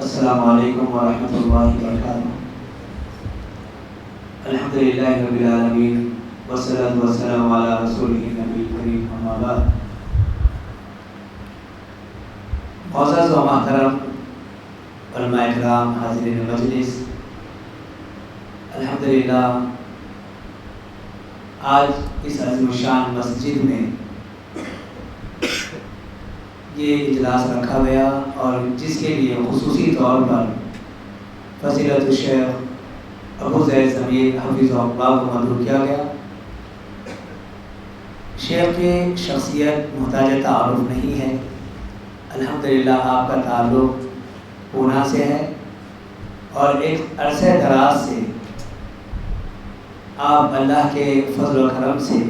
السلام علیکم ورحمۃ اللہ وبرکاتہ۔ الحمدللہ رب العالمین والصلاۃ والسلام علی رسولہ النبی الکریم، اما بعد۔ معزز و محترم علماء کرام، حاضرین مجلس، الحمدللہ آج اس عظیم الشان مسجد میں یہ اجلاس رکھا گیا اور جس کے لیے خصوصی طور پر فضیلت الشیخ ابو زید ضمیر حفظہ اللہ کو مدعو کیا گیا۔ شیخ کی شخصیت محتاج تعارف نہیں ہے، الحمدللہ آپ کا تعلق پونا سے ہے اور ایک عرصہ دراز سے آپ اللہ کے فضل و کرم سے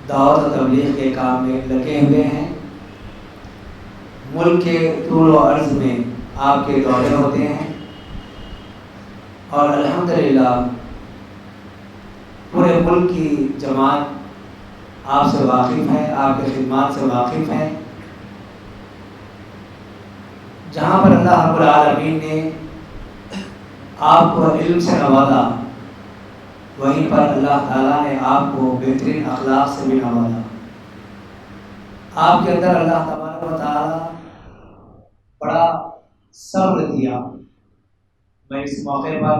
دعوت و تبلیغ کے کام میں لگے ہوئے ہیں۔ ملک کے طول و عرض میں آپ کے دورے ہوتے ہیں اور الحمدللہ پورے ملک کی جماعت آپ سے واقف ہے، آپ کے خدمات سے واقف ہے۔ جہاں پر اللہ رب العالمین نے آپ کو علم سے نوازا، وہیں پر اللہ تعالیٰ نے آپ کو بہترین اخلاق سے بھی نوازا۔ آپ کے اندر اللہ تبارک و تعالیٰ بڑا صبر دیا۔ میں اس موقع پر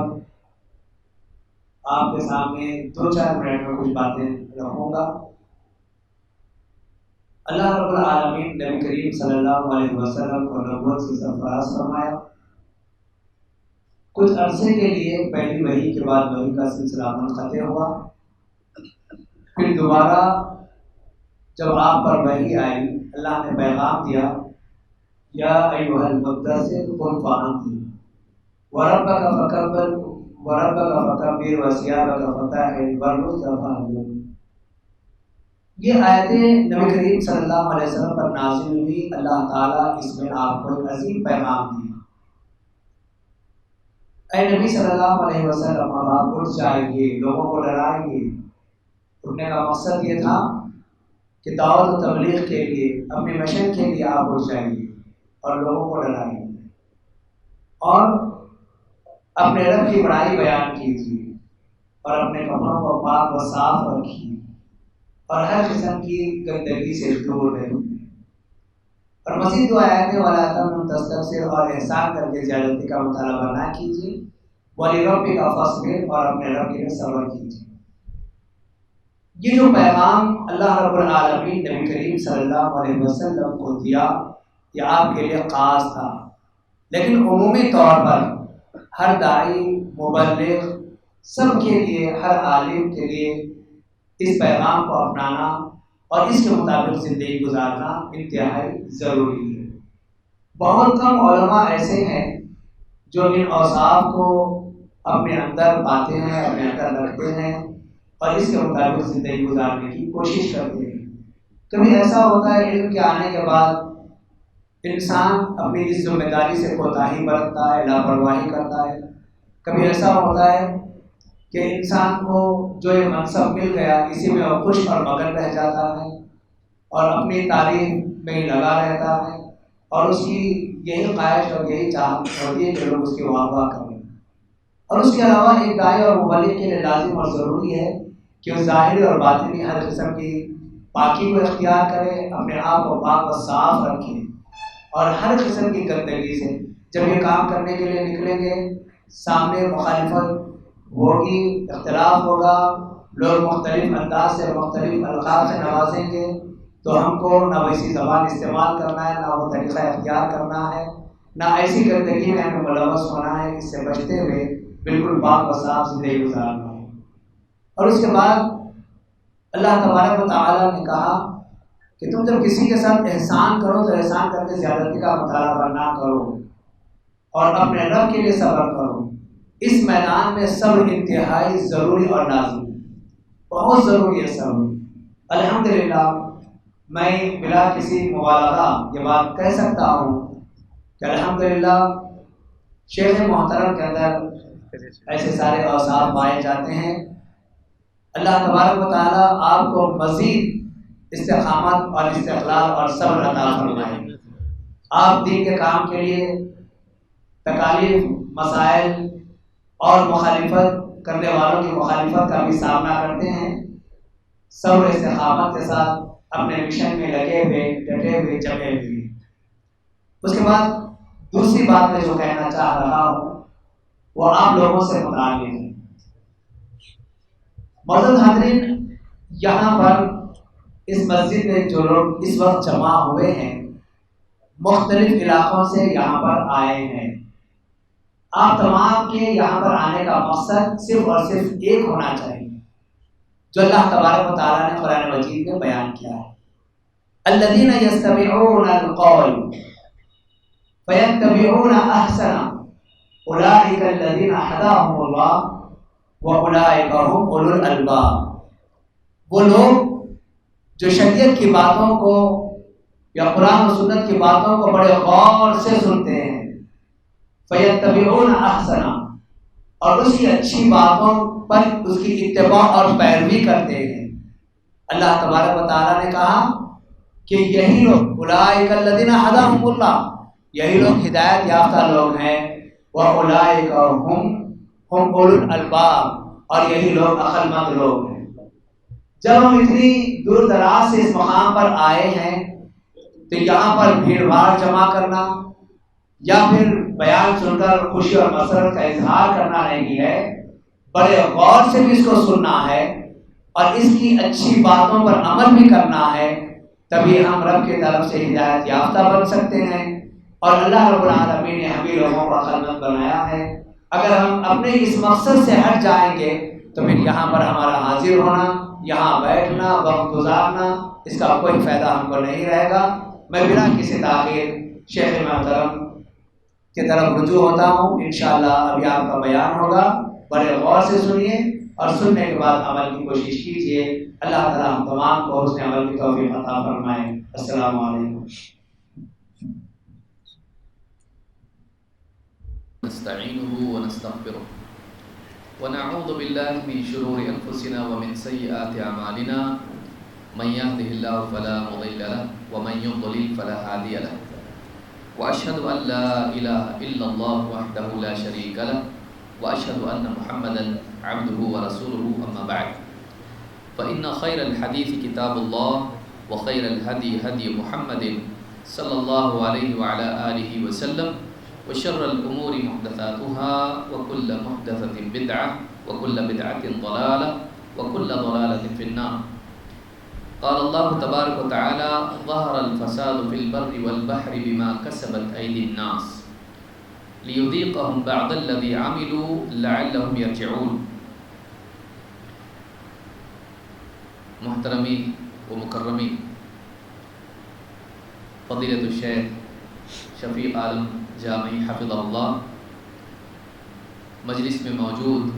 آپ کے سامنے 2-4 منٹ میں کچھ باتیں رکھوں گا۔ اللہ رب العالمین نبی کریم صلی اللہ علیہ وسلم کو نبوت سے سرفراز فرمایا۔ کچھ عرصے کے لیے پہلی وحی کے بعد وحی کا سلسلہ منقطع ہوا، پھر دوبارہ جب آپ پر وحی آئی، اللہ نے پیغام دیا، یا ایھا المدثر قم فانذر وربک فکبر وثیابک فطہر والرجز فاہجر۔ یہ آیتیں نبی کریم صلی اللہ علیہ وسلم پر نازل ہوئی۔ اللہ تعالیٰ اس میں آپ کو ایک عظیم پیغام دیا۔ اے نبی صلی اللہ علیہ وسلم، اب آپ اٹھ جائیے، لوگوں کو ڈرائیں گے۔ اٹھنے کا مقصد یہ تھا کہ دعوت و تبلیغ کے لیے، اپنے مشن کے لیے آپ اٹھ جائیے اور لوگوں کو ڈرائیں اور اپنے رب کی بڑائی بیان کیجیے اور اپنے کپڑوں کو پاک و صاف رکھیے اور ہر قسم کی گندگی سے دور رہیے۔ اور مزید دو آیتیں وَلَا تَمْنُن تَسْتَكْثِرْ، اور احسان کر کے زیادتی کا مطالبہ نہ کیجیے، وَلِرَبِّكَ فَاصْبِرْ، اور اپنے رب کے لیے صبر کیجیے۔ یہ جو پیغام اللہ رب العالمین نبی کریم صلی اللہ علیہ وسلم کو دیا، یہ آپ کے لیے خاص تھا، لیکن عمومی طور پر ہر داعی، مبلغ، سب کے لیے، ہر عالم کے لیے اس پیغام کو اپنانا اور اس کے مطابق زندگی گزارنا انتہائی ضروری ہے۔ بہت کم علماء ایسے ہیں جو ان اوصاف کو اپنے اندر پاتے ہیں، اپنے اندر رکھتے ہیں اور اس کے مطابق زندگی گزارنے کی کوشش کرتے ہیں۔ کبھی ایسا ہوتا ہے علم کے آنے کے بعد انسان اپنی اس ذمہ داری سے کوتاہی برتتا ہے، لاپرواہی کرتا ہے۔ کبھی ایسا ہوتا ہے کہ انسان کو جو یہ منصب مل گیا، اسی میں وہ خوش اور مگن رہ جاتا ہے اور اپنی تعلیم میں ہی لگا رہتا ہے اور اس کی یہی خواہش اور یہی چاہت ہوتی ہے کہ لوگ اس کی واہ واہ کریں۔ اور اس کے علاوہ ایک داعی اور مبلغ کے لیے لازم اور ضروری ہے کہ وہ ظاہری اور باطنی ہر قسم کی پاکی کو اختیار کرے، اپنے آپ کو پاک و صاف رکھے اور ہر قسم کی گندگی سے جب یہ کام کرنے کے لیے نکلیں گے، سامنے مخالفت ہوگی، اختلاف ہوگا، لوگ مختلف انداز سے، مختلف القاب سے نوازیں گے، تو ہم کو نہ ویسی زبان استعمال کرنا ہے، نہ وہ طریقہ اختیار کرنا ہے، نہ ایسی گندگی میں ہمیں ملوث ہونا ہے۔ اس سے بچتے ہوئے بالکل پاک و صاف زندگی گزارنا ہے۔ اور اس کے بعد اللہ تبارک و تعالیٰ نے کہا کہ تم جب کسی کے ساتھ احسان کرو تو احسان کر کے زیادتی کا مطالبہ نہ کرو اور اپنے رب کے لیے صبر کرو۔ اس میدان میں صبر انتہائی ضروری اور لازم ہے، بہت ضروری ہے صبر۔ الحمدللہ میں بلا کسی مبالغہ یہ بات کہہ سکتا ہوں کہ الحمدللہ شیخ محترم کے اندر ایسے سارے اوصاف پائے جاتے ہیں۔ اللہ تبارک و تعالیٰ آپ کو مزید استقامت اور استقلال اور صبر عطا فرمائے۔ آپ دین کے کام کے لیے تکالیف، مسائل اور مخالفت کرنے والوں کی مخالفت کا بھی سامنا کرتے ہیں، صبر استقامت کے ساتھ اپنے مشن میں لگے ہوئے، ڈٹے ہوئے، جمے ہوئے۔ اس کے بعد دوسری بات میں جو کہنا چاہ رہا ہوں وہ آپ لوگوں سے متعلق ہے۔ معزز حاضرین، یہاں پر اس مسجد میں جو لوگ اس وقت جمع ہوئے ہیں مختلف علاقوں سے یہاں پر آئے ہیں۔ آپ تمام کے یہاں پر آنے کا مقصد صرف اور صرف ایک ہونا چاہیے جو اللہ تبارک و تعالیٰ نے قرآن مجید میں بیان کیا ہے، الذین یستمعون القول فیتبعون احسنہ اولئک الذین ہداہم اللہ واولئک هم اولو الالباب۔ وہ لوگ جو شریعت کی باتوں کو یا قرآن و سنت کی باتوں کو بڑے غور سے سنتے ہیں، فیتبعون احسنہ، اور اس کی اچھی باتوں پر اس کی اتباع اور پیروی کرتے ہیں۔ اللہ تبارک و تعالیٰ نے کہا کہ یہی لوگ اولئک الذین ہداہم اللہ، یہی لوگ ہدایت یافتہ لوگ ہیں، واولئک هم اولو الالباب، اور یہی لوگ عقل مند لوگ ہیں۔ جب ہم اتنی دور دراز سے اس مقام پر آئے ہیں تو یہاں پر بھیڑ بھاڑ جمع کرنا یا پھر بیان سن کر خوشی اور مسرت کا اظہار کرنا نہیں ہے، بڑے غور سے بھی اس کو سننا ہے اور اس کی اچھی باتوں پر عمل بھی کرنا ہے، تبھی ہم رب کی طرف سے ہدایت یافتہ بن سکتے ہیں۔ اور اللہ رب العالمین نے ہمیں لوگوں کو عقل مند بنایا ہے۔ اگر ہم اپنے اس مقصد سے ہٹ جائیں گے تو پھر یہاں پر ہمارا حاضر ہونا، یہاں بیٹھنا، وقت گزارنا، اس کا کوئی فائدہ ہم کو نہیں رہے گا۔ میں بنا کسی تاخیر شیخ محترم کی طرف رجوع ہوتا ہوں۔ انشاءاللہ ابھی آپ کا بیان ہوگا، بڑے غور سے سنیے اور سننے کے بعد عمل کی کوشش کیجیے۔ اللہ تعالیٰ ہم تمام کو حسن عمل کی توفیق عطا فرمائے۔ السلام علیکم۔ نستعینه ونستغفره ونعوذ بالله من شرور انفسنا ومن سیئات اعمالنا، من يهده الله فلا مضل له ومن يضلل فلا هادي له، واشهد ان لا اله الا الله وحده لا شريك له، واشهد ان محمدا عبده ورسوله، اما بعد فان خير الحديث كتاب الله وخير الهدي هدي محمد صلى الله عليه وعلى اله وسلم، وشر الأمور محدثاتها وكل محدثة بدعة وكل بدعة ضلالة وكل ضلالة في النار۔ قال الله تبارك وتعالى: ظهر الفساد في البر والبحر بما كسبت أيدي الناس ليذيقهم بعض الذي عملوا لعلهم يرجعون۔ محترمی و مکرمی فضیلت الشیخ شفیق عالم جامعی حفظہ اللہ، مجلس میں موجود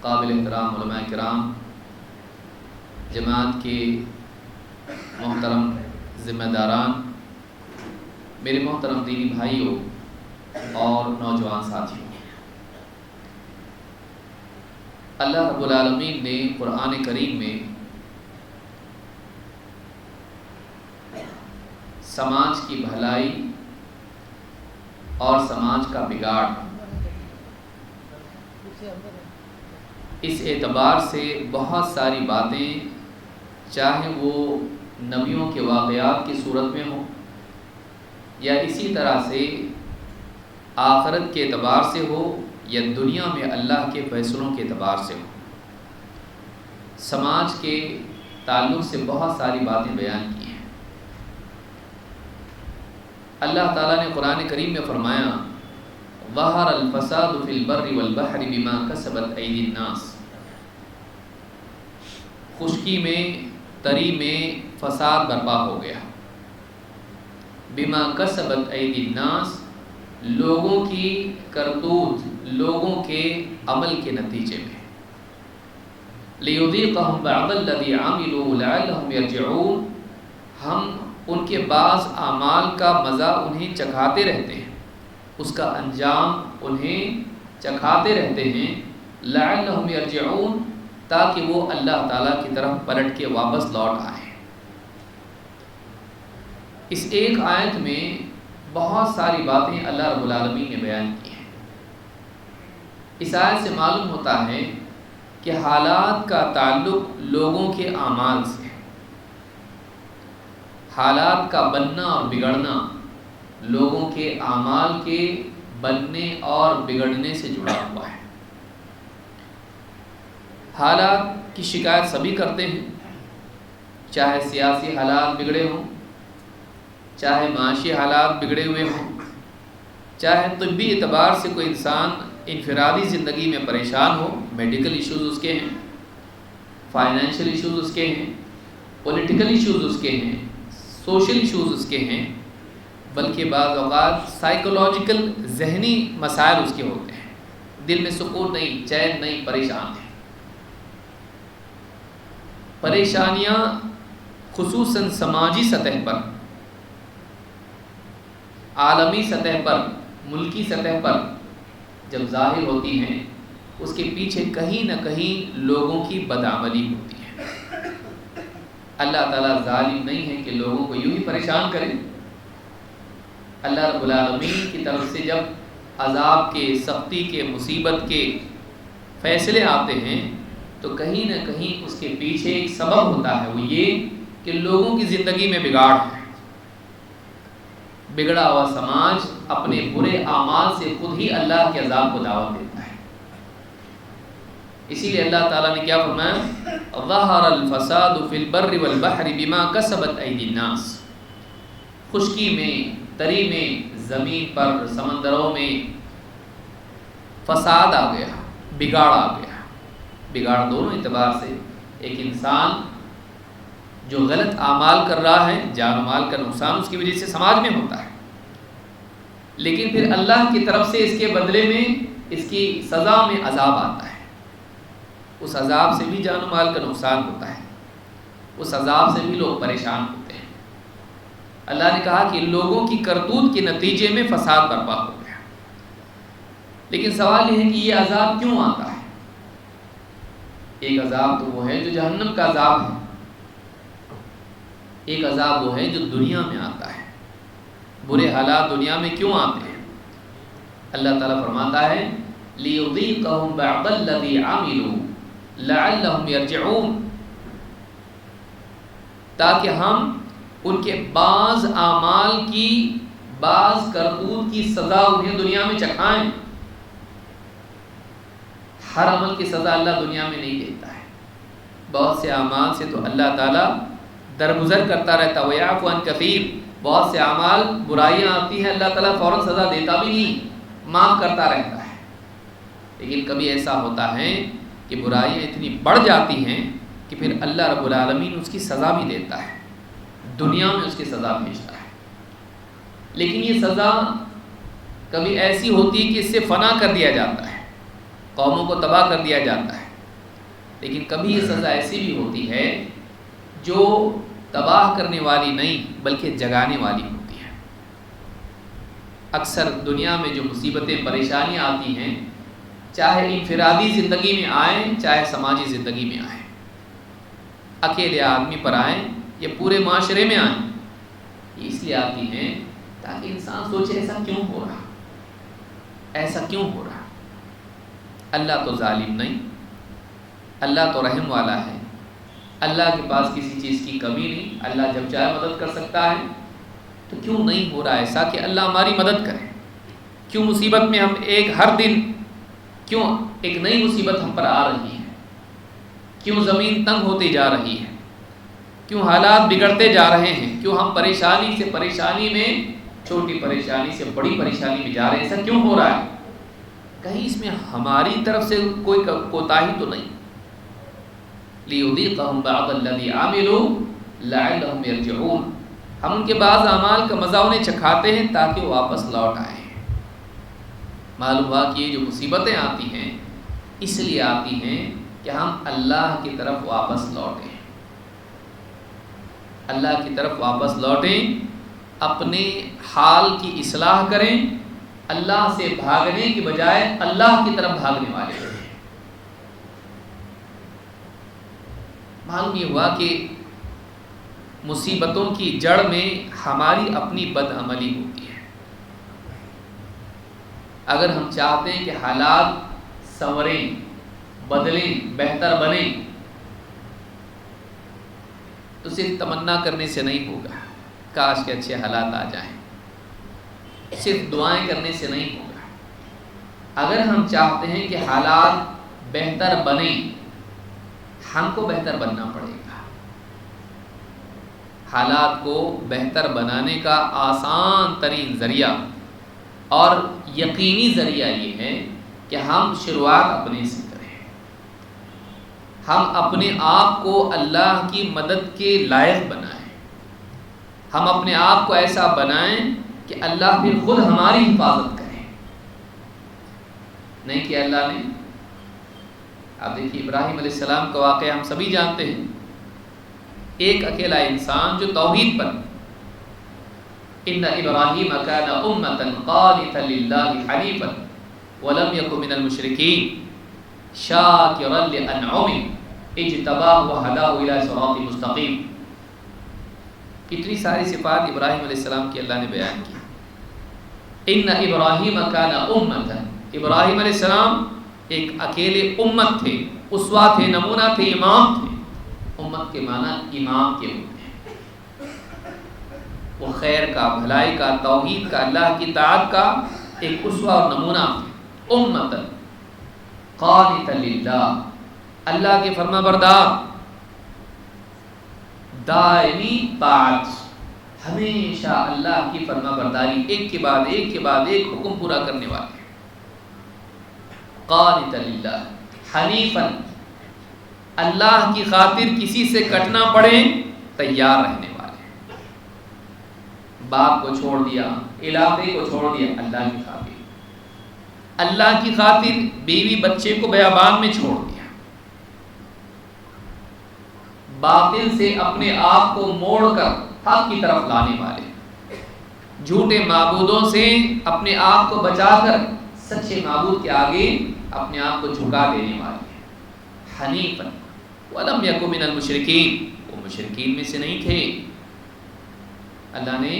قابل احترام علماء کرام، جماعت کے محترم ذمہ داران، میرے محترم دینی بھائیوں اور نوجوان ساتھیوں، اللہ رب العالمین نے قرآن کریم میں سماج کی بھلائی اور سماج کا بگاڑ اس اعتبار سے بہت ساری باتیں، چاہے وہ نبیوں کے واقعات کی صورت میں ہوں یا اسی طرح سے آخرت کے اعتبار سے ہو یا دنیا میں اللہ کے فیصلوں کے اعتبار سے ہو، سماج کے تعلق سے بہت ساری باتیں بیان کی ہیں۔ اللہ تعالیٰ نے قرآن کریم میں فرمایا: ظہر الفساد فی البر والبحر بما کسبت ایدی الناس، خشکی میں، تری میں فساد برپا ہو گیا، بما کسبت ایدی الناس، لوگوں کی کرتوت، لوگوں کے عمل کے نتیجے میں، لیذیقہم بعض الذی عملوا لعلہم یرجعون، ہم ان کے بعض اعمال کا مزہ انہیں چکھاتے رہتے ہیں، اس کا انجام انہیں چکھاتے رہتے ہیں، لعلہم یرجعون، تاکہ وہ اللہ تعالیٰ کی طرف پلٹ کے واپس لوٹ آئیں۔ اس ایک آیت میں بہت ساری باتیں اللہ رب العالمین نے بیان کی ہیں۔ اس آیت سے معلوم ہوتا ہے کہ حالات کا تعلق لوگوں کے اعمال سے ہے۔ حالات کا بننا اور بگڑنا لوگوں کے اعمال کے بننے اور بگڑنے سے جڑا ہوا ہے۔ حالات کی شکایت سبھی کرتے ہیں، چاہے سیاسی حالات بگڑے ہوں، چاہے معاشی حالات بگڑے ہوئے ہوں، چاہے طبی اعتبار سے کوئی انسان انفرادی زندگی میں پریشان ہو، میڈیکل ایشوز اس کے ہیں، فائنینشیل ایشوز اس کے ہیں، پولیٹیکل ایشوز اس کے ہیں، سوشل ایشوز اس کے ہیں، بلکہ بعض اوقات سائیکولوجیکل ذہنی مسائل اس کے ہوتے ہیں، دل میں سکون نہیں، چین نہیں، پریشان ہیں۔ پریشانیاں خصوصاً سماجی سطح پر، عالمی سطح پر، ملکی سطح پر جب ظاہر ہوتی ہیں، اس کے پیچھے کہیں نہ کہیں لوگوں کی بدعملی ہوتی ہے۔ اللہ تعالیٰ ظالم نہیں ہے کہ لوگوں کو یوں ہی پریشان کرے۔ اللہ رب العالمین کی طرف سے جب عذاب کے، سختی کے، مصیبت کے فیصلے آتے ہیں تو کہیں نہ کہیں اس کے پیچھے ایک سبب ہوتا ہے، وہ یہ کہ لوگوں کی زندگی میں بگاڑ ہے۔ بگڑا ہوا سماج اپنے برے اعمال سے خود ہی اللہ کے عذاب کو دعوت دیتا ہے۔ اسی لیے اللہ تعالیٰ نے کیا فرمایا؟ ظہر الفساد فی البر والبحر بما کسبت ایدی الناس۔ خشکی میں، تری میں، زمین پر، سمندروں میں فساد آ گیا، بگاڑ آ گیا۔ بگاڑ دونوں اعتبار سے، ایک انسان جو غلط اعمال کر رہا ہے، جان و مال کا نقصان اس کی وجہ سے سماج میں ہوتا ہے، لیکن پھر اللہ کی طرف سے اس کے بدلے میں، اس کی سزا میں عذاب آتا ہے۔ اس عذاب سے بھی جان و مال کا نقصان ہوتا ہے، اس عذاب سے بھی لوگ پریشان ہوتے ہیں۔ اللہ نے کہا کہ لوگوں کی کرتوت کے نتیجے میں فساد برپا ہو گیا۔ لیکن سوال یہ ہے کہ یہ عذاب کیوں آتا ہے؟ ایک عذاب تو وہ ہے جو جہنم کا عذاب ہے، ایک عذاب وہ ہے جو دنیا میں آتا ہے۔ برے حالات دنیا میں کیوں آتے ہیں؟ اللہ تعالیٰ فرماتا ہے لِيُذِيقَهُمْ بَعْضَ الَّذِي عَمِلُوا لَعَلَّهُمْ يَرْجِعُونَ، تاکہ ہم ان کے بعض اعمال کی، بعض کرتوت کی سزا انہیں دنیا میں چکھائیں۔ ہر عمل کی سزا اللہ دنیا میں نہیں دیتا ہے، بہت سے اعمال سے تو اللہ تعالیٰ درگزر کرتا رہتا ہے، وَيَعْفُو عَنْ كَثِيرٍ۔ بہت سے اعمال، برائیاں آتی ہیں، اللہ تعالیٰ فوراً سزا دیتا بھی نہیں، معاف کرتا رہتا ہے۔ لیکن کبھی ایسا ہوتا ہے کہ برائیاں اتنی بڑھ جاتی ہیں کہ پھر اللہ رب العالمین اس کی سزا بھی دیتا ہے، دنیا میں اس کی سزا بھیجتا ہے۔ لیکن یہ سزا کبھی ایسی ہوتی ہے کہ اس سے فنا کر دیا جاتا ہے، قوموں کو تباہ کر دیا جاتا ہے، لیکن کبھی یہ سزا ایسی بھی ہوتی ہے جو تباہ کرنے والی نہیں بلکہ جگانے والی ہوتی ہے۔ اکثر دنیا میں جو مصیبتیں، پریشانیاں آتی ہیں، چاہے انفرادی زندگی میں آئیں، چاہے سماجی زندگی میں آئیں، اکیلے آدمی پر آئیں یا پورے معاشرے میں آئیں، یہ اس لیے آتی ہیں تاکہ انسان سوچے ایسا کیوں ہو رہا، ایسا کیوں ہو رہا۔ اللہ تو ظالم نہیں، اللہ تو رحم والا ہے، اللہ کے پاس کسی چیز کی کمی نہیں، اللہ جب چاہے مدد کر سکتا ہے، تو کیوں نہیں ہو رہا ایسا کہ اللہ ہماری مدد کرے؟ کیوں مصیبت میں ہم ہر دن کیوں ایک نئی مصیبت ہم پر آ رہی ہے؟ کیوں زمین تنگ ہوتی جا رہی ہے؟ کیوں حالات بگڑتے جا رہے ہیں؟ کیوں ہم پریشانی سے پریشانی میں، چھوٹی پریشانی سے بڑی پریشانی میں جا رہے ہیں؟ ایسا کیوں ہو رہا ہے؟ کہیں اس میں ہماری طرف سے کوئی کوتاہی تو نہیں؟ لِيُذِيقَهُمْ بَعْضَ الَّذِي عَمِلُوا لَعَلَّهُمْ يَرْجِعُونَ۔ ہم ان کے بعض اعمال کا مزہ انہیں چکھاتے ہیں تاکہ وہ واپس لوٹ آئیں۔ معلوم ہوا کہ یہ جو مصیبتیں آتی ہیں اس لیے آتی ہیں کہ ہم اللہ کی طرف واپس لوٹیں، اللہ کی طرف واپس لوٹیں، اپنے حال کی اصلاح کریں، اللہ سے بھاگنے کی بجائے اللہ کی طرف بھاگنے والے ہیں۔ معلوم یہ ہوا کہ مصیبتوں کی جڑ میں ہماری اپنی بدعملی ہوتی ہے۔ اگر ہم چاہتے ہیں کہ حالات سنوریں، بدلیں، بہتر بنیں، تو صرف تمنا کرنے سے نہیں ہوگا کاش کے اچھے حالات آ جائیں، صرف دعائیں کرنے سے نہیں ہوگا۔ اگر ہم چاہتے ہیں کہ حالات بہتر بنیں، ہم کو بہتر بننا پڑے گا۔ حالات کو بہتر بنانے کا آسان ترین ذریعہ اور یقینی ذریعہ یہ ہے کہ ہم شروعات اپنے سے کریں، ہم اپنے آپ کو اللہ کی مدد کے لائق بنائیں، ہم اپنے آپ کو ایسا بنائیں کہ اللہ پھر خود ہماری حفاظت کرے، نہیں کہ اللہ نے۔ آپ دیکھیے ابراہیم علیہ السلام کا واقعہ ہم سبھی جانتے ہیں، ایک اکیلا انسان جو توحید پر، ان ابراہیم کان امۃ قانتا للہ حنیفا ولم یک من المشرکین شاکرا لانعمہ اجتباہ وہداہ الی صراط مستقیم۔ کتنی ساری صفات ابراہیم علیہ السلام کی اللہ نے بیان کی۔ ان ابراہیم کان امۃ، ابراہیم علیہ السلام ایک اکیلے امت تھے، اسوہ تھے، نمونہ تھے، امام تھے۔ امت کے معنی امام کے ہوتے ہیں، وہ خیر کا، بھلائی کا، توحید کا، اللہ کی طاعت کا ایک اسوہ اور نمونہ تھے۔ امت قانتا للہ، اللہ کے فرما بردار، دائمی طاعت، ہمیشہ اللہ کی فرما برداری، ایک کے بعد ایک کے بعد ایک حکم پورا کرنے والے۔ قانتا للہ حنیفا، اللہ کی خاطر کسی سے کٹنا پڑے تیار رہنے والے۔ باپ کو چھوڑ دیا، علاقے کو چھوڑ دیا اللہ کی خاطر، اللہ کی خاطر بیوی بچے کو بیابان میں چھوڑ دیا، باطل سے اپنے آپ کو موڑ کر حق کی طرف لانے والے، جھوٹے معبودوں سے اپنے آپ کو بچا کر سچے معبود کے آگے اپنے آپ کو جھکا دینے والے۔ حنیفا ولم یک من المشرکین، وہ مشرکین میں سے نہیں تھے۔ اللہ نے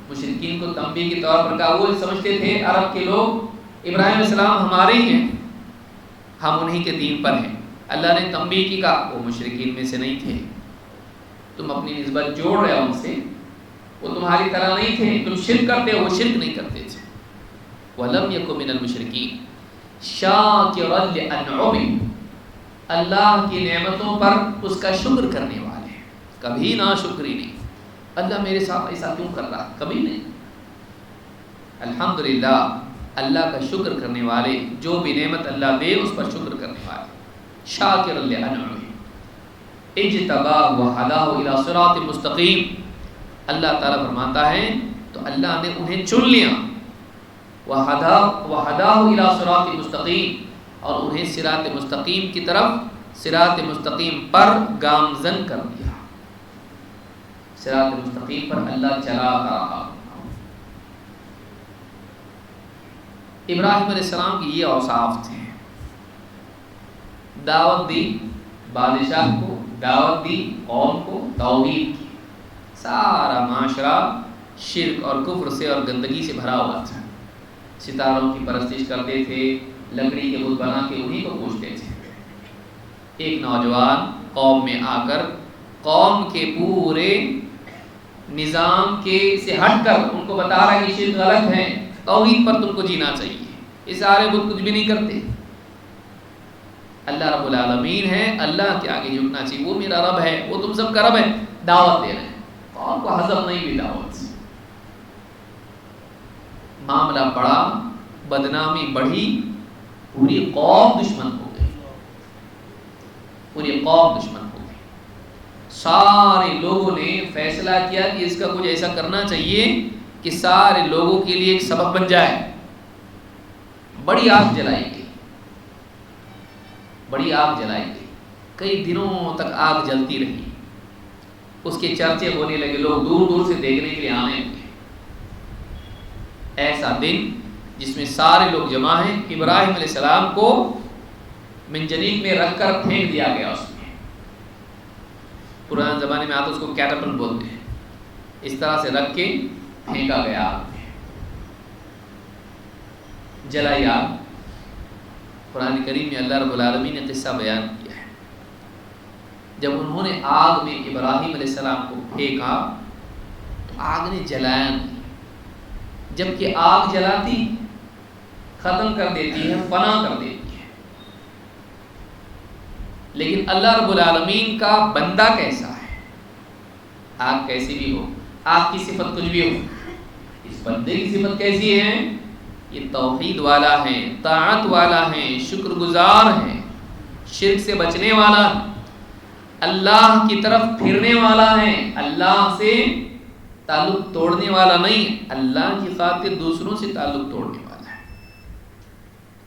مشرکین کو تنبیہ کے طور پر کہا، وہ سمجھتے تھے عرب کے لوگ ابراہیم علیہ السلام ہمارے ہی ہیں، ہم انہی کے دین پر ہیں۔ اللہ نے تنبیہ کی، کہا وہ مشرکین میں سے نہیں تھے، تم اپنی نسبت جوڑ رہے ہو ان سے، وہ تمہاری طرح نہیں تھے، تم شرک کرتے ہو، وہ شرک نہیں کرتے تھے۔ وَلَمْ يَكُنْ مِنَ الْمُشْرِكِينَ شَاكِرًا لِأَنْعُمِهِ، اللہ کی نعمتوں پر اس کا شکر کرنے والے، کبھی ناشکری نہیں۔ اللہ میرے ساتھ ایسا کیوں کر رہا، کبھی نہیں۔ الحمدللہ، اللہ کا شکر کرنے والے، جو بھی نعمت اللہ دے اس پر شکر کرنے والے۔ شَاكِرًا لِأَنْعُمِهِ اجتباہ وہداہ الی صراط مستقیم، اللہ تعالیٰ فرماتا ہے تو اللہ نے انہیں چن لیا، وہداہ الی صراط مستقیم، اور انہیں صراط مستقیم کی طرف، صراط مستقیم پر گامزن کر دیا۔ صراط مستقیم پر اللہ چلا رہا۔ ابراہیم علیہ السلام کی یہ اوصاف تھے، دعوت دی بادشاہ کو، دعوت دی قوم کو توحید کی۔ سارا معاشرہ شرک اور کفر سے اور گندگی سے بھرا ہوا تھا، ستاروں کی پرستش کرتے تھے، لکڑی کے بت بنا کے انہی کو پوجتے تھے۔ ایک نوجوان قوم میں آ کر قوم کے پورے نظام کے سے ہٹ کر ان کو بتا رہا ہے کہ شرک غلط ہے، توحید پر تم کو جینا چاہیے، یہ سارے بت کچھ بھی نہیں کرتے، اللہ رب العالمین ہے، اللہ کے آگے جھکنا چاہیے، وہ میرا رب ہے، وہ تم سب کا رب ہے، دعوت دے رہے ہیں۔ قوم کو ہضم نہیں ہوئی دعوت سے، معاملہ بڑا، بدنامی بڑھی، پوری قوم دشمن ہو گئی، پوری قوم دشمن ہو گئی۔ سارے لوگوں نے فیصلہ کیا کہ اس کا کچھ ایسا کرنا چاہیے کہ سارے لوگوں کے لیے ایک سبق بن جائے۔ بڑی آگ جلائی گئی، بڑی آگ جلائی گئی، کئی دنوں تک آگ جلتی رہی، اس کے چرچے ہونے لگے، لوگ دور دور سے دیکھنے کے لیے آنے لگے۔ ایسا دن جس میں سارے لوگ جمع ہیں، ابراہیم علیہ السلام کو منجنیق میں رکھ کر پھینک دیا گیا، اس میں پرانے زمانے میں آتا اس کو کیٹاپل بولتے ہیں، اس طرح سے رکھ کے پھینکا گیا۔ جلائی آگ. قرآن کریم میں اللہ رب العالمین نے قصہ بیان کیا ہے. جب انہوں نے آگ میں ابراہیم علیہ السلام کو پھینکا تو آگ نے جلایا نہیں، جبکہ آگ جلاتی ختم کر دیتی ہے، فنا کر دیتی ہے. لیکن اللہ رب العالمین کا بندہ کیسا ہے، آگ کیسی بھی ہو، آگ کی صفت کچھ بھی ہو، اس بندے کی صفت کیسی ہے؟ یہ توحید والا ہے، طاعت والا ہے، شکر گزار ہے، شرک سے بچنے والا ہے، اللہ کی طرف پھرنے والا ہے، اللہ سے تعلق توڑنے والا نہیں، اللہ کی خاطر دوسروں سے تعلق توڑنے والا ہے،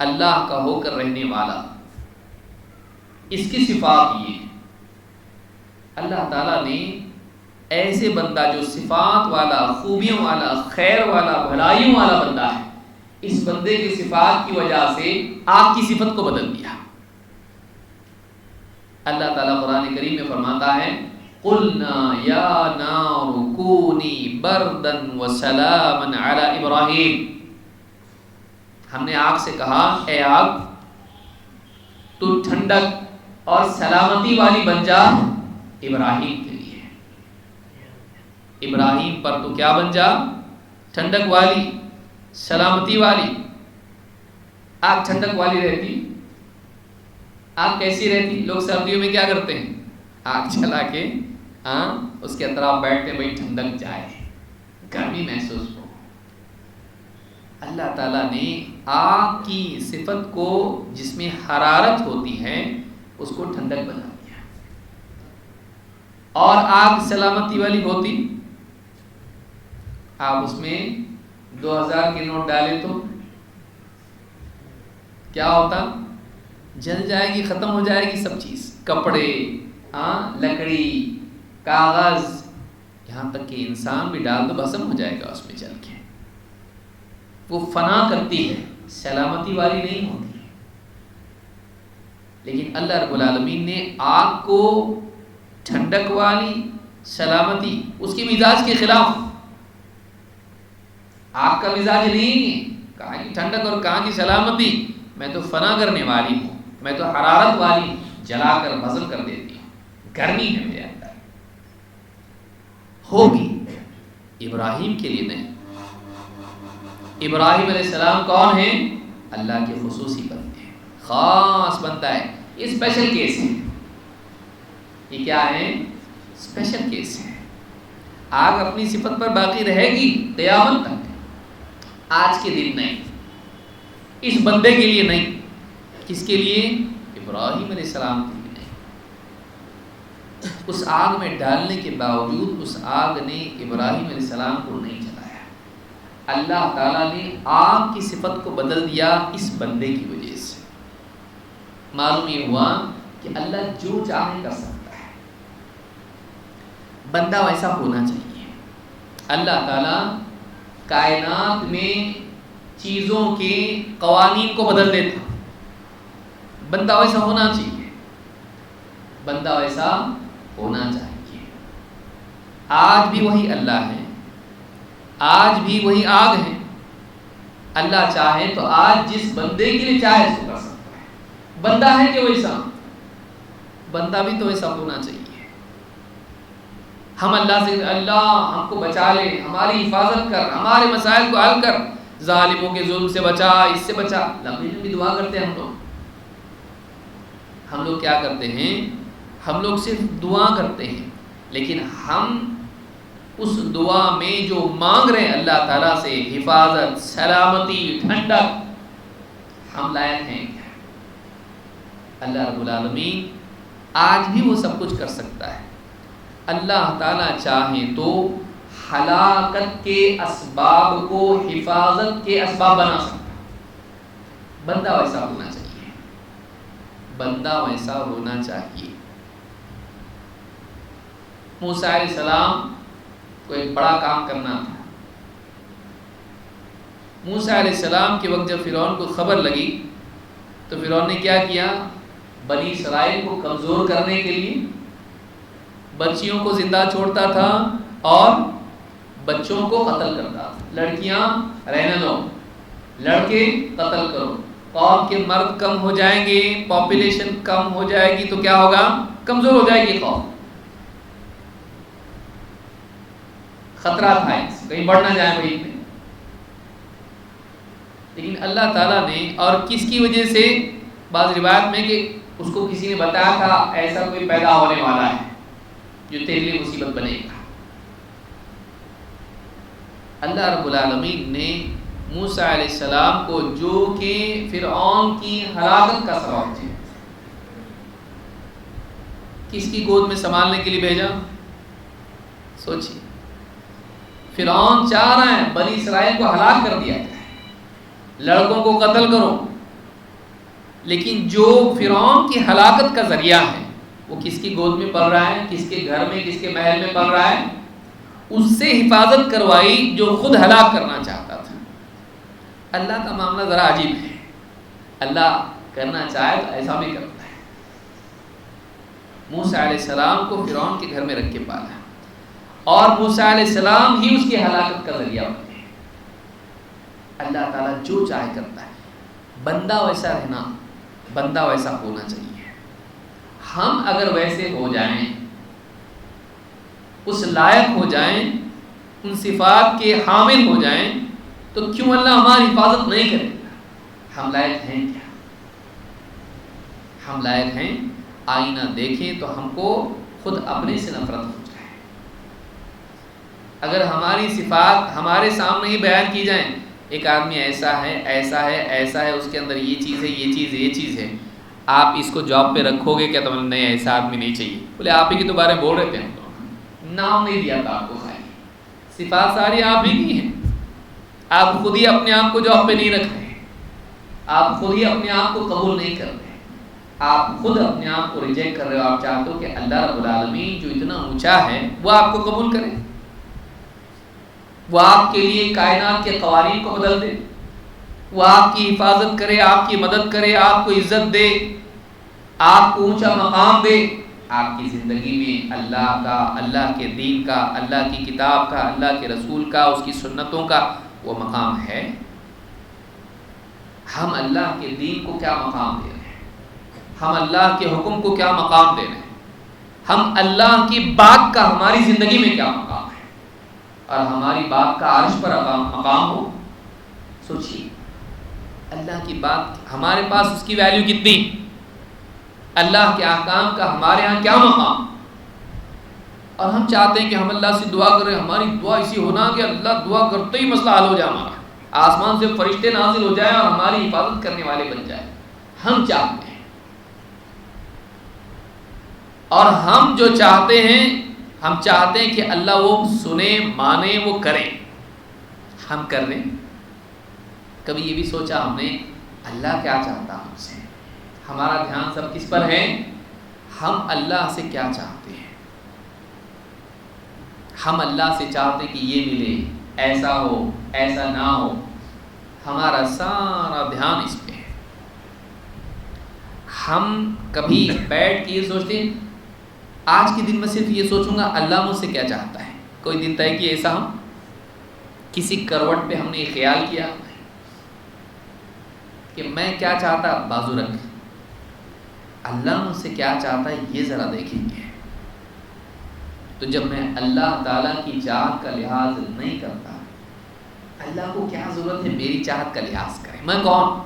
اللہ کا ہو کر رہنے والا. اس کی صفات یہ. اللہ تعالیٰ نے ایسے بندہ جو صفات والا، خوبیوں والا، خیر والا، بھلائیوں والا بندہ ہے، اس بندے کی صفات کی وجہ سے آگ کی صفت کو بدل دیا. اللہ تعالیٰ قرآن کریم میں فرماتا ہے قُلْنَا يَا نَارُ كُونِي بَرْدًا وَسَلَامًا عَلَى إِبْرَاهِيمَ. ہم نے آگ سے کہا اے آگ تو ٹھنڈک اور سلامتی والی بن جا ابراہیم کے لیے. ابراہیم پر تو کیا بن جا؟ ٹھنڈک والی، سلامتی والی. آگ ٹھنڈک والی رہتی، آگ کیسی رہتی؟ لوگ سردیوں میں کیا کرتے ہیں؟ آگ جلا کے اس کے اطراف بیٹھتے ہیں، بھائی ٹھنڈک جائے، گرمی محسوس ہو. اللہ تعالیٰ نے آگ کی صفت کو جس میں حرارت ہوتی ہے اس کو ٹھنڈک بنا دیا. اور آگ سلامتی والی ہوتی، آپ اس میں 2000 کے نوٹ ڈالے تو کیا ہوتا؟ جل جائے گی، ختم ہو جائے گی سب چیز، کپڑے، لکڑی، کاغذ، یہاں تک کہ انسان بھی ڈال دو بھسم ہو جائے گا اس میں جل کے. وہ فنا کرتی ہے، سلامتی والی نہیں ہوتی. لیکن اللہ رب العالمین نے آگ کو ٹھنڈک والی، سلامتی، اس کے مزاج کے خلاف. آگ کا مزاج نہیں ہے کہاں کی ٹھنڈک اور کہاں کی سلامتی. میں تو فنا کرنے والی ہوں، میں تو حرارت والی، جلا کر بھسم کر دیتی ہوں، گرمی ہے میرے اندر. ہوگی ابراہیم کے لیے نہیں. ابراہیم علیہ السلام کون ہیں؟ اللہ کے خصوصی بندے ہیں، خاص بندہ ہے، یہ اسپیشل کیس ہے. یہ کیا ہے؟ اسپیشل کیس ہے. آگ اپنی صفت پر باقی رہے گی قیامت تک، آج کے دن نہیں، اس بندے کے لیے نہیں. کس کے لیے؟ ابراہیم علیہ السلام کے لیے نہیں. اس آگ میں ڈالنے کے باوجود اس آگ نے ابراہیم علیہ السلام کو نہیں جلایا. اللہ تعالیٰ نے آگ کی صفت کو بدل دیا اس بندے کی وجہ سے. معلوم یہ ہوا کہ اللہ جو چاہے کر سکتا ہے، بندہ ویسا ہونا چاہیے. اللہ تعالیٰ کائنات میں چیزوں کے قوانین کو بدل دیتا، بندہ ویسا ہونا چاہیے، بندہ ویسا ہونا چاہیے. آج بھی وہی اللہ ہے، آج بھی وہی آگ ہے. اللہ چاہے تو آج جس بندے کے لیے چاہے اس کو کر سکتا ہے. بندہ ہے کہ ویسا، بندہ بھی تو ویسا ہونا چاہیے. ہم اللہ سے اللہ ہم کو بچا لے، ہماری حفاظت کر، ہمارے مسائل کو حل کر، ظالموں کے ظلم سے بچا، اس سے بچا. لمبی لمبی دعا کرتے ہیں ہم لوگ کیا کرتے ہیں؟ ہم لوگ صرف دعا کرتے ہیں، لیکن ہم اس دعا میں جو مانگ رہے ہیں اللہ تعالیٰ سے حفاظت، سلامتی، ٹھنڈک، ہم لائق ہیں کیا؟ اللہ رب العالمین آج بھی وہ سب کچھ کر سکتا ہے. اللہ تعالیٰ چاہے تو ہلاکت کے اسباب کو حفاظت کے اسباب بنا سکتا ہے. بندہ ویسا ہونا چاہیے، بندہ ویسا ہونا چاہیے. موسیٰ علیہ السلام کو ایک بڑا کام کرنا تھا. موسیٰ علیہ السلام کے وقت جب فرعون کو خبر لگی تو فرعون نے کیا کیا؟ بنی اسرائیل کو کمزور کرنے کے لیے بچیوں کو زندہ چھوڑتا تھا اور بچوں کو قتل کرتا تھا. لڑکیاں رہنے دو، لڑکے قتل کرو، قوم کے مرد کم ہو جائیں گے، پاپولیشن کم ہو جائے گی تو کیا ہوگا؟ کمزور ہو جائے گی قوم. خطرہ تھا کہیں بڑھ نہ جائیں بھائی. لیکن اللہ تعالیٰ نے، اور کس کی وجہ سے؟ بعض روایت میں کہ اس کو کسی نے بتایا تھا ایسا کوئی پیدا ہونے والا ہے جو تیرے لیے مصیبت بنے گا. اللہ رب العالمین نے موسیٰ علیہ السلام کو جو کہ فرعون کی ہلاکت کا سبب تھے، کس کی گود میں سنبھالنے کے لیے بھیجا؟ سوچیے، فرعون چاہ رہا ہے بنی اسرائیل کو ہلاک کر دیا جائے، لڑکوں کو قتل کرو، لیکن جو فرعون کی ہلاکت کا ذریعہ ہے وہ کس کی گود میں پل رہا ہے؟ کس کے گھر میں، کس کے محل میں پل رہا ہے؟ اس سے حفاظت کروائی جو خود ہلاک کرنا چاہتا تھا. اللہ کا معاملہ ذرا عجیب ہے، اللہ کرنا چاہے تو ایسا بھی کرتا ہے. موسیٰ علیہ السلام کو فرعون کے گھر میں رکھ کے پالا، اور موسیٰ علیہ السلام ہی اس کی ہلاکت کا ذریعہ بنے. اللہ تعالیٰ جو چاہے کرتا ہے. بندہ ویسا رہنا، بندہ ویسا ہونا چاہیے. ہم اگر ویسے ہو جائیں، اس لائق ہو جائیں، ان صفات کے حامل ہو جائیں، تو کیوں اللہ ہماری حفاظت نہیں کرے گا؟ ہم لائق ہیں کیا؟ ہم لائق ہیں؟ آئینہ دیکھیں تو ہم کو خود اپنے سے نفرت ہو جائے. اگر ہماری صفات ہمارے سامنے ہی بیان کی جائیں، ایک آدمی ایسا ہے، ایسا ہے، ایسا ہے، اس کے اندر یہ چیز ہے، یہ چیز ہے، یہ چیز ہے، آپ اس کو جاب پہ رکھو گے کیا؟ تو نہیں، ایسا آدمی نہیں چاہیے. بولے آپ ہی کے تو بارے میں بول رہے تھے، ہم تو نام نہیں دیا تھا آپ کو. خالی صفات ساری آپ ہی کی ہیں. آپ خود ہی اپنے آپ کو جاب پہ نہیں رکھ رہے، آپ خود ہی اپنے آپ کو قبول نہیں کر رہے، آپ خود اپنے آپ کو ریجیکٹ کر رہے ہو. آپ چاہتے ہو کہ اللہ رب العالمین جو اتنا اونچا ہے وہ آپ کو قبول کرے، وہ آپ کے لیے کائنات کے قوانین کو بدل دے، وہ آپ کی حفاظت کرے، آپ کی مدد کرے، آپ کو عزت دے، آپ کو اونچا مقام دے. آپ کی زندگی میں اللہ کا، اللہ کے دین کا، اللہ کی کتاب کا، اللہ کے رسول کا، اس کی سنتوں کا وہ مقام ہے. ہم اللہ کے دین کو کیا مقام دے رہے ہیں؟ ہم اللہ کے حکم کو کیا مقام دے رہے ہیں؟ ہم اللہ کی بات کا ہماری زندگی میں کیا مقام ہے؟ اور ہماری بات کا عرش پر مقام ہو. سوچیے، اللہ کی بات ہمارے پاس اس کی ویلیو کتنی؟ اللہ کے احکام کا ہمارے ہاں کیا مقام؟ اور ہم چاہتے ہیں کہ ہم اللہ سے دعا کریں، ہماری دعا ایسی ہونا کہ اللہ دعا کرتے ہی مسئلہ حل ہو جائے، ہمارا آسمان سے فرشتے نازل ہو جائے اور ہماری حفاظت کرنے والے بن جائے. ہم چاہتے ہیں، اور ہم جو چاہتے ہیں، ہم چاہتے ہیں کہ اللہ وہ سنے، مانے، وہ کرے. ہم کر رہے ہیں؟ کبھی یہ بھی سوچا ہم نے اللہ کیا چاہتا ہم سے؟ ہمارا دھیان سب کس پر ہے؟ ہم اللہ سے کیا چاہتے ہیں؟ ہم اللہ سے چاہتے ہیں کہ یہ ملے، ایسا ہو، ایسا نہ ہو. ہمارا سارا دھیان اس پہ ہے. ہم کبھی بیٹھ کے یہ سوچتے ہیں آج کے دن میں صرف یہ سوچوں گا اللہ مجھ سے کیا چاہتا ہے. کوئی دن طے کہ ایسا ہم کسی کروٹ پہ ہم نے خیال کیا کہ میں کیا چاہتا؟ بازو رکھ، اللہ مجھ سے کیا چاہتا ہے یہ ذرا دیکھیں گے. تو جب میں اللہ تعالیٰ کی چاہت کا لحاظ نہیں کرتا، اللہ کو کیا ضرورت ہے میری چاہت کا لحاظ کرے؟ میں کون؟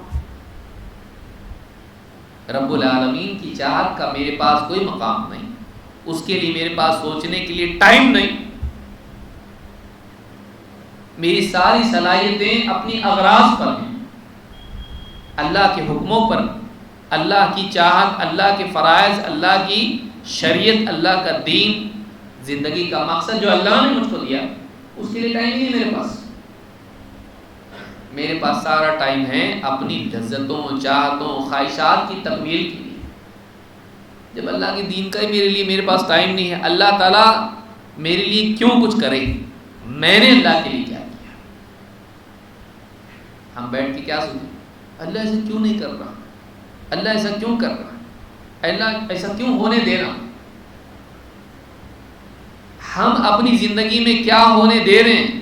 رب العالمین کی چاہت کا میرے پاس کوئی مقام نہیں، اس کے لیے میرے پاس سوچنے کے لیے ٹائم نہیں. میری ساری صلاحیتیں اپنی اغراض پر ہیں، اللہ کے حکموں پر، اللہ کی چاہت، اللہ کے فرائض، اللہ کی شریعت، اللہ کا دین، زندگی کا مقصد جو اللہ نے مجھ کو دیا، اس کے لیے ٹائم نہیں میرے پاس. میرے پاس سارا ٹائم ہے اپنی لذتوں، چاہتوں، خواہشات کی تکمیل کے لیے. جب اللہ کے دین کا ہی میرے لیے میرے پاس ٹائم نہیں ہے، اللہ تعالیٰ میرے لیے کیوں کچھ کرے؟ میں نے اللہ کے لیے کیا کیا؟ ہم بیٹھ کے کیا سوچیں؟ اللہ ایسا کیوں نہیں کر رہا؟ اللہ ایسا کیوں کر رہا؟ اللہ ایسا کیوں ہونے دے رہا؟ ہم اپنی زندگی میں کیا ہونے دے رہے ہیں؟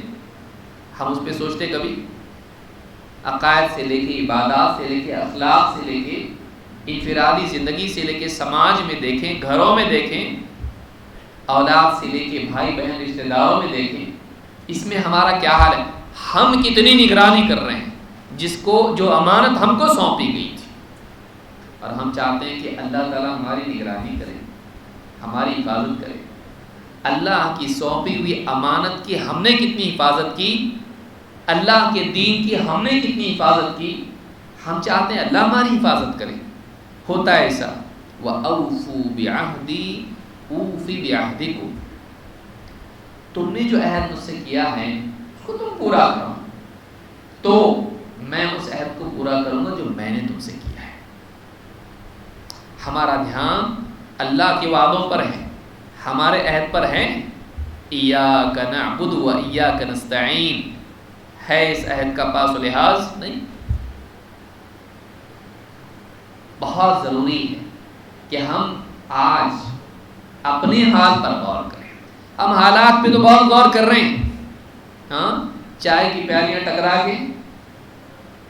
ہم اس پہ سوچتے کبھی؟ عقائد سے لے کے عبادات سے لے کے اخلاق سے لے کے انفرادی زندگی سے لے کے سماج میں دیکھیں، گھروں میں دیکھیں، اولاد سے لے کے بھائی بہن رشتہ داروں میں دیکھیں، اس میں ہمارا کیا حال ہے؟ ہم کتنی نگرانی کر رہے ہیں جو امانت ہم کو سونپی گئی تھی، اور ہم چاہتے ہیں کہ اللہ تعالیٰ ہماری نگرانی کرے، ہماری حفاظت کرے۔ اللہ کی سونپی ہوئی امانت کی ہم نے کتنی حفاظت کی، اللہ کے دین کی ہم نے کتنی حفاظت کی، ہم چاہتے ہیں اللہ ہماری حفاظت کرے۔ ہوتا ہے ایسا، وَأَوْفُوا بِعَهْدِي أُوفِ بِعَهْدِكُمْ، تم نے جو عہد مجھ سے کیا ہے اس کو تم پورا کرو تو میں اس عہد کو پورا کروں گا جو میں نے تم سے کیا ہے۔ ہمارا دھیان اللہ کے وعدوں پر ہے، ہمارے عہد پر ہے، إِيَّاكَ نَعْبُدُ وَإِيَّاكَ نَسْتَعِينُ، ہے اس عہد کا پاس و لحاظ نہیں۔ بہت ضروری ہے کہ ہم آج اپنے حال پر غور کریں۔ ہم حالات پہ تو بہت غور کر رہے ہیں، ہاں، چائے کی پیالیاں ٹکرا کے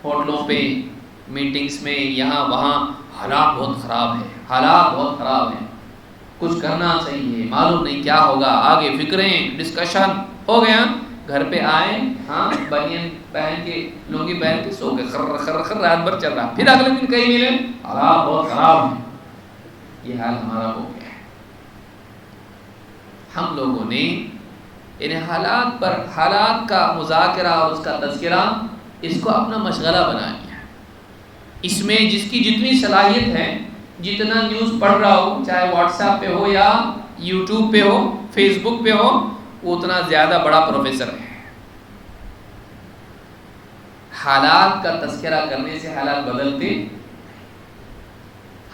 ہوٹلوں پہ، میٹنگز میں، یہاں وہاں، حالات بہت خراب ہے، حالات بہت خراب ہیں، کچھ کرنا چاہیے، معلوم نہیں کیا ہوگا، آگے فکریں، ڈسکشن ہو گیا، گھر پہ آئے، ہاں، بنیان پہن کے، لنگی پہن کے سو گئے، خر خر خر رات بھر چل رہا، پھر اگلے دن کہیں ملے، حالات بہت خراب ہیں۔ یہ حال ہمارا ہو گیا ہے۔ ہم لوگوں نے ان حالات کا مذاکرہ اور اس کا تذکرہ، اس کو اپنا مشغلہ بنا لیا۔ اس میں جس کی جتنی صلاحیت ہے، جتنا نیوز پڑھ رہا ہو، چاہے واٹس ایپ پہ ہو یا یوٹیوب پہ ہو، فیس بک پہ ہو، وہ اتنا زیادہ بڑا پروفیسر ہے۔ حالات کا تذکرہ کرنے سے حالات بدلتے،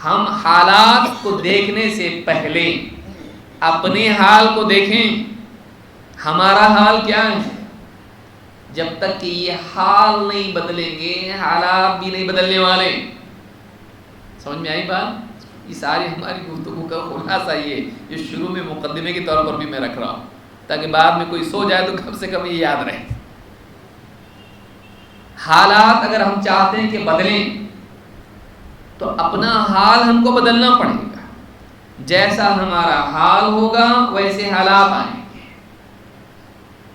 ہم حالات کو دیکھنے سے پہلے اپنے حال کو دیکھیں، ہمارا حال کیا ہے۔ جب تک کہ یہ حال نہیں بدلیں گے، حالات بھی نہیں بدلنے والے۔ سمجھ میں آئی بات؟ یہ ساری ہماری گفتگو کا خلاصہ یہ جو شروع میں مقدمے کے طور پر بھی میں رکھ رہا ہوں، تاکہ بعد میں کوئی سو جائے تو کم سے کم یہ یاد رہے۔ حالات اگر ہم چاہتے ہیں کہ بدلیں تو اپنا حال ہم کو بدلنا پڑے گا۔ جیسا ہمارا حال ہوگا ویسے حالات آئیں گے۔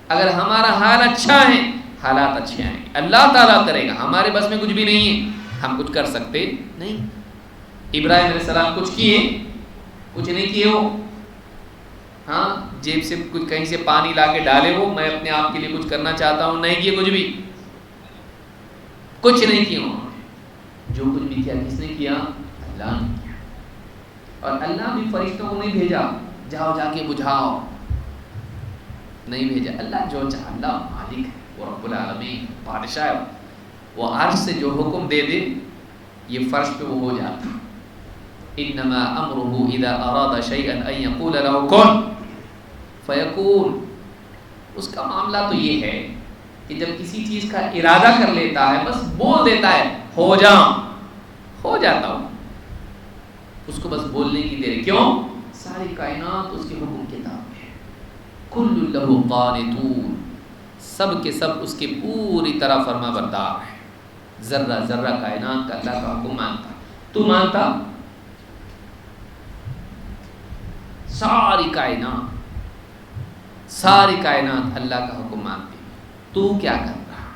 اگر ہمارا حال اچھا ہے، حالات اچھے آئیں گے۔ اللہ تعالیٰ کرے گا، ہمارے بس میں کچھ بھی نہیں ہے، ہم کچھ کر سکتے نہیں۔ ابراہیم علیہ السلام کچھ کیے؟ کچھ نہیں کیے وہ، ہاں، جیب سے کچھ کہیں سے پانی لا کے ڈالے وہ، میں اپنے آپ کے لیے کچھ کرنا چاہتا ہوں، نہیں کیے، کچھ بھی کچھ نہیں کیا انہوں نے۔ جو کچھ بھی کیا کس نے کیا؟ اللہ نے کیا۔ اور اللہ بھی فرشتوں کو نہیں بھیجا جاؤ جا کے بجھاؤ، نہیں بھیجا۔ اللہ جو چاہے، اللہ مالک ہے، وہ رب العالمین بادشاہ ہے، وہ عرش سے جو حکم دے دے یہ فرش پہ وہ ہو جاتا۔ انما امره اذا اراد شيئا ان يقول له كن فيكون۔ اس کا معاملہ تو یہ ہے کہ جب کسی چیز کا ارادہ کر لیتا ہے، بس بول دیتا ہے ہو جا، ہو جاتا ہوں، اس کو بس بولنے کی دیر۔ کیوں؟ ساری کائنات اس کے حکم کے تابع ہے۔ کل لہ قانتون، سب کے سب اس کے پوری طرح فرما بردار ہے۔ ذرہ ذرہ کائنات کا اللہ کا حکم مانتا۔ تو مانتا؟ ساری کائنات اللہ کا حکم مانتی، تو کیا کر رہا؟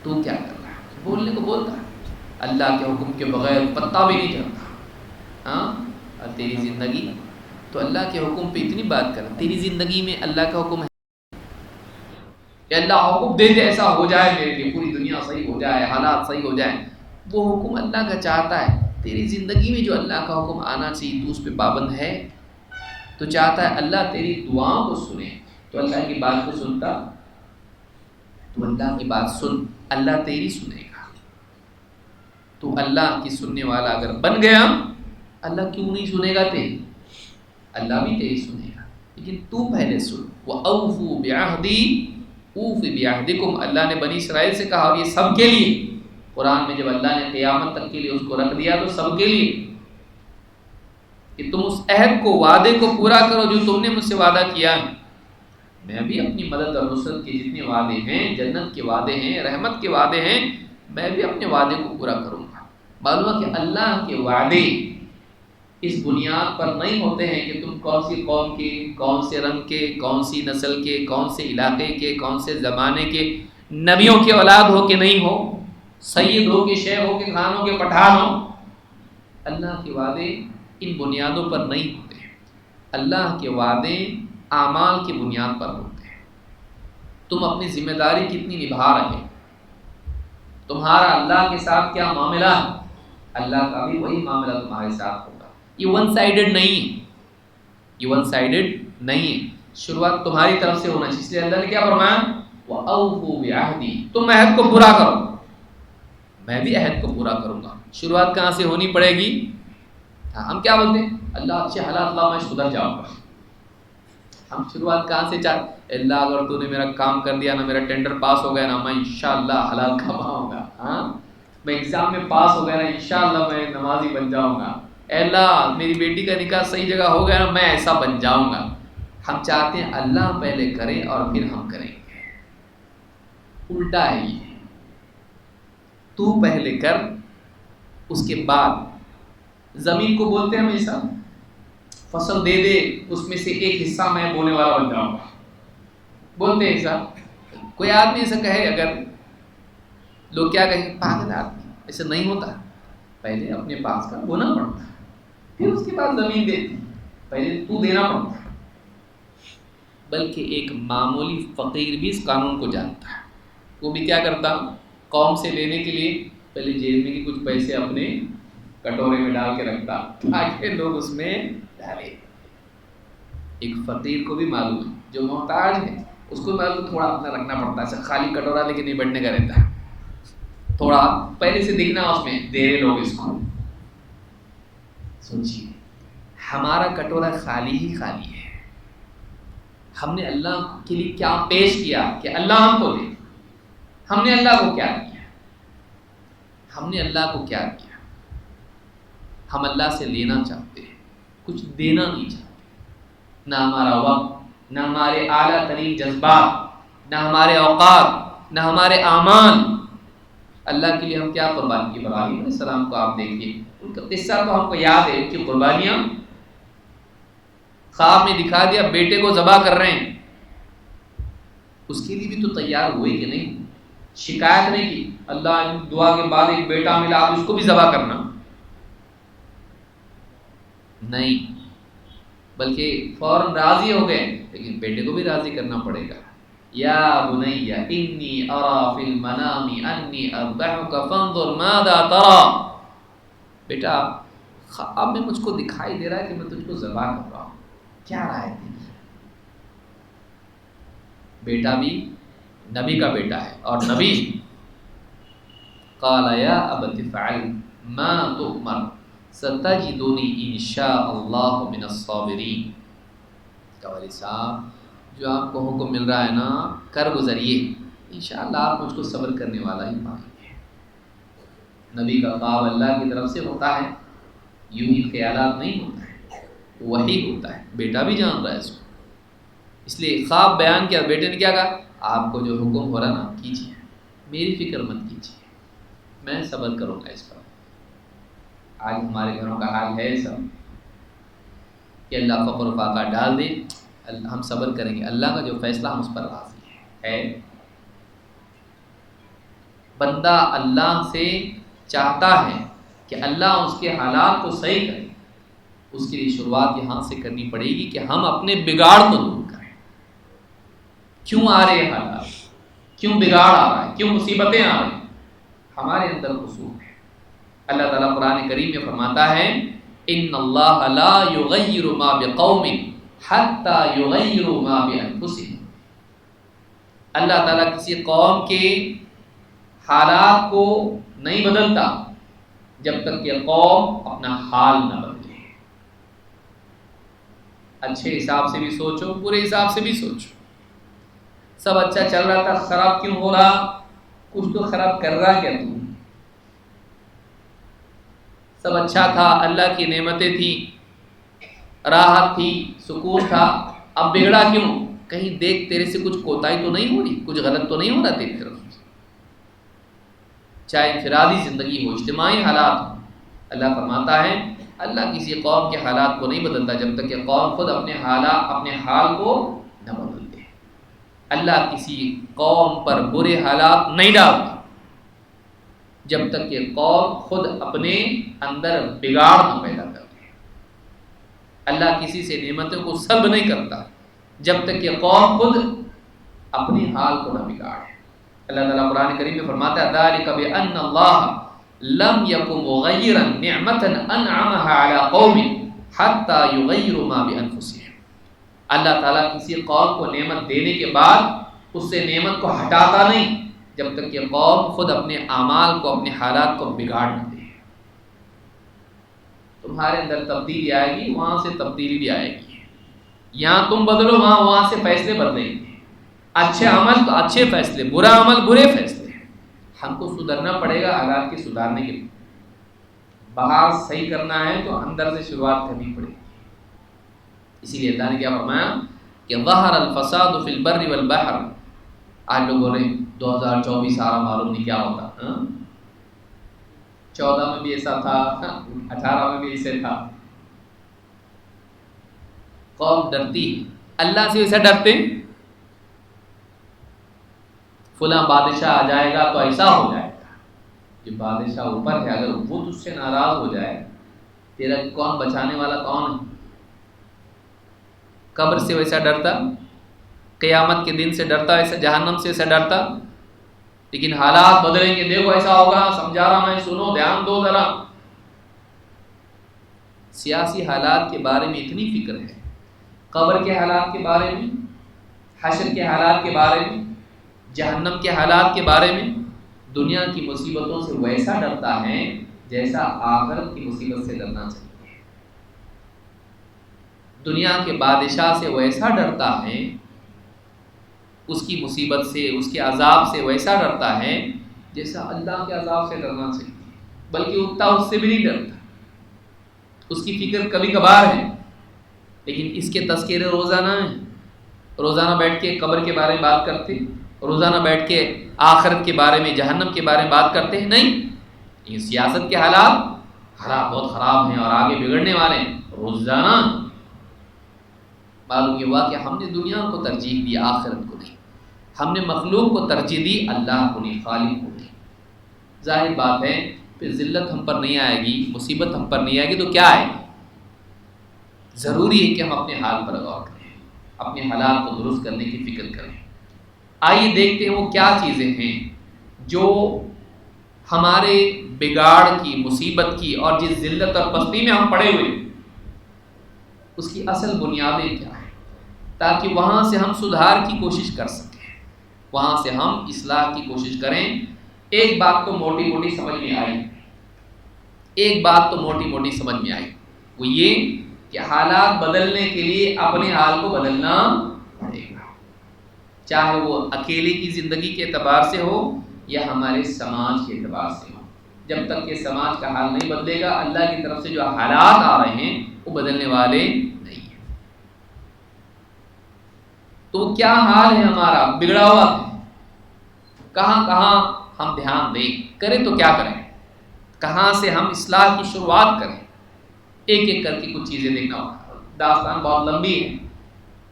تو کیا کر رہا؟ بولنے کو بولتا ہے، اللہ کے حکم کے بغیر پتا بھی نہیں چلتا، ہاں۔ اور تیری زندگی تو اللہ کے حکم پہ اتنی بات کر، تیری زندگی میں اللہ کا حکم ہے کہ اللہ حکم دے دے ایسا ہو جائے میرے لیے، پوری دنیا صحیح ہو جائے، حالات صحیح ہو جائیں، وہ حکم اللہ کا چاہتا ہے۔ تیری زندگی میں جو اللہ کا حکم آنا چاہیے تو اس پہ پابند ہے، تو چاہتا ہے اللہ تیری دعاؤں کو سنے، تو اللہ کی بات کو سنتا، تو اللہ کی بات سن، اللہ تیری سنے گا۔ تو اللہ کی سننے والا اگر بن گیا، اللہ کیوں نہیں سنے گا تیری؟ اللہ بھی تیری سنے گا، لیکن تو پہلے سن۔ وَأَوْفُوا بِعَهْدِي أُوفِ بِعَهْدِكُمْ، اللہ نے بنی اسرائیل سے کہا، اور یہ سب کے لیے، قرآن میں جب اللہ نے قیامت تک کے لیے اس کو رکھ دیا تو سب کے لیے کہ تم اس عہد کو، وعدے کو پورا کرو جو تم نے مجھ سے وعدہ کیا ہے۔ میں بھی اپنی مدد اور نصرت کے جتنے وعدے ہیں، جنت کے وعدے ہیں، رحمت کے وعدے ہیں، میں بھی اپنے وعدے کو پورا کروں گا۔ معلوم ہے کہ اللہ کے وعدے اس بنیاد پر نہیں ہوتے ہیں کہ تم کون سی قوم کے، کون سے رنگ کے، کون سی نسل کے، کون سے علاقے کے، کون سے زمانے کے، نبیوں کے اولاد ہو کہ نہیں ہو، سید ہو کہ شیخ ہو کہ خان ہو کہ پٹھان ہو۔ اللہ کے وعدے ان بنیادوں پر نہیں ہوتے ہیں۔ اللہ کے وعدے اعمال کی بنیاد پر ہوتے ہیں۔ تم اپنی ذمہ داری کتنی نبھا رہے، تمہارا اللہ کے ساتھ کیا معاملہ ہے، اللہ کا بھی وہی معاملہ تمہارے ساتھ ہوگا۔ یہ ون سائیڈڈ نہیں ہے، یہ ون سائیڈڈ نہیں ہے، شروعات تمہاری طرف سے ہونا چاہیے۔ اس لیے اللہ نے کیا فرمایا، وَأَوْفُوا بِعَهْدِي، تم عہد کو پورا کرو، میں بھی عہد کو پورا کروں گا۔ شروعات کہاں سے ہونی پڑے گی؟ ہم کیا بولتے ہیں، اللہ اچھے حالات لا، میں سدھر جاؤں گا۔ ہم شروعات کہاں سے چاہتے، اللہ اگر تو نے میرا کام کر دیا نا، میرا ٹینڈر پاس ہو گیا نا، میں انشاءاللہ حلال کماؤں گا، ہاں میں ایگزام میں پاس ہو گیا نا، انشاءاللہ میں نمازی بن جاؤں گا، اے اللہ میری بیٹی کا نکاح صحیح جگہ ہو گیا نا، میں ایسا بن جاؤں گا۔ ہم چاہتے ہیں اللہ پہلے کرے اور پھر ہم کریں گے، الٹا ہے یہ، تو پہلے کر، اس کے بعد زمین کو بولتے ہیں ہمیشہ فصل دے دے، اس میں سے ایک حصہ میں بونے والا بن جاؤں گا، بولتے ہیں ایسا۔ کوئی آدمی ایسا کہے، اگر لوگ کیا کہیں، پاگل آدمی، ایسا نہیں ہوتا، پہلے اپنے پاس کا بونا پڑتا ہے، پھر اس کے بعد زمین دیتی، پہلے تو دینا پڑتا ہے۔ بلکہ ایک معمولی فقیر بھی اس قانون کو جانتا ہے، وہ بھی کیا کرتا، قوم سے لینے کے لیے پہلے جیب میں کی کچھ پیسے اپنے کٹورے میں ڈال کے رکھتا تاکہ لوگ اس میں ڈالے۔ ایک فقیر کو بھی معلوم ہے، جو محتاج ہے اس کو معلوم تھوڑا اپنا رکھنا پڑتا ہے، ایسا خالی کٹورا لے کے نہیں بیٹھنے کا رہتا ہے، تھوڑا پہلے سے دکھنا اس میں، دے رہے لوگ اس کو۔ سوچیے، ہمارا کٹورا خالی ہی خالی ہے، ہم نے اللہ کے لیے کیا پیش کیا کہ اللہ ہم کو دے، ہم نے اللہ کو کیا کیا، ہم نے اللہ کو کیا کیا؟ ہم اللہ سے لینا چاہتے ہیں، کچھ دینا نہیں چاہتے، نہ ہمارا وقت، نہ ہمارے اعلیٰ ترین جذبات، نہ ہمارے اوقات، نہ ہمارے اعمال۔ اللہ کے لیے ہم کیا قربانی کی؟ ابراہیم علیہ السلام کو آپ دیکھیے، ان کا قصہ تو ہم کو یاد ہے، ان کی قربانیاں، خواب میں دکھا دیا بیٹے کو ذبح کر رہے ہیں، اس کے لیے بھی تو تیار ہوئے کہ نہیں؟ شکایت نہیں کی، اللہ دعا کے بعد ایک بیٹا ملا، آپ اس کو بھی ذبح کرنا، نہیں، بلکہ فوراً راضی ہو گئے، لیکن بیٹے کو بھی راضی کرنا پڑے گا۔ یا بنی انی ارا فی المنام انی اذبحک فانظر ماذا تری، بیٹا اب میں مجھ کو دکھائی دے رہا ہے کہ میں تجھ کو ذبح کر رہا ہوں، کیا رائے تھی؟ بیٹا بھی نبی کا بیٹا ہے، اور نبی قال یا ابت افعل ما تؤمر ستجدنی انشاء اللہ من الصابرین۔ والد صاحب جو آپ کو حکم مل رہا ہے نا، کر گزریے، انشاءاللہ آپ مجھ کو صبر کرنے والا ہی پائیں گے۔ نبی کا خواب اللہ کی طرف سے ہوتا ہے، یوں ہی خیالات نہیں ہوتا ہے، وحی ہوتا ہے، بیٹا بھی جان رہا ہے اس کو، اس لیے خواب بیان کیا، بیٹے نے کیا کہا، آپ کو جو حکم ہو رہا نا کیجیے، میری فکر مت کیجیے، میں صبر کروں گا اس پر۔ آج ہمارے گھروں کا حال ہے سب کہ اللہ فقر و فاقہ ڈال دے، ہم صبر کریں گے، اللہ کا جو فیصلہ ہم اس پر راضی ہے۔ بندہ اللہ سے چاہتا ہے کہ اللہ اس کے حالات کو صحیح کرے، اس کے لیے شروعات یہاں سے کرنی پڑے گی کہ ہم اپنے بگاڑ کو دور کریں۔ کیوں آ رہے ہیں حالات، کیوں بگاڑ آ رہا ہے، کیوں مصیبتیں آ رہی ہیں؟ ہمارے اندر قصور ہے۔ اللہ تعالیٰ قرآن کریم میں فرماتا ہے ان اللہ لا یغیر ما بقوم حتی یغیروا ما بانفسهم، اللہ تعالیٰ کسی قوم کے حالات کو نہیں بدلتا جب تک کہ قوم اپنا حال نہ بدلے۔ اچھے حساب سے بھی سوچو، برے حساب سے بھی سوچو، سب اچھا چل رہا تھا، خراب کیوں ہو رہا؟ کچھ تو خراب کر رہا کیا تو؟ سب اچھا تھا، اللہ کی نعمتیں تھیں، راحت تھی، سکون تھا، اب بگڑا کیوں؟ کہیں دیکھ تیرے سے کچھ کوتاہی تو نہیں ہو رہی، کچھ غلط تو نہیں ہو رہا تیری طرف سے، چاہے انفرادی زندگی ہو، اجتماعی حالات ہو۔ اللہ فرماتا ہے اللہ کسی قوم کے حالات کو نہیں بدلتا جب تک کہ قوم خود اپنے حال کو نہ بدل دے۔ اللہ کسی قوم پر برے حالات نہیں ڈالتا جب تک کہ قوم خود اپنے اندر بگاڑ نہ پیدا کر دے۔ اللہ کسی سے نعمتوں کو سلب نہیں کرتا جب تک کہ قوم خود اپنے حال کو نہ بگاڑے۔ اللہ تعالیٰ قرآن کریم میں فرماتا ہے ذَلِكَ بِأَنَّ اللَّهَ لم يكن مغيرا نعمة انعمها على قوم حتى يغيروا ما بانفسهم۔ اللہ تعالیٰ کسی قوم کو نعمت دینے کے بعد اس سے نعمت کو ہٹاتا نہیں جب تک کہ قوم خود اپنے اعمال کو، اپنے حالات کو بگاڑ نہ دے۔ تمہارے اندر تبدیلی آئے گی، وہاں سے تبدیلی بھی آئے گی۔ یہاں تم بدلو، وہاں سے فیصلے بدلیں گے۔ اچھے عمل تو اچھے فیصلے، برا عمل برے فیصلے۔ ہم کو سدھرنا پڑے گا حالات کے سدھارنے کے لیے۔ باہر صحیح کرنا ہے تو اندر سے شروعات کرنی پڑے گی۔ اسی لیے اللہ نے کیا فرمایا کہ ظہر الفساد فی البر والبحر۔ آج لوگ بولے 2024 آ رہا، معلوم نہیں کیا ہوتا۔ 14 میں بھی ایسا تھا، 18 میں بھی ایسے تھا۔ قوم ڈرتی ہے، اللہ سے ایسا ڈرتے فلاں بادشاہ آ جائے گا تو ایسا ہو جائے گا۔ جو بادشاہ اوپر ہے اگر وہ تجھ سے ناراض ہو جائے، تیرا کون بچانے والا کون ہے؟ قبر سے ویسا ڈرتا، قیامت کے دن سے ڈرتا، ایسا جہنم سے ایسا ڈرتا، لیکن حالات بدلیں گے، دیکھو ایسا ہوگا، سمجھا رہا میں، سنو، دھیان دو ذرا۔ سیاسی حالات کے بارے میں اتنی فکر ہے، قبر کے حالات کے بارے میں، حشر کے حالات کے بارے میں، جہنم کے حالات کے بارے میں، دنیا کی مصیبتوں سے ویسا ڈرتا ہے جیسا آخرت کی مصیبت سے ڈرنا چاہیے۔ دنیا کے بادشاہ سے ویسا ڈرتا ہے، اس کی مصیبت سے، اس کے عذاب سے ویسا ڈرتا ہے جیسا اللہ کے عذاب سے ڈرنا چاہیے، بلکہ اتنا اس سے بھی نہیں ڈرتا۔ اس کی فکر کبھی کبھار ہے، لیکن اس کے تذکرے روزانہ ہیں۔ روزانہ بیٹھ کے قبر کے بارے میں بات کرتے، روزانہ بیٹھ کے آخرت کے بارے میں، جہنم کے بارے میں بات کرتے ہیں نہیں۔ یہ سیاست کے حالات بہت خراب ہیں اور آگے بگڑنے والے ہیں، روزانہ معلوم یہ ہوا کہ ہم نے دنیا کو ترجیح دی، آخرت کو نہیں۔ ہم نے مخلوق کو ترجیح دی، اللہ کو نہیں، خالق کو نہیں۔ ظاہر بات ہے پھر ذلت ہم پر نہیں آئے گی، مصیبت ہم پر نہیں آئے گی تو کیا آئے گی؟ ضروری ہے کہ ہم اپنے حال پر غور کریں، اپنے حالات کو درست کرنے کی فکر کریں۔ آئیے دیکھتے ہیں وہ کیا چیزیں ہیں جو ہمارے بگاڑ کی، مصیبت کی اور جس ذلت اور پستی میں ہم پڑے ہوئے اس کی اصل بنیادیں کیا ہیں، تاکہ وہاں سے ہم سدھار کی کوشش کر سکیں، وہاں سے ہم اصلاح کی کوشش کریں۔ ایک بات تو موٹی موٹی سمجھ میں آئی، ایک بات تو موٹی موٹی سمجھ میں آئی، وہ یہ کہ حالات بدلنے کے لیے اپنے حال کو بدلنا پڑے گا، چاہے وہ اکیلے کی زندگی کے اعتبار سے ہو یا ہمارے سماج کے اعتبار سے ہو۔ جب تک کہ سماج کا حال نہیں بدلے گا، اللہ کی طرف سے جو حالات آ رہے ہیں وہ بدلنے والے نہیں ہیں۔ تو کیا حال ہے ہمارا؟ بگڑا ہوا ہے۔ کہاں کہاں ہم دھیان دیں، کریں تو کیا کریں، کہاں سے ہم اصلاح کی شروعات کریں؟ ایک ایک کر کے کچھ چیزیں دیکھنا ہوگا۔ داستان بہت لمبی ہے،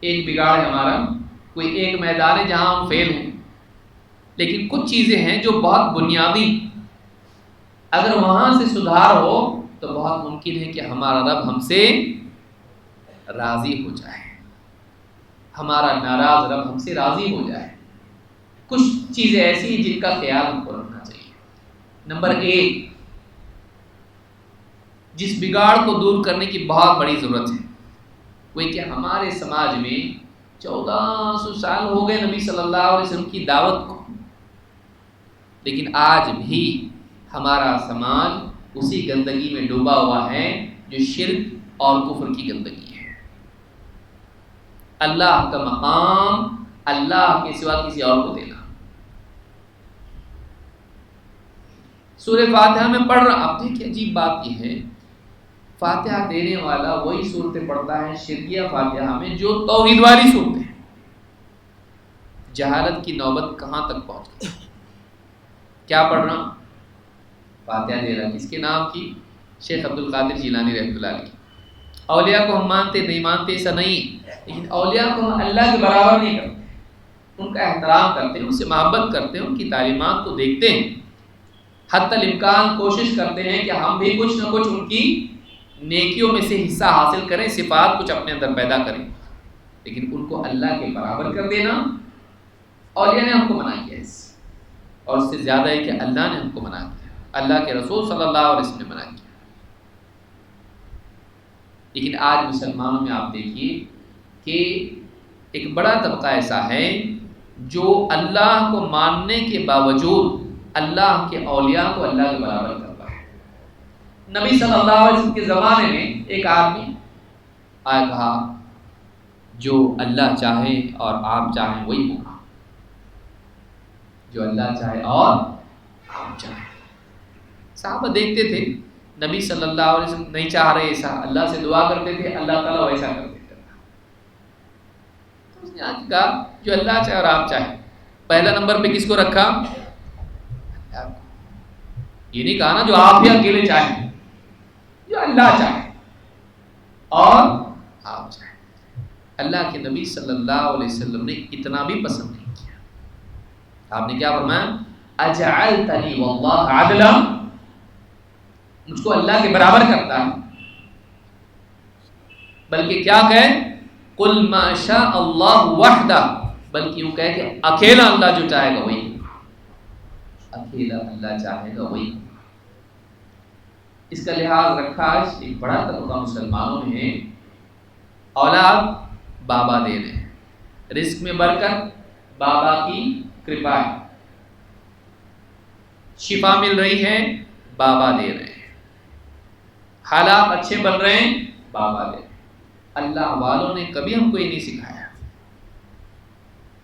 ایک بگاڑ ہے ہمارا، کوئی ایک میدان ہے جہاں ہم فیل ہیں، لیکن کچھ چیزیں ہیں جو بہت بنیادی، اگر وہاں سے سدھار ہو تو بہت ممکن ہے کہ ہمارا رب ہم سے راضی ہو جائے، ہمارا ناراض رب ہم سے راضی ہو جائے۔ کچھ چیزیں ایسی ہیں جن کا خیال ہم کو رکھنا چاہیے۔ نمبر 1، جس بگاڑ کو دور کرنے کی بہت بڑی ضرورت ہے وہ کہ ہمارے سماج میں 1400 سال ہو گئے نبی صلی اللہ علیہ وسلم کی دعوت کو، لیکن آج بھی ہمارا سماج اسی گندگی میں ڈوبا ہوا ہے جو شرک اور کفر کی گندگی ہے۔ اللہ کا مقام اللہ کے سوا کسی اور کو دینا۔ سورہ فاتحہ میں پڑھ رہا، اب دیکھیں عجیب بات یہ ہے، فاتحہ دینے والا وہی صورتیں پڑھتا ہے شرکیہ فاتحہ میں جو توحید والی صورتیں ہیں، جہالت کی نوبت کہاں تک پہنچ گئی. کیا پڑھ رہا ہوں؟ فاتحہ دے رہا. کس کے نام کی؟ شیخ عبد القادر جیلانی رحمۃ اللہ علیہ کی. اولیاء کو ہم مانتے نہیں مانتے ایسا نہیں، لیکن اولیاء کو ہم اللہ کے برابر نہیں کرتے، ان کا احترام کرتے ہیں، ان سے محبت کرتے ہیں، ان کی تعلیمات کو دیکھتے ہیں، حتی الامکان کوشش کرتے ہیں کہ ہم بھی کچھ نہ کچھ ان کی نیکیوں میں سے حصہ حاصل کریں، صفات کچھ اپنے اندر پیدا کریں. لیکن ان کو اللہ کے برابر کر دینا، اولیاء نے ہم کو منع کیا اس سے، اور اس سے زیادہ ہے کہ اللہ نے ہم کو منع کیا، اللہ کے رسول صلی اللہ علیہ وسلم نے منع کیا. لیکن آج مسلمانوں میں آپ دیکھیے کہ ایک بڑا طبقہ ایسا ہے جو اللہ کو ماننے کے باوجود اللہ کے اولیاء کو اللہ کے برابر کرتا ہے. نبی صلی اللہ علیہ وسلم کے زمانے میں ایک آدمی آیا، کہا جو اللہ چاہے اور آپ چاہیں وہی ہوگا، جو اللہ چاہے اور آپ چاہیں. صحابہ دیکھتے تھے نبی صلی اللہ علیہ وسلم نہیں چاہ رہے ایسا، اللہ سے دعا کرتے تھے، اللہ تعالیٰ ویسا کر دیتا تھا. تو اس نے آج کہا جو اللہ چاہے اور آپ چاہیں. پہلا نمبر پہ کس کو رکھا؟ یہ نہیں کہا نا جو آپ ہی اکیلے چاہیں، جو اللہ چاہے اور آپ چاہیں. اللہ کے نبی صلی اللہ علیہ وسلم نے اتنا بھی پسند نہیں کیا. آپ نے کیا فرمایا؟ اجعلتنی واللہ عدلا، مجھ کو اللہ کے برابر کرتا ہے. بلکہ کیا کہے؟ قل ما شاء اللہ وحدہ، بلکہ یوں کہے کہ اکیلا اللہ جو چاہے گا وہی، اکیلا اللہ چاہے گا وہی. اس کا لحاظ رکھا آج ایک بڑا طبقہ مسلمانوں میں ہے، اولاد بابا دے رہے ہیں، رزق میں برکت بابا کی کرپا ہے، شفا مل رہی ہے بابا دے رہے ہیں، حالات اچھے بن رہے ہیں بابا دے رہے ہیں. اللہ والوں نے کبھی ہم کو یہ نہیں سکھایا.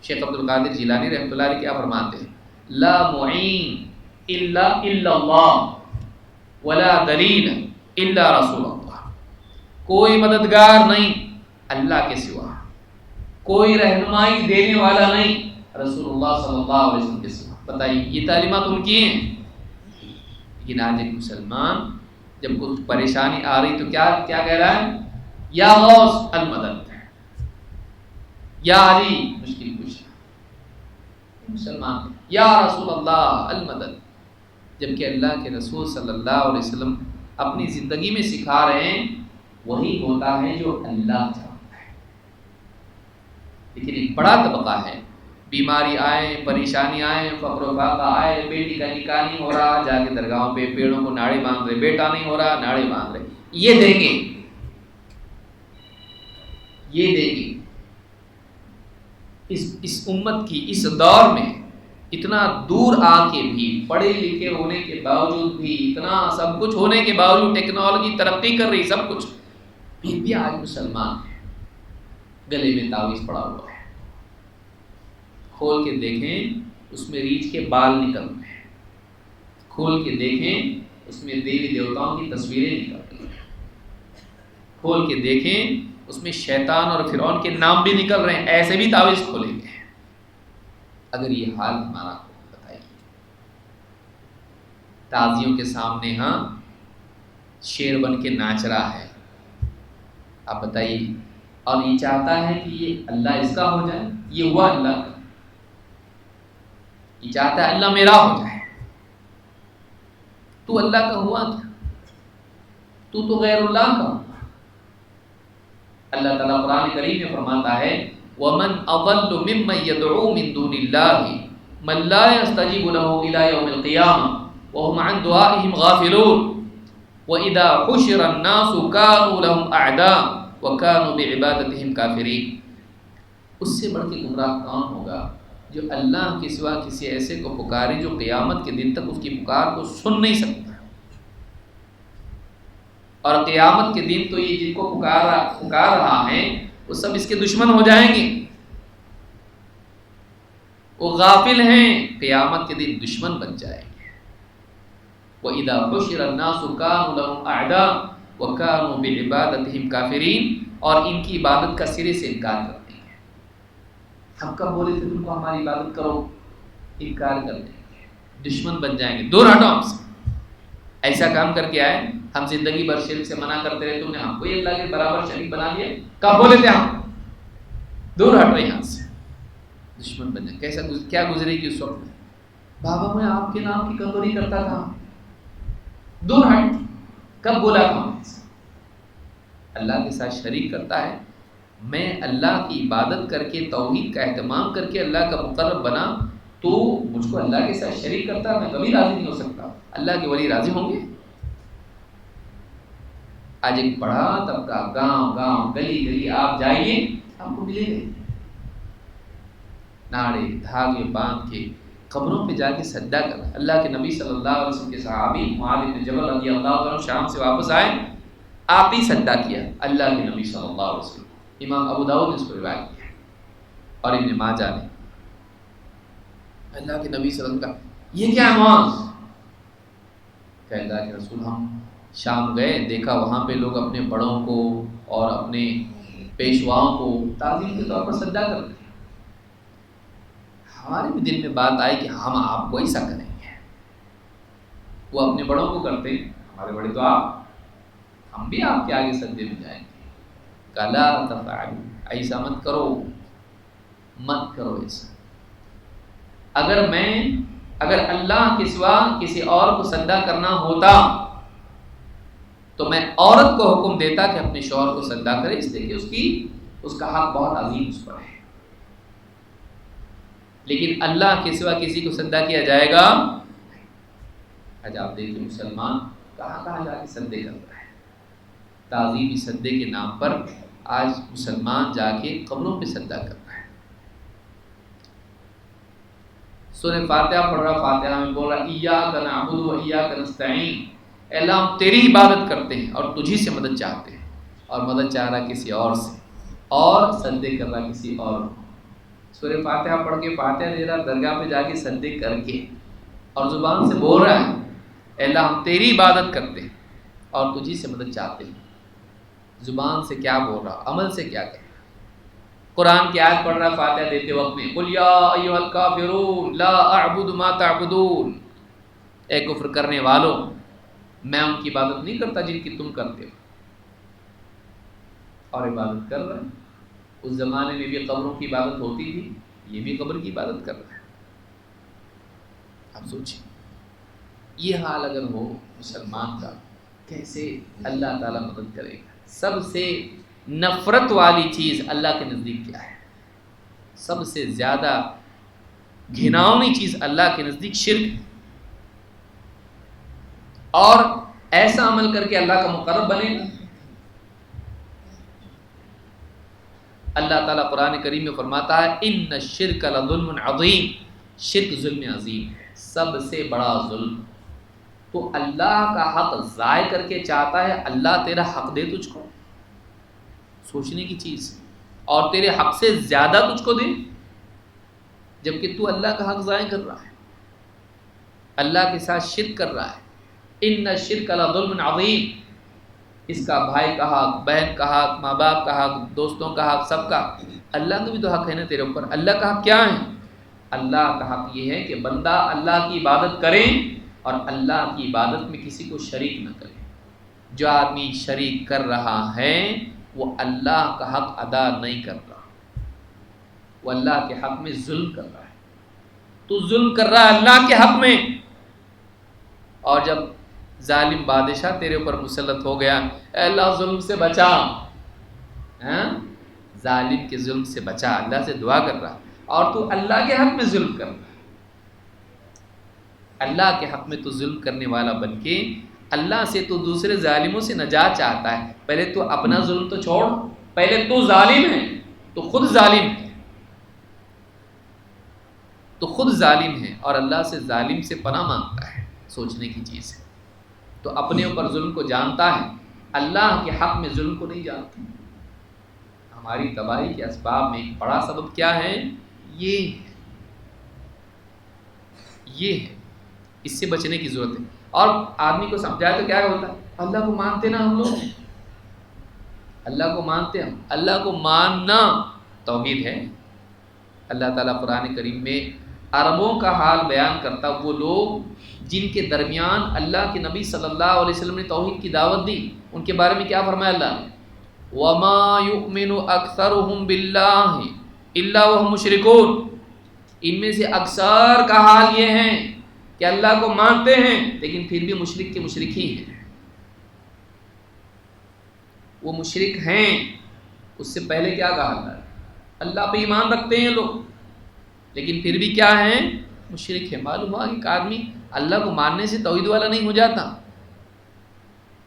شیخ عبد القادر جیلانی رحمۃ اللہ علیہ کیا فرماتے ہیں؟ لا معین الا اللہ ولا دلیل الا رسول اللہ. کوئی مددگار نہیں اللہ کے سوا، کوئی رہنمائی دینے والا نہیں رسول اللہ صلی اللہ علیہ وسلم کے سوا. بتائیے یہ تعلیمات ان کی ہیں. لیکن آج ایک مسلمان جب کچھ پریشانی آ رہی تو کیا کہہ رہا ہے؟ یا غوث المدد، یا علی مشکل کشا. مسلمان یا رسول اللہ المدد، جبکہ اللہ کے رسول صلی اللہ علیہ وسلم اپنی زندگی میں سکھا رہے ہیں وہی ہوتا ہے جو اللہ چاہتا ہے. لیکن ایک بڑا طبقہ ہے، بیماری آئے، پریشانی آئے، فقر و فاقہ آئے، بیٹی کا نکاح نہیں ہو رہا، جا کے درگاہوں پہ پیڑوں کو ناڑے باندھ رہے، بیٹا نہیں ہو رہا ناڑے باندھ رہے. یہ دیکھیں، یہ دیکھیں اس امت کی اس دور میں اتنا دور آ کے بھی، پڑھے لکھے ہونے کے باوجود بھی، اتنا سب کچھ ہونے کے باوجود، ٹیکنالوجی ترقی کر رہی سب کچھ، پھر بھی آج مسلمان گلے میں تعویذ پڑا ہوا ہے. کھول کے دیکھیں اس میں ریچھ کے بال نکل رہے ہیں، کھول کے دیکھیں اس میں دیوی دیوتاؤں کی تصویریں نکل رہی ہیں، کھول کے دیکھیں اس میں شیطان اور فرعون کے نام بھی نکل رہے ہیں. ایسے بھی تعویذ کھولیں گے. اگر یہ حال ہمارا ہو، بتائیے. تازیوں کے سامنے ہاں شیر بن کے ناچ رہا ہے، آپ بتائیے، اور یہ چاہتا ہے کہ یہ اللہ اس کا ہو جائے، یہ ہوا اللہ کا. یہ چاہتا ہے اللہ میرا ہو جائے. تو اللہ کا ہوا کیا؟ تو غیر اللہ کا ہوا. اللہ تعالیٰ قرآن کریم میں فرماتا ہے وَمَنْ أَضَلُّ مِمَّنْ يَدْعُو مِن دُونِ اللَّهِ مَنْ لَا يَسْتَجِيبُ لَهُ إِلَى يَوْمِ الْقِيَامَةِ وَهُمْ عَنْ دُعَائِهِمْ غَافِلُونَ وَإِذَا حُشِرَ النَّاسُ كَانُوا لَهُمْ أَعْدَاءً وَكَانُوا بِعِبَادَتِهِمْ كَافِرِينَ. اس سے بڑھ کے گمراہ کون ہوگا جو اللہ کے سوا کسی ایسے کو پکارے جو قیامت کے دن تک اس کی پکار کو سن نہیں سکتا، اور قیامت کے دن تو یہ جن کو پکار رہا ہے وہ سب اس کے دشمن ہو جائیں گے. وہ غافل ہیں، قیامت کے دن دشمن بن جائیں گے. وَإِذَا حُشِرَ النَّاسُ كَانُوا لَهُمْ أَعْدَاءً وَكَانُوا بِعِبَادَتِهِمْ كَافِرِينَ. اور ان کی عبادت کا سرے سے انکار کرتے ہیں. ہم کب بولے تھے تم کو ہماری عبادت کرو؟ انکار کر دیں گے، دشمن بن جائیں گے، دور ہٹو ہم سے، ایسا کام کر کے آئے، ہم زندگی بھر شرک سے منع کرتے رہے، تم نے ہم کو یہ اللہ کے برابر شریک بنا دیا، کب بولے تھے ہم؟ دور ہٹو یہاں سے، دشمن بن جائے۔ کیسا کیا گزرے گی اس وقت میں؟ بابا میں آپ کے نام کی کندوری کرتا تھا، دور ہٹ، کب بولا تھا؟ اللہ کے ساتھ شریک کرتا ہے، میں اللہ کی عبادت کر کے توحید کا اہتمام کر کے اللہ کا مقرب بنا تو مجھ کو اللہ کے ساتھ شریک کرتا ہے، میں کبھی راضی نہیں ہو سکتا۔ اللہ کے ولی راضی ہوں گے؟ آج ایک بڑا طبقہ گاؤں گاؤں گلی گلی آپ جائیے آپ کو ملے گا، ناڑے دھاگے باندھ کے قبروں پہ جا کے سجدہ کر۔ اللہ کے نبی صلی اللہ علیہ وسلم کے صحابی معاذ بن جبل رضی اللہ عنہ شام سے واپس آئے، آپ ہی سجدہ کیا اللہ کے نبی صلی اللہ علیہ وسلم۔ امام ابو داؤد نے اس کو روایت کیا اور ابن ماجہ نے۔ اللہ کے نبی صلی اللہ علیہ وسلم کا یہ کیا ہے معاذ؟ کہ اللہ کے رسول ہم شام گئے، دیکھا وہاں پہ لوگ اپنے بڑوں کو اور اپنے پیشواؤں کو تعظیم کے طور پر سجدہ کرتے ہیں، ہمارے بھی دل میں بات آئی کہ ہم آپ کو ایسا کریں گے۔ وہ اپنے بڑوں کو کرتے ہیں، ہمارے بڑے تو آپ، ہم بھی آپ کے آگے سجدے میں جائیں گے۔ کلا تفعلوا، ایسا مت کرو، مت کرو ایسا۔ اگر اللہ کے سوا کسی اور کو سجدہ کرنا ہوتا تو میں عورت کو حکم دیتا کہ اپنے شوہر کو سجدہ کرے، اس لیے کہ اس کا حق بہت عظیم اس پر ہے۔ لیکن اللہ کے سوا کسی کو سجدہ کیا جائے گا؟ آج آپ دیکھیں مسلمان کہاں کہاں جا کے سجدے کر رہا ہے، تعظیمی سجدے کے نام پر آج مسلمان جا کے قبروں پہ سجدہ کر رہا ہے۔ سورہ فاتحہ پڑھ رہا، فاتحہ میں بول رہا ایاک نعبد و ایاک نستعین، اے اللہ ہم تیری عبادت کرتے ہیں اور تجھی سے مدد چاہتے ہیں، اور مدد چاہ رہا کسی اور سے، اور سجدے کر رہا کسی اور کو۔ سورہ فاتحہ پڑھ کے فاتحہ دے رہا، درگاہ پہ جا کے سجدے کر کے، اور زبان سے بول رہا ہے اے اللہ ہم تیری عبادت کرتے ہیں اور تجھی سے مدد چاہتے ہیں۔ زبان سے کیا بول رہا، عمل سے کیا کہہ رہا؟ قرآن کی آیت پڑھ رہا فاتحہ دیتے وقت میں، قل یا ایھا الکافرون لا اعبد ما تعبدون، اے کفر کرنے والوں میں ان کی عبادت نہیں کرتا جن کی تم کرتے ہو، اور عبادت کر رہا ہے۔ اس زمانے میں بھی قبروں کی عبادت ہوتی تھی، یہ بھی قبر کی عبادت کر رہا ہے۔ آپ سوچیں یہ حال اگر ہو مسلمان کا، کیسے اللہ تعالیٰ مدد کرے گا؟ سب سے نفرت والی چیز اللہ کے نزدیک کیا ہے؟ سب سے زیادہ گھناؤنی چیز اللہ کے نزدیک شرک ہے، اور ایسا عمل کر کے اللہ کا مقرب بنے گا۔ اللہ تعالیٰ قرآن کریم میں فرماتا ہے ان الشرک لظلم عظیم، شرک ظلم عظیم ہے، سب سے بڑا ظلم۔ تو اللہ کا حق ضائع کر کے چاہتا ہے اللہ تیرا حق دے تجھ کو، سوچنے کی چیز، اور تیرے حق سے زیادہ تجھ کو دے، جبکہ تو اللہ کا حق ضائع کر رہا ہے، اللہ کے ساتھ شرک کر رہا ہے۔ ان الشرک لظلم عظیم، اس کا بھائی کا حق، بہن کا حق، ماں باپ کا حق، دوستوں کا حق، سب کا، اللہ کا بھی تو حق ہے نا تیرے اوپر۔ اللہ کا حق کیا ہے؟ اللہ کا حق یہ ہے کہ بندہ اللہ کی عبادت کرے اور اللہ کی عبادت میں کسی کو شریک نہ کرے۔ جو آدمی شریک کر رہا ہے وہ اللہ کا حق ادا نہیں کر رہا، وہ اللہ کے حق میں ظلم کر رہا ہے۔ تو ظلم کر رہا ہے اللہ کے حق میں، اور جب ظالم بادشاہ تیرے اوپر مسلط ہو گیا، اے اللہ ظلم سے بچا، ظالم کے ظلم سے بچا، اللہ سے دعا کر رہا، اور تو اللہ کے حق میں ظلم کر رہا، اللہ کے حق میں تو ظلم کرنے والا بن کے اللہ سے تو دوسرے ظالموں سے نجات چاہتا ہے۔ پہلے تو اپنا ظلم تو چھوڑ، پہلے تو ظالم ہے، تو خود ظالم ہے، تو خود ظالم ہے اور اللہ سے ظالم سے پناہ مانگتا ہے۔ سوچنے کی چیز ہے، تو اپنے اوپر ظلم کو جانتا ہے، اللہ کے حق میں ظلم کو نہیں جانتا۔ ہماری تباہی کے اسباب میں ایک بڑا سبب کیا ہے؟ یہ ہے، اس سے بچنے کی ضرورت ہے۔ اور آدمی کو سمجھائے تو کیا ہوتا ہے؟ اللہ کو مانتے نا ہم لوگ، اللہ کو مانتے ہم، اللہ کو ماننا توحید ہے۔ اللہ تعالیٰ قرآن کریم میں عربوں کا حال بیان کرتا، وہ لوگ جن کے درمیان اللہ کے نبی صلی اللہ علیہ وسلم نے توحید کی دعوت دی، ان کے بارے میں کیا فرمایا اللہ نے؟ وَمَا يُؤْمِنُ أَكْثَرُهُمْ بِاللَّهِ إِلَّا وَهُمْ مُشْرِكُونَ، ان میں سے اکثر کا حال یہ ہے کہ اللہ کو مانتے ہیں لیکن پھر بھی مشرک کے مشرک ہی ہیں، وہ مشرک ہیں۔ اس سے پہلے کیا کہا اللہ نے؟ اللہ پہ ایمان رکھتے ہیں لوگ لیکن پھر بھی کیا ہیں؟ مشرک ہے۔ معلوم ہوا کہ ایک آدمی اللہ کو ماننے سے توحید والا نہیں ہو جاتا،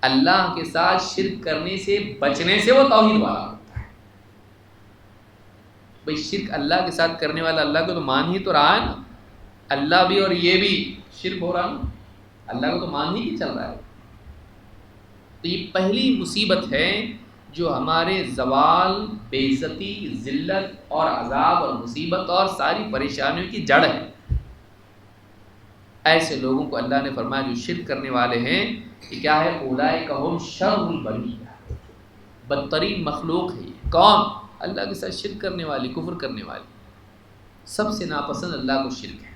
اللہ کے ساتھ شرک کرنے سے بچنے سے وہ توحید والا ہوتا ہے۔ بھئی شرک اللہ کے ساتھ کرنے والا اللہ کو تو مان ہی تو رہا ہے نا، اللہ بھی اور یہ بھی شرک ہو رہا نا، اللہ کو تو مان ہی چل رہا ہے۔ تو یہ پہلی مصیبت ہے جو ہمارے زوال، بے عزتی، ذلت اور عذاب اور مصیبت اور ساری پریشانیوں کی جڑ ہے۔ ایسے لوگوں کو اللہ نے فرمایا جو شرک کرنے والے ہیں، یہ کیا ہے؟ اولئک ھم شر البریہ، بدترین مخلوق ہے یہ۔ کون؟ اللہ کے ساتھ شرک کرنے والی، کفر کرنے والی۔ سب سے ناپسند اللہ کو شرک ہے۔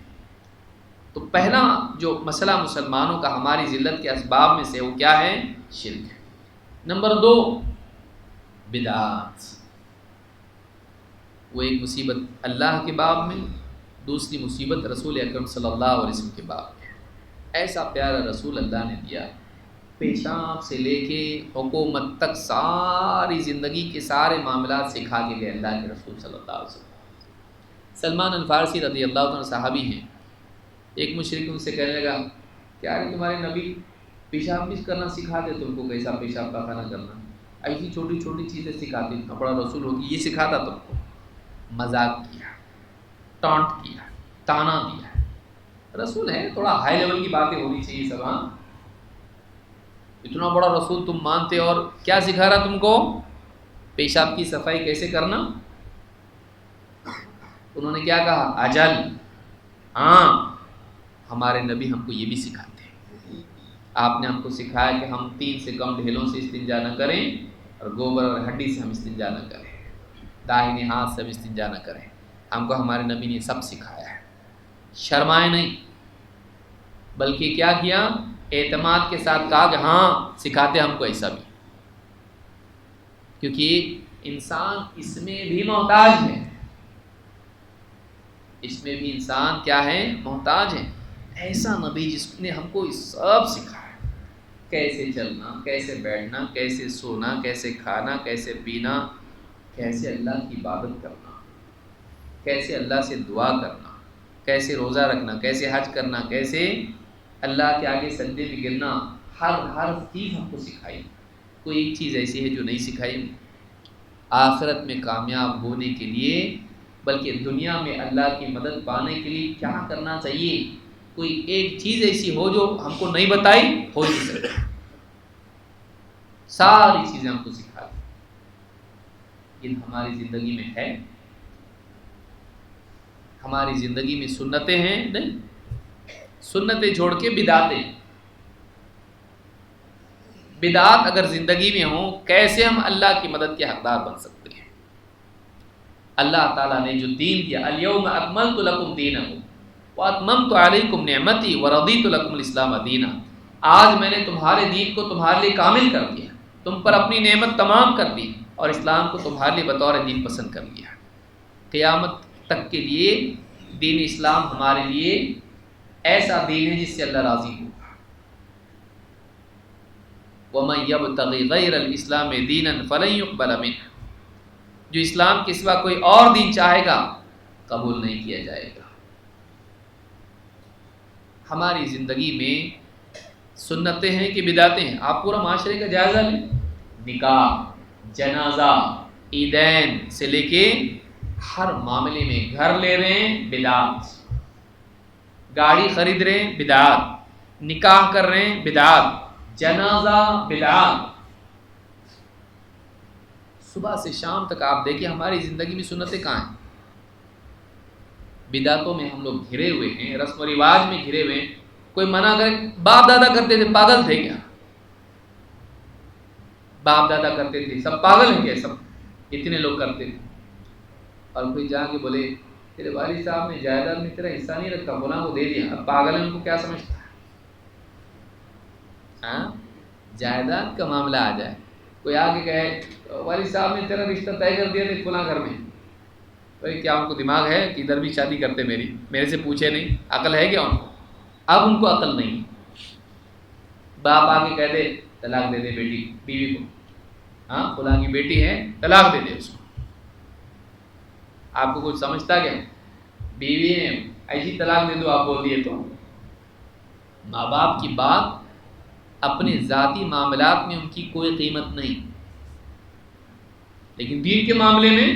تو پہلا جو مسئلہ مسلمانوں کا ہماری ذلت کے اسباب میں سے وہ کیا ہے؟ شرک ہے۔ نمبر 2 بدعات، وہ ایک مصیبت اللہ کے باب میں، دوسری مصیبت رسول اکرم صلی اللہ علیہ وسلم کے باب میں۔ ایسا پیارا رسول اللہ نے دیا، پیشاب سے لے کے حکومت تک ساری زندگی کے سارے معاملات سکھا کے گئے اللہ کے رسول صلی اللہ علیہ وسلم۔ سلمان الفارسی رضی اللہ عنہ صحابی ہیں، ایک مشرک ان سے کہنے لگا کیا ہے تمہارے نبی پیشاب بھی کرنا سکھاتے تم کو، کیسا پیشاب کا کھانا کرنا، ایسی چھوٹی چھوٹی چیزیں سکھاتی، اتنا بڑا رسول ہوگی یہ سکھاتا تم کو؟ مذاق کیا، ٹانٹ کیا، تانا دیا۔ رسول ہے، تھوڑا ہائی لیول کی باتیں ہونی چاہیے سب۔ ہاں اتنا بڑا رسول تم مانتے اور کیا سکھا رہا تم کو؟ پیشاب کی صفائی کیسے کرنا۔ انہوں نے کیا کہا؟ اجل، ہاں ہمارے نبی ہم کو یہ بھی سکھاتے ہیں، آپ نے ہم کو سکھایا کہ ہم 3 سے کم ڈھیلوں سے استنجا نہ کریں، اور گوبر اور ہڈی سے ہم استنجا نہ کریں، داہنے ہاتھ سے ہم استنجا نہ کریں، ہم کو ہمارے نبی نے سب سکھایا ہے۔ شرمائے نہیں، بلکہ کیا کیا؟ اعتماد کے ساتھ کہا کہ ہاں سکھاتے ہم کو ایسا بھی، کیونکہ انسان اس میں بھی محتاج ہے، اس میں بھی انسان کیا ہے؟ محتاج ہے۔ ایسا نبی جس نے ہم کو سب سکھایا، کیسے چلنا، کیسے بیٹھنا، کیسے سونا، کیسے کھانا، کیسے پینا، کیسے اللہ کی عبادت کرنا، کیسے اللہ سے دعا کرنا، کیسے روزہ رکھنا، کیسے حج کرنا، کیسے اللہ کے آگے سجدے میں گرنا، ہر چیز ہم کو سکھائی۔ کوئی ایک چیز ایسی ہے جو نہیں سکھائی؟ آخرت میں کامیاب ہونے کے لیے، بلکہ دنیا میں اللہ کی مدد پانے کے لیے کیا کرنا چاہیے، کوئی ایک چیز ایسی ہو جو ہم کو نہیں بتائی ہو نہیں سکتی، ساری چیزیں ہم کو سکھا دی، لیکن ہماری زندگی میں ہے؟ ہماری زندگی میں سنتیں ہیں؟ نہیں، سنتیں چھوڑ کے بدعتیں۔ بدعات اگر زندگی میں ہوں، کیسے ہم اللہ کی مدد کے حقدار بن سکتے ہیں؟ اللہ تعالیٰ نے جو دین دیا، الیوم اکملت لکم دینکم واتممت علیکم نعمتی ورضیت لکم الاسلام دینا، آج میں نے تمہارے دین کو تمہارے لیے کامل کر دیا، تم پر اپنی نعمت تمام کر دی اور اسلام کو تمہارے لیے بطور دین پسند کر لیا۔ قیامت تک کے لیے دین اسلام ہمارے لیے ایسا دین ہے جس سے اللہ راضی ہوگا۔ وَمَن يَبْتَغِ غَيْرَ الْإِسْلَامِ دِينًا فَلَن يُقْبَلَ مِنْهُ، جو اسلام کے سوا کوئی اور دین چاہے گا قبول نہیں کیا جائے گا۔ ہماری زندگی میں سنتیں ہیں کہ بدعتیں ہیں؟ آپ پورا معاشرے کا جائزہ لیں، نکاح، جنازہ، عیدین سے لے کے ہر معاملے میں، گھر لے رہے ہیں بدعت، گاڑی خرید رہے ہیں بدعت، نکاح کر رہے ہیں بدعت، جنازہ بدعت، صبح سے شام تک آپ دیکھیں ہماری زندگی میں سنتیں کہاں ہیں؟ بدعتوں میں ہم لوگ گھرے ہوئے ہیں، رسم و رواج میں گھرے ہوئے ہیں۔ کوئی منع کرے، باپ دادا کرتے تھے، پاگل تھے کیا؟ باپ دادا کرتے تھے، سب پاگل ہیں کیا؟ سب اتنے لوگ کرتے تھے۔ اور کوئی جا کے بولے تیرے والد صاحب نے جائیداد میں تیرا حصہ نہیں رکھا، فلاں کو دے دیا، اب پاگل ہے، ان کو کیا سمجھتا ہے؟ ہاں، جائیداد کا معاملہ آ جائے، کوئی آ کے کہے والد صاحب نے تیرا رشتہ طے کر دیا تھا فلاں گھر میں، تو کیا ان کو دماغ ہے کہ ادھر بھی شادی کرتے میرے سے پوچھے نہیں؟ عقل ہے کیا ان کو؟ اب ان کو عقل نہیں۔ باپ آ کے کہہ دے طلاق دے دے بیوی کو، ہاں فلاں کی بیٹی ہے طلاق دے دے اس کو، آپ کو کچھ سمجھتا کیا؟ بیوی ہے ایسی طلاق دے دو آپ بول دیے تو؟ ماں باپ کی بات اپنے ذاتی معاملات میں ان کی کوئی قیمت نہیں، لیکن دین کے معاملے میں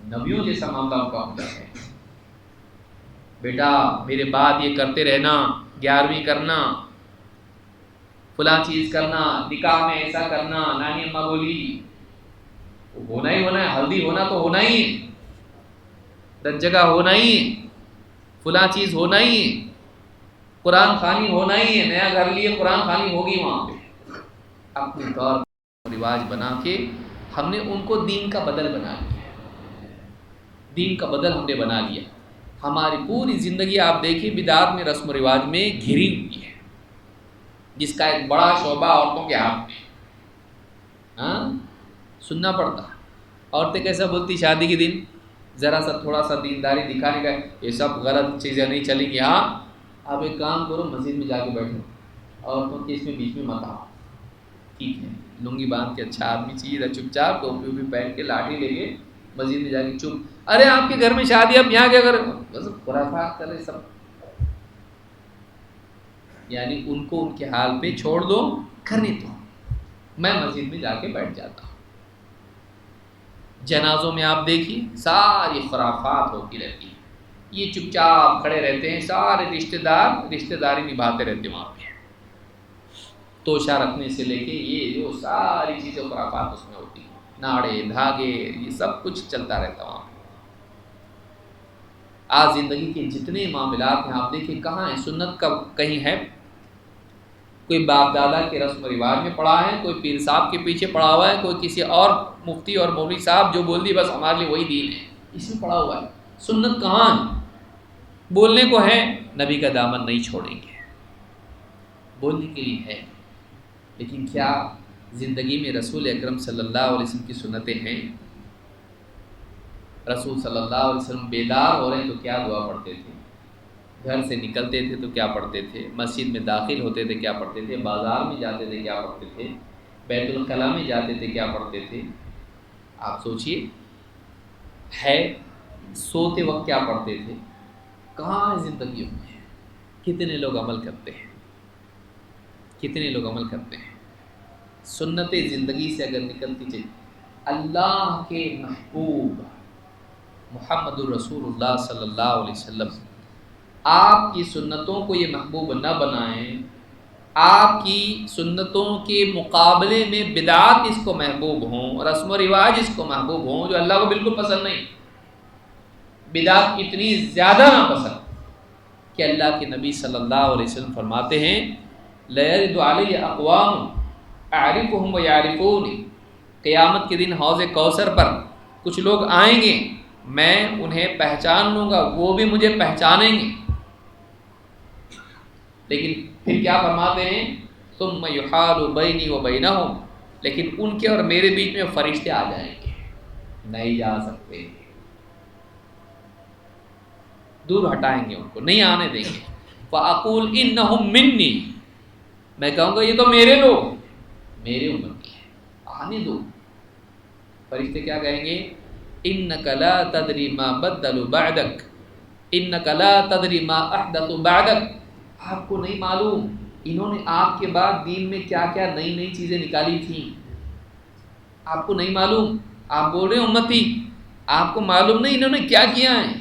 نبیوں جیسا معاملہ ان کا ہوتا ہے۔ بیٹا میرے بعد یہ کرتے رہنا، 11ویں کرنا، فلاں چیز کرنا، نکاح میں ایسا کرنا، نانی اماں بولی، ہونا ہی ہونا ہے، ہلدی ہونا تو ہونا ہی ہے، 10 جگہ ہونا ہی ہے، فلاں چیز ہونا ہی ہے، قرآن خوانی ہونا ہی ہے، نیا گھر لیے قرآن خوانی ہوگی وہاں پہ۔ اپنے طور پر رواج بنا کے ہم نے ان کو دین کا بدل بنا لیا، دین کا بدل ہم نے بنا لیا۔ ہماری پوری زندگی آپ دیکھیں بدعات میں، رسم و رواج میں گھری ہوئی ہے، جس کا ایک بڑا شعبہ عورتوں کے ہاتھ میں۔ ہاں سننا پڑتا، عورتیں کیسا بولتی شادی کے دن، ذرا سا تھوڑا سا دینداری دکھانے کا، یہ سب غلط چیزیں نہیں چلیں گی۔ ہاں آپ ایک کام کرو، مسجد میں جا کے بیٹھو، عورتوں کے اس میں بیچ میں مت آؤ، ٹھیک ہے؟ لنگی باندھ کے اچھا آدمی چاہیے چپ چاپ، ٹوپی ووپی پہن کے لاٹھی لے کے مسجد میں جا کے چپ، ارے آپ کے گھر میں شادی، آپ یہاں کیا کر بس خرافات کرے سب، یعنی ان کو ان کے حال پہ چھوڑ دو، کرنے دو، میں مسجد میں جا کے بیٹھ جاتا ہوں۔ جنازوں میں آپ دیکھیے ساری خرافات ہوتی رہتی ہیں، یہ چپ چاپ کھڑے رہتے ہیں، سارے رشتہ دار رشتہ داری نبھاتے رہتے ہیں وہاں پہ، توشہ رکھنے سے لے کے یہ جو ساری چیزیں خرافات اس میں ہوتی ہیں، ناڑے دھاگے یہ سب کچھ چلتا رہتا وہاں پہ۔ آج زندگی کے جتنے معاملات ہیں آپ دیکھیں کہاں ہیں سنت کا، کہیں ہے؟ کوئی باپ دادا کے رسم و رواج میں پڑا ہے، کوئی پیر صاحب کے پیچھے پڑا ہوا ہے، کوئی کسی اور مفتی اور مولوی صاحب جو بول دی بس ہمارے لیے وہی دین ہے، اس میں پڑا ہوا ہے۔ سنت کہاں ہے؟ بولنے کو ہے، نبی کا دامن نہیں چھوڑیں گے، بولنے کے لیے ہے، لیکن کیا زندگی میں رسول اکرم صلی اللہ علیہ وسلم کی سنتیں ہیں؟ رسول صلی اللہ علیہ وسلم بیدار ہو رہے ہیں تو کیا دعا پڑھتے تھے؟ گھر سے نکلتے تھے تو کیا پڑھتے تھے؟ مسجد میں داخل ہوتے تھے کیا پڑھتے تھے؟ بازار میں جاتے تھے کیا پڑھتے تھے؟ بیت الخلاء میں جاتے تھے کیا پڑھتے تھے؟ آپ سوچئے، ہے سوتے وقت کیا پڑھتے تھے؟ کہاں ہے زندگیوں میں؟ کتنے لوگ عمل کرتے ہیں؟ کتنے لوگ عمل کرتے ہیں؟ سنت زندگی سے اگر نکلتی چاہیے، اللہ کے محبوب محمد الرسول اللہ صلی اللہ علیہ وسلم آپ کی سنتوں کو یہ محبوب نہ بنائیں، آپ کی سنتوں کے مقابلے میں بدعات اس کو محبوب ہوں، رسم و رواج اس کو محبوب ہوں جو اللہ کو بالکل پسند نہیں، بدعات اتنی زیادہ ناپسند کہ اللہ کے نبی صلی اللہ علیہ وسلم فرماتے ہیں لَيَرِدُ عَلَيَّ أَقْوَامٌ أَعْرِفُهُمْ وَيَعْرِفُونِ، قیامت کے دن حوض کوثر پر کچھ لوگ آئیں گے، میں انہیں پہچان لوں گا، وہ بھی مجھے پہچانیں گے، لیکن پھر کیا فرماتے ہیں ثُمَّ يُحَالُ بَيْنِي وَبَيْنَهُمْ، لیکن ان کے اور میرے بیچ میں فرشتے آ جائیں گے، نہیں جا سکتے، دور ہٹائیں گے، ان کو نہیں آنے دیں گے۔ فَأَقُولُ إِنَّهُمْ مِنِّي، میں کہوں گا یہ تو میرے لوگ، میرے امتی ہیں، آنے دو۔ فرشتے کیا کہیں گے إِنَّكَ لَا تَدْرِي مَا بَدَّلُوا بَعْدَكَ إِنَّكَ لَا تَدْرِي مَا أَحْدَثُوا بَعْدَكَ، آپ کو نہیں معلوم انہوں نے آپ کے بعد دین میں کیا کیا نئی نئی چیزیں نکالی تھیں، آپ کو نہیں معلوم، آپ بول رہے ہیں امتی، آپ کو معلوم نہیں انہوں نے کیا کیا ہے،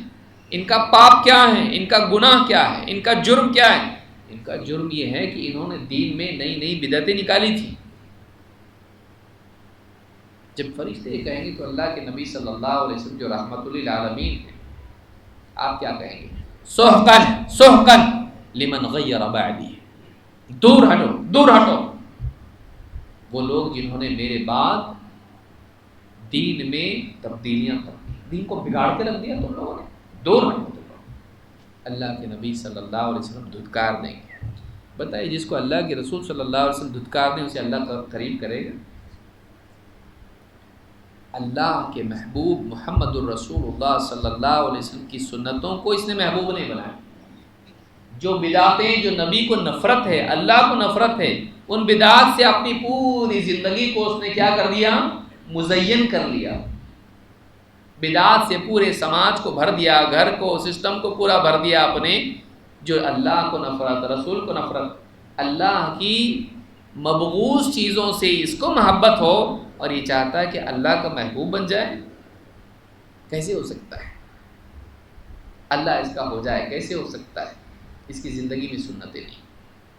ان کا پاپ کیا ہے، ان کا گناہ کیا ہے، ان کا جرم کیا ہے۔ ان کا جرم یہ ہے کہ انہوں نے دین میں نئی نئی بدعتیں نکالی تھی۔ جب فرشتے یہ کہیں گے تو اللہ کے نبی صلی اللہ علیہ وسلم جو رحمت للعالمین ہیں، آپ کیا کہیں گے؟ سحقن سحقن لمن غیر بعدی، دور ہٹو دور ہٹو، وہ لوگ جنہوں نے میرے بعد دین میں تبدیلیاں کر دی، دین کو بگاڑ کے رکھ دیا تم لوگوں نے، دو رحمتوں کا اللہ کے نبی صلی اللہ علیہ وسلم دھتکار دیں گے. بتائیے جس کو اللہ کے رسول صلی اللہ علیہ وسلم دھتکار دیں اسے اللہ قریب کرے گا؟ اللہ کے محبوب محمد الرسول اللہ صلی اللہ علیہ وسلم کی سنتوں کو اس نے محبوب نہیں بنایا. جو بدعتیں، جو نبی کو نفرت ہے، اللہ کو نفرت ہے، ان بدعات سے اپنی پوری زندگی کو اس نے کیا کر دیا؟ مزین کر لیا. بدعات سے پورے سماج کو بھر دیا، گھر کو، سسٹم کو پورا بھر دیا اپنے. جو اللہ کو نفرت، رسول کو نفرت، اللہ کی مبغوض چیزوں سے اس کو محبت ہو اور یہ چاہتا ہے کہ اللہ کا محبوب بن جائے. کیسے ہو سکتا ہے؟ اللہ اس کا ہو جائے کیسے ہو سکتا ہے؟ اس کی زندگی میں سنتیں نہیں.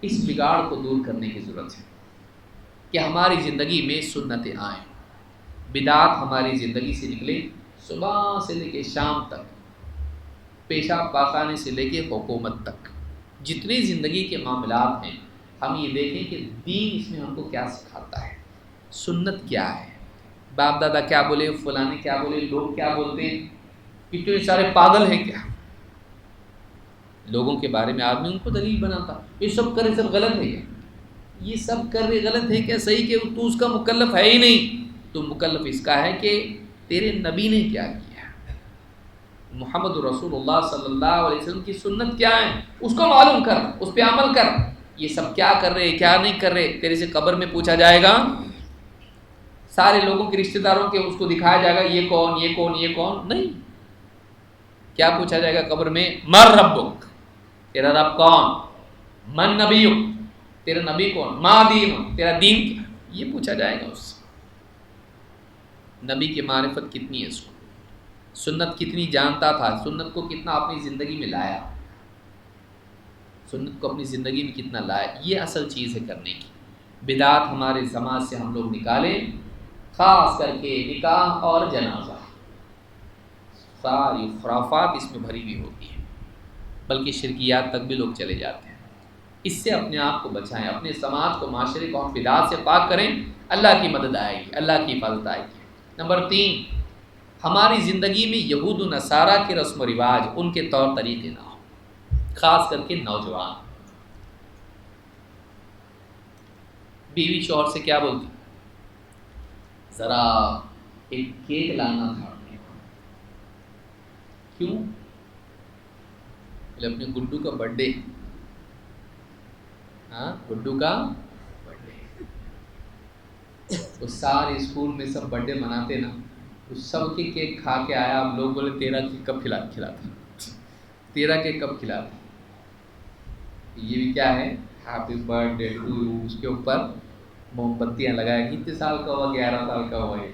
اس بگاڑ کو دور کرنے کی ضرورت ہے کہ ہماری زندگی میں سنتیں آئیں، بدعات ہماری زندگی سے نکلے. صبح سے لے کے شام تک، پیشاب پاخانے سے لے کے حکومت تک، جتنی زندگی کے معاملات ہیں ہم یہ دیکھیں کہ دین اس میں ہم کو کیا سکھاتا ہے، سنت کیا ہے. باپ دادا کیا بولے، فلانے کیا بولے، لوگ کیا بولتے ہیں، اتنے سارے پاگل ہیں کیا لوگوں کے بارے میں آدمی ان کو دلیل بناتا. یہ سب کرے سب غلط ہے کیا؟ یہ سب کر رہے غلط ہے کیا؟ صحیح کہ تو اس کا مکلف ہے ہی نہیں. تو مکلف اس کا ہے کہ تیرے نبی نے کیا کیا، محمد رسول اللہ صلی اللہ علیہ وسلم کی سنت کیا ہے اس کو معلوم کر، اس پہ عمل کر. یہ سب کیا کر رہے کیا نہیں کر رہے تیرے سے قبر میں پوچھا جائے گا. سارے لوگوں کے رشتہ داروں کے اس کو دکھایا جائے گا یہ کون یہ کون یہ کون نہیں. کیا پوچھا جائے گا قبر میں؟ مر ربک، تیرا رب کون؟ من نبیک، تیرا نبی کون؟ ما دینک، تیرا دین کیا؟ یہ پوچھا جائے گا اس سے. نبی کی معرفت کتنی ہے اس کو، سنت کتنی جانتا تھا، سنت کو کتنا اپنی زندگی میں لایا، سنت کو اپنی زندگی میں کتنا لایا. یہ اصل چیز ہے کرنے کی. بدعات ہمارے سماج سے ہم لوگ نکالیں، خاص کر کے نکاح اور جنازہ. ساری خرافات اس میں بھری ہوئی ہوتی ہیں، بلکہ شرکیات تک بھی لوگ چلے جاتے ہیں. اس سے اپنے آپ کو بچائیں، اپنے سماج کو، معاشرے کو ہم بدعات سے پاک کریں. اللہ کی مدد آئے گی، اللہ کی حفاظت آئے گی. نمبر 3، ہماری زندگی میں یہود و نصارہ کے رسم و رواج، ان کے طور طریقے نہ ہو. خاص کر کے نوجوان بیوی شوہر سے کیا بولتی؟ ذرا ایک کیک لانا تھا. کیوں؟ بولے اپنے گڈو کا برتھ ڈے. ہاں گڈو کا برتھ ڈے. وہ سارے اسکول میں سب برتھ ڈے مناتے نا، اس سب کے کیک کھا کے آیا. اب لوگ بولے تیرا کیک کب کھلاتا، تیرا کیک کب کھلاتا. یہ بھی کیا ہے؟ Happy birthday to you. اس کے اوپر موم بتیاں لگائے. کتنے سال کا ہوا؟ 11 سال کا ہوا ہے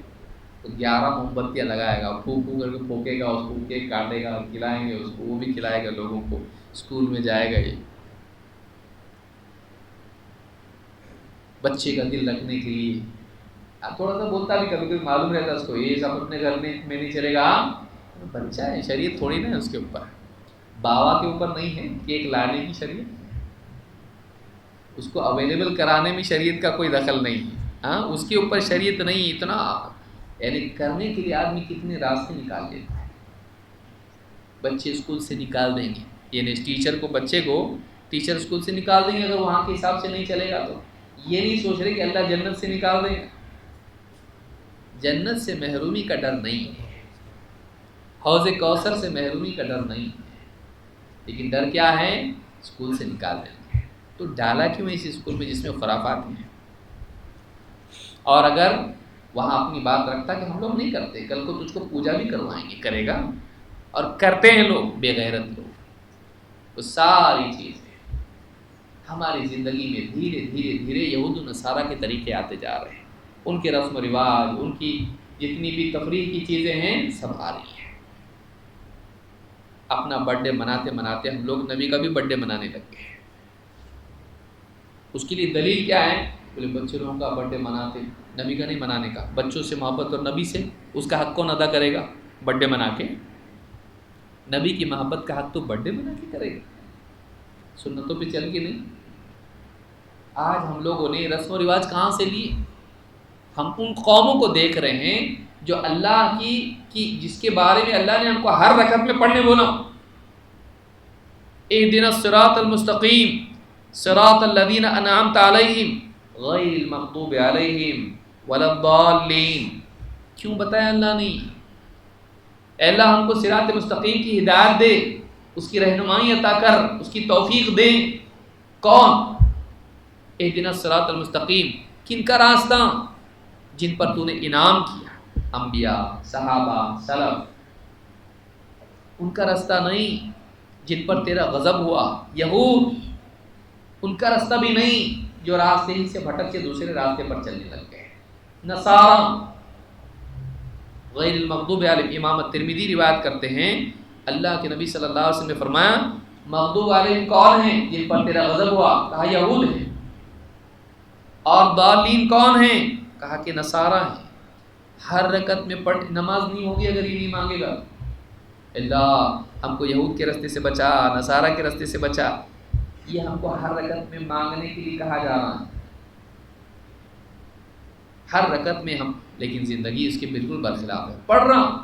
تو 11 موم بتیاں لگائے گا، پھونک پھونک کر کے پھونکے گا اس کو، کیک کاٹے گا، کھلائیں گے اس کو، وہ بھی کھلائے گا لوگوں کو. اسکول میں جائے گا. یہ بچے کا دل رکھنے کے لیے تھوڑا سا بولتا بھی، کبھی کبھی معلوم رہتا اس کو یہ سب اپنے گھر میں نہیں چلے گا. بچہ ہے، شریعت تھوڑی نا ہے اس کے اوپر، باوا کے اوپر نہیں ہے کیک لانے کی شریعت. اس کو اویلیبل کرانے میں شریعت کا کوئی دخل نہیں ہے. ہاں اس کے اوپر شریعت نہیں. اتنا یعنی کرنے کے لیے آدمی کتنے راستے نکال لیتا ہے. بچے اسکول سے نکال دیں گے، یعنی ٹیچر کو، بچے کو ٹیچر اسکول سے نکال دیں گے اگر وہاں کے حساب سے نہیں چلے گا تو. یہ نہیں سوچ رہے کہ اللہ جنت سے نکال دیں گے. جنت سے محرومی کا ڈر نہیں ہے، حوض کوثر سے محرومی کا ڈر نہیں ہے، لیکن ڈر کیا ہے؟ اسکول سے نکال دیں گے. تو ڈالا کیوں اس اسکول میں جس میں خرافات ہیں؟ اور اگر وہاں اپنی بات رکھتا کہ ہم لوگ نہیں کرتے، کل کو تجھ کو پوجا بھی کروائیں گے، کرے گا. اور کرتے ہیں لوگ، بے غیرت لوگ. تو ساری چیزیں ہماری زندگی میں دھیرے دھیرے دھیرے یہود و نصارہ کے طریقے آتے جا رہے ہیں. ان کے رسم و رواج، ان کی جتنی بھی تفریح کی چیزیں ہیں سب آ رہی ہیں. اپنا برتھ ڈے مناتے مناتے ہم لوگ نبی کا بھی برتھ ڈے منانے لگ گئے. اس کے لیے دلیل کیا ہے؟ بولے بچے لوگوں کا برتھ ڈے مناتے، نبی کا نہیں منانے کا. بچوں سے محبت اور نبی سے اس کا حق کون ادا کرے گا؟ برتھ ڈے منا کے. نبی کی محبت کا حق تو برتھ ڈے منا کے کرے گا، سنتوں پہ چل کے نہیں. آج ہم لوگوں نے رسم و رواج کہاں سے لیے؟ ہم ان قوموں کو دیکھ رہے ہیں جو اللہ کی جس کے بارے میں اللہ نے ہم کو ہر رکعت میں پڑھنے بولا، اہدنا الصراط المستقیم صراط الذین انعمت علیہم غیر المغضوب علیہم ولا الضالین. کیوں بتایا اللہ نے؟ اے اللہ ہم کو صراط مستقیم کی ہدایت دے، اس کی رہنمائی عطا کر، اس کی توفیق دے. کون؟ اہدنا الصراط المستقیم، کن کا راستہ؟ جن پر تو نے انعام کیا، انبیاء، صحابہ، سلف. ان کا راستہ نہیں جن پر تیرا غضب ہوا، یہود. ان کا راستہ بھی نہیں جو راستے ہی سے بھٹک کے دوسرے راستے پر چلنے لگ گئے. نصارہ، غیر المغضوب علیہم. امام الترمذی روایت کرتے ہیں اللہ کے نبی صلی اللہ علیہ وسلم نے فرمایا مغضوب علیہم کون ہیں؟ جن پر تیرا غضب ہوا. کہا یہود ہیں. اور ضالین کون ہیں؟ کہا کہ نصارہ ہیں. ہر رکعت میں پڑھ نماز نہیں ہوگی اگر یہ نہیں مانگے گا اللہ ہم کو یہود کے راستے سے بچا، نصارہ کے راستے سے بچا. یہ ہم کو ہر رکعت میں مانگنے کے لیے کہا جا رہا ہے، ہر رکعت میں ہم. لیکن زندگی اس کے بالکل برخلاف ہے. پڑھ رہا ہوں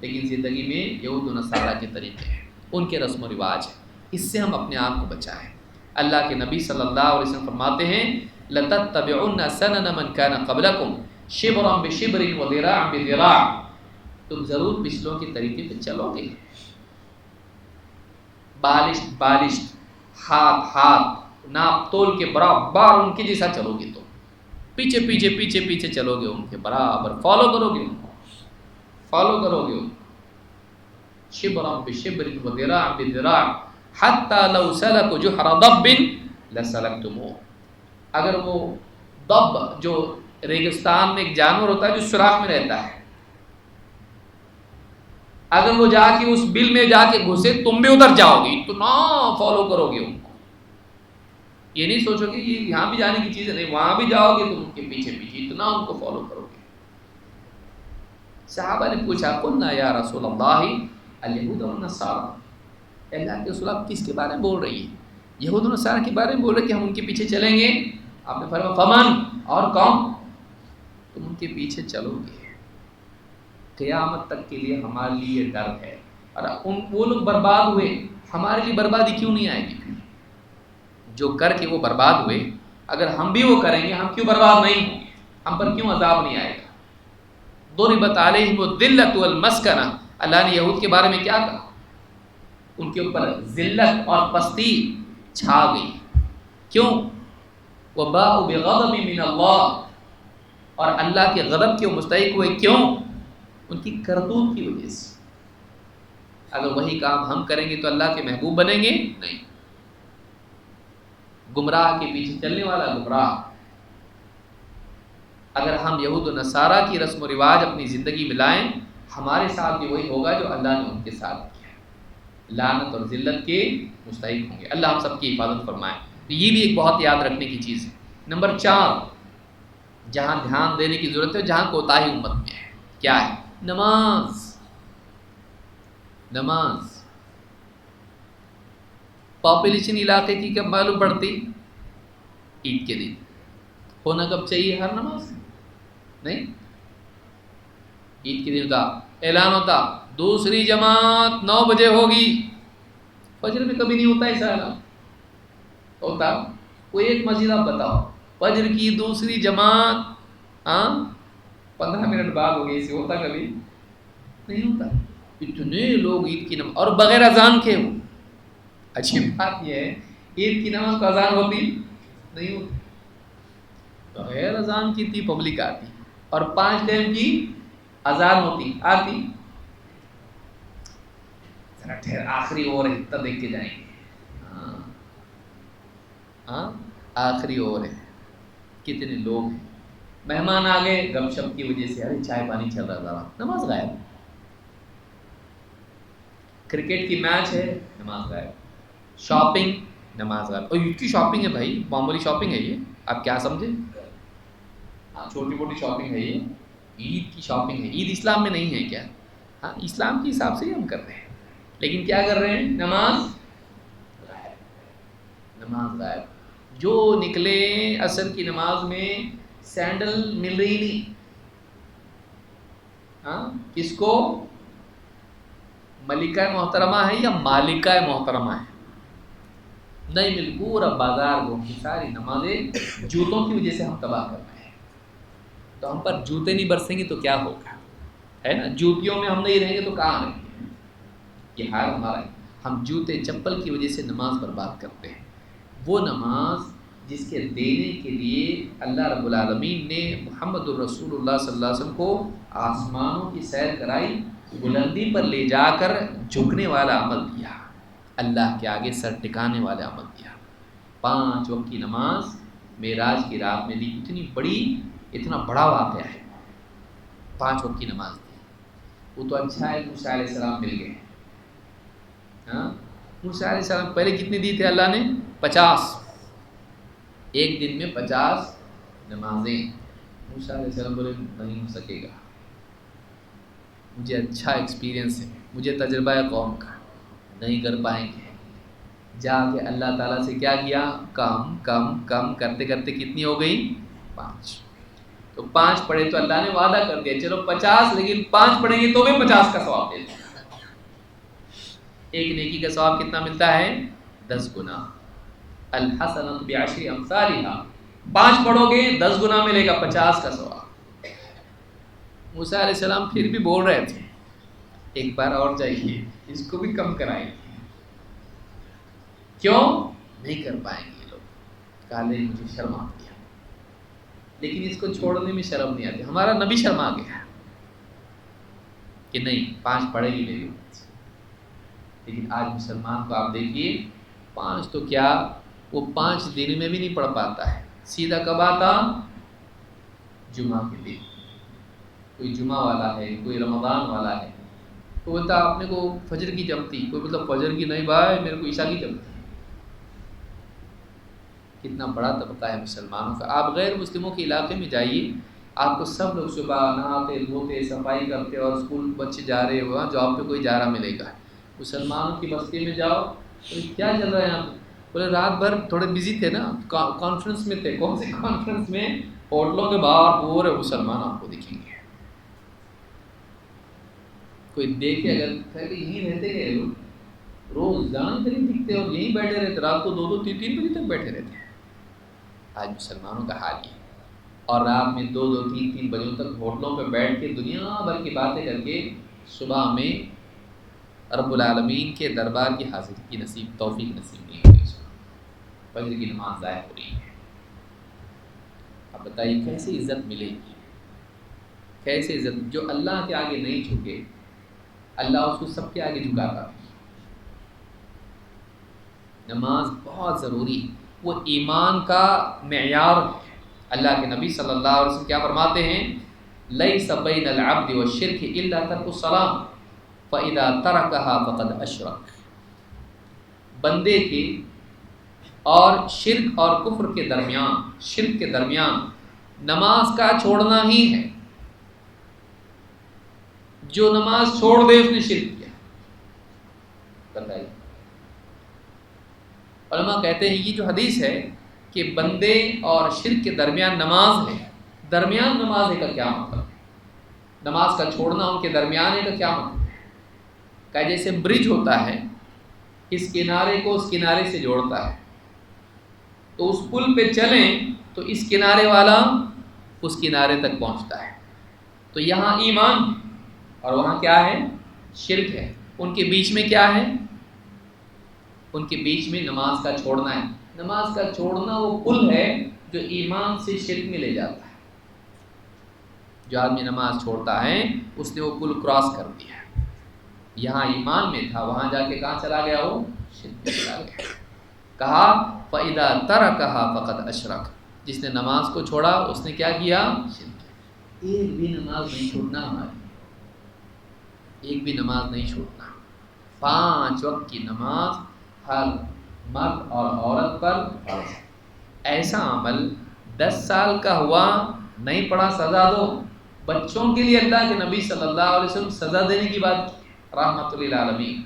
لیکن زندگی میں یہود و نصارہ کے طریقے ہیں، ان کے رسم و رواج ہیں. اس سے ہم اپنے آپ کو بچائیں. اللہ کے نبی صلی اللہ علیہ وسلم فرماتے ہیں لَتَتَّبِعُنَّ سَنَنَ مَنْ كَانَ قَبْلَكُمْ شِبْرًا بِشِبْرٍ وَذِرَاعًا بِذِرَاعٍ. تم ضرور پچھلوں کے طریقے پہ چلو گے. بالشت بالشت، ہاتھ ہاتھ، ناپ تول کے برابر ان کے جیسا چلو گے. تو پیچھے پیچھے پیچھے پیچھے چلو گے ان کے برابر، فالو کرو گے ان کو، فالو کرو گے ان کو. شبرا بشبر وذراعا بذراع حتى لو سلكوا جحر ضب لسلكتموه. اگر وہ ضب جو ریگستان میں ایک جانور ہوتا ہے جو سوراخ میں رہتا ہے، اگر وہ جا کے اس بل میں جا کے گھسے تم بھی ادھر جاؤ گے تو نہ فالو کرو گے ان کو. یہ نہیں سوچو کہ یہ یہاں بھی جانے کی چیز ہے، نہیں، وہاں بھی جاؤ گے تم ان کے پیچھے پیچھے اتنا ان کو فالو کرو گے. صحابہ نے پوچھا قلنا یا رسول اللہ الیہود والنصارى، اللہ کے رسول آپ کس کے بارے میں بول رہی ہیں؟ یہود و نصارہ کے بارے میں بول رہے کہ ہم ان کے پیچھے چلیں گے. آپ نے فرمایا فمن، اور کون؟ تم ان کے پیچھے چلو گے. قیامت تک کے لیے ہمارے لیے ڈر ہے. اور وہ لوگ برباد ہوئے، ہمارے لیے بربادی کیوں نہیں آئے گی؟ جو کر کے وہ برباد ہوئے، اگر ہم بھی وہ کریں گے ہم کیوں برباد نہیں ہوں گے؟ ہم پر کیوں عذاب نہیں آئے گا؟ ضربت علیہم الذلۃ والمسکنہ. اللہ نے یہود کے بارے میں کیا کہا؟ ان کے اوپر ذلت اور پستی چھا گئی. کیوں؟ وباءوا بغضب من اللہ، اور اللہ کے غضب کے مستحق ہوئے. کیوں؟ ان کی کرتوت کی وجہ سے. اگر وہی کام ہم کریں گے تو اللہ کے محبوب بنیں گے؟ نہیں. گمراہ کے پیچھے چلنے والا گمراہ. اگر ہم یہود و نصارہ کی رسم و رواج اپنی زندگی میں لائیں، ہمارے ساتھ بھی وہی ہوگا جو اللہ نے ان کے ساتھ کیا. لعنت اور ذلت کے مستحق ہوں گے. اللہ ہم سب کی حفاظت فرمائے. تو یہ بھی ایک بہت یاد رکھنے کی چیز ہے. نمبر 4 جہاں دھیان دینے کی ضرورت ہے، جہاں کوتاہی امت میں ہے، کیا ہے؟ نماز. نماز پاپولیشن علاقے کی کب معلوم پڑتی؟ عید کے دن. ہونا کب چاہیے ہر نماز؟ نہیں، عید کے دن کا اعلان ہوتا دوسری جماعت 9 بجے ہوگی. فجر میں کبھی نہیں ہوتا ایسا اعلان. ہوتا کوئی ایک مسجد آپ بتاؤ فجر کی دوسری جماعت 15 منٹ بعد ہوگی، اسے ہوتا کبھی نہیں ہوتا. اتنے لوگ عید کی نماز اور بغیر اذان کے ہو. اچھی بات یہ ہے عید کی نماز کو اذان ہوتی نہیں ہوتی، بغیر اذان کی تھی پبلک آتی، اور 5 ٹائم کی اذان ہوتی آتی. ذرا ٹھہر، آخری اور ہے تب دیکھ کے جائیں گے. ہاں آخری اور ہے. کتنے لوگ ہیں، مہمان آ گئے گپ شپ کی وجہ سے، ارے چائے پانی چل رہا تھا، نماز غائب. کرکٹ کی میچ ہے، نماز غائب. شاپنگ، نماز غائب. اور عید کی شاپنگ ہے بھائی، معمولی شاپنگ ہے یہ، آپ کیا سمجھے؟ چھوٹی موٹی شاپنگ ہے یہ، عید کی شاپنگ ہے. عید اسلام میں نہیں ہے کیا؟ ہاں اسلام کے حساب سے ہی ہم کر رہے ہیں، لیکن کیا کر رہے ہیں؟ نماز غائب. نماز غائب. جو نکلے عصر کی نماز میں سینڈل مل رہی نہیں، ہاں کس کو؟ ملکہ محترمہ ہے یا مالکہ محترمہ ہے؟ نہیں مل پورا بازار گھوم کی ساری نمازیں جوتوں کی وجہ سے ہم تباہ کر رہے ہیں. تو ہم پر جوتے نہیں برسیں گے تو کیا ہوگا؟ ہے نا، جوتیوں میں ہم نہیں رہیں گے تو کہاں رہیں گے؟ یہ حال ہمارا ہے. ہم جوتے چپل کی وجہ سے نماز برباد کرتے ہیں. وہ نماز جس کے دینے کے لیے اللہ رب العالمین نے محمد الرسول اللہ صلی اللہ علیہ وسلم کو آسمانوں کی سیر کرائی، بلندی پر لے جا کر جھکنے والا عمل دیا، اللہ کے آگے سر ٹکانے والا عمل دیا. 5 وقت کی نماز معراج کی رات میں دی. اتنی بڑی، اتنا بڑا واقعہ ہے. 5 وقت کی نماز دی. وہ تو اچھا ہے موسیٰ علیہ السلام مل گئے. ہاں موسیٰ علیہ السلام پہلے کتنے دی تھے اللہ نے؟ 50. ایک دن میں 50 نمازیں. موسیٰ علیہ السلام بولے نہیں ہو سکے گا، مجھے اچھا ایکسپیرینس ہے، مجھے تجربہ ہے قوم کا، نہیں کر پائیں گے. جا کے اللہ تعالیٰ سے کیا کیا؟ کم کم کم کرتے کرتے کتنی ہو گئی؟ 5. تو 5 پڑھے تو اللہ نے وعدہ کر دیا چلو 50، لیکن 5 پڑھیں گے تو بھی 50 کا ثواب دے دیں. ایک نیکی کا ثواب کتنا ملتا ہے؟ 10 گنا. الحسنۃ بعشر امثالها. 5 پڑھو گے 10 گنا ملے گا، 50 کا ثواب. موسیٰ علیہ السلام پھر بھی بول رہے تھے ایک بار اور جائیے، اس کو بھی کم کرائیں. کیوں؟ نہیں کر پائیں گے لوگ. کالے مجھے شرم آتی ہے، لیکن اس کو چھوڑنے میں شرم نہیں آتی. ہمارا نبی شرما گیا کہ نہیں 5 پڑھے گی میری. لیکن آج مسلمان کو آپ دیکھیے 5 تو کیا، وہ 5 دن میں بھی نہیں پڑھ پاتا ہے. سیدھا کب آتا؟ جمعہ کے دن. کوئی جمعہ والا ہے، کوئی رمضان والا ہے، تو بولتا آپ نے کو فجر کی جمتی، کوئی مطلب فجر کی نہیں بھائی میرے کو عشاء کی جمتی. کتنا بڑا طبقہ ہے مسلمانوں کا. آپ غیر مسلموں کے علاقے میں جائیے، آپ کو سب لوگ صبح نہاتے دھوتے صفائی کرتے اور اسکول بچے جا رہے ہوا، جاب پہ کوئی جا رہا ملے گا. مسلمانوں کی بستی میں جاؤ تو کیا چل رہا ہے یہاں پہ؟ بولے رات بھر تھوڑے بزی تھے نا، کانفرنس میں تھے. کون سی کانفرنس میں؟ ہوٹلوں کے باہر پورے مسلمان آپ کو دکھیں گے. کوئی دیکھے اگر کہ یہیں رہتے گئے لوگ، روز جان نہیں دکھتے اور یہیں بیٹھے رہتے، رات کو 2 3 بجے تک بیٹھے رہتے ہیں. آج مسلمانوں کا حال یہ، اور رات میں 2 3 بجے تک ہوٹلوں پہ بیٹھ کے دنیا بھر کی باتیں کر کے صبح میں رب العالمین کے دربار کی حاضری کی نصیب توفیق نصیب نہیں ہوئی. فجر کی نماز ضائع ہو رہی ہے. اب بتائیے کیسے عزت ملے گی؟ کیسے عزت؟ جو اللہ کے آگے نہیں جھکے اللہ اس کو سب کے آگے جھکاتا. نماز بہت ضروری ہے، وہ ایمان کا معیار ہے. اللہ کے نبی صلی اللہ علیہ وسلم کیا فرماتے ہیں؟ لیس بین العبد والشرک الا ترک الصلاۃ فاذا ترکها فقد اشرک. بندے کے اور شرک اور کفر کے درمیان، شرک کے درمیان نماز کا چھوڑنا ہی ہے. جو نماز چھوڑ دے اس نے شرک کیا. بتائیے. علماء کہتے ہیں یہ جو حدیث ہے کہ بندے اور شرک کے درمیان نماز ہے، درمیان نماز ہے کا کیا مطلب ہے؟ نماز کا چھوڑنا ان کے درمیان ہے کا کیا مطلب ہے؟ کہ جیسے برج ہوتا ہے، اس کنارے کو اس کنارے سے جوڑتا ہے، تو اس پل پہ چلیں تو اس کنارے والا اس کنارے تک پہنچتا ہے. تو یہاں ایمان اور وہاں کیا ہے؟ شرک ہے. ان کے بیچ میں کیا ہے؟ ان کے بیچ میں نماز کا چھوڑنا ہے. نماز کا چھوڑنا وہ پل ہے جو ایمان سے شرک میں لے جاتا ہے. جو آدمی نماز چھوڑتا ہے اس نے وہ پل کراس کر دیا. یہاں ایمان میں تھا، وہاں جا کے کہاں چلا گیا؟ وہ شرک میں چلا گیا. کہا فَإِذَا تَرَكَهَا فَقَدْ أَشْرَكَ. جس نے نماز کو چھوڑا اس نے کیا کیا؟ شرک. ایک بھی نماز نہیں چھوڑنا ہماری، ایک بھی نماز نہیں چھوڑنا. 5 وقت کی نماز ہر مرد اور عورت پر فرض. ایسا عمل 10 سال کا ہوا نہیں پڑھا سزا دو. بچوں کے لیے اللہ کے نبی صلی اللہ علیہ وسلم سزا دینے کی بات کی رحمت للعالمین.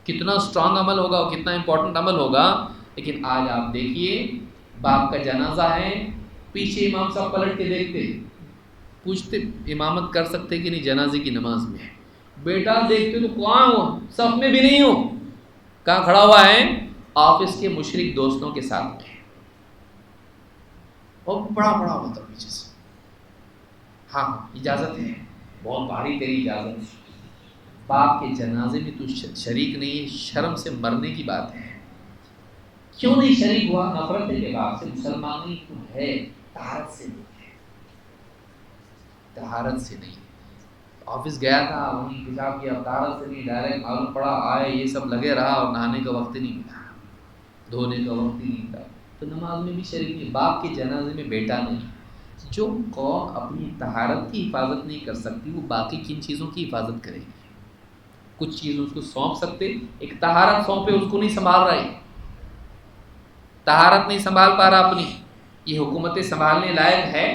کتنا سٹرانگ عمل ہوگا اور کتنا امپورٹنٹ عمل ہوگا. لیکن آج آپ دیکھیے باپ کا جنازہ ہے، پیچھے امام صاحب پلٹ کے دیکھتے پوچھتے امامت کر سکتے کہ نہیں جنازے کی نماز میں؟ بیٹا دیکھتے تو کہاں ہو، صف میں بھی نہیں ہو، کہاں کھڑا ہوا ہے؟ آفس کے مشرک دوستوں کے ساتھ میں، اور بڑا بڑا ہوتا پیچھے سے، ہاں اجازت ہے، بہت بھاری تیری اجازت ہے، باپ کے جنازے میں تو شریک نہیں ہے، شرم سے مرنے کی بات ہے۔ کیوں نہیں شریک ہوا؟ نفرت ہے کہ باپ سے، مسلمان نہیں تو ہے، طہارت سے نہیں ہے، طہارت سے نہیں۔ آفس گیا تھا، وہیں پیشاب کیا، طہارت سے نہیں، ڈائریکٹ معلوم پڑا، آئے یہ سب لگے رہا اور نہانے کا وقت نہیں ملا، دھونے کا وقت ہی نہیں تھا، تو نماز میں بھی شریک نہیں۔ باپ کے جنازے میں بیٹا نہیں۔ جو قوم اپنی طہارت کی حفاظت نہیں کر سکتی وہ باقی کن چیزوں کی حفاظت کرے گی؟ کچھ چیز اس کو سونپ سکتے، ایک طہارت سونپے اس کو نہیں سنبھال رہا ہے، طہارت نہیں سنبھال پا رہا اپنی، یہ حکومتیں سنبھالنے لائق ہے؟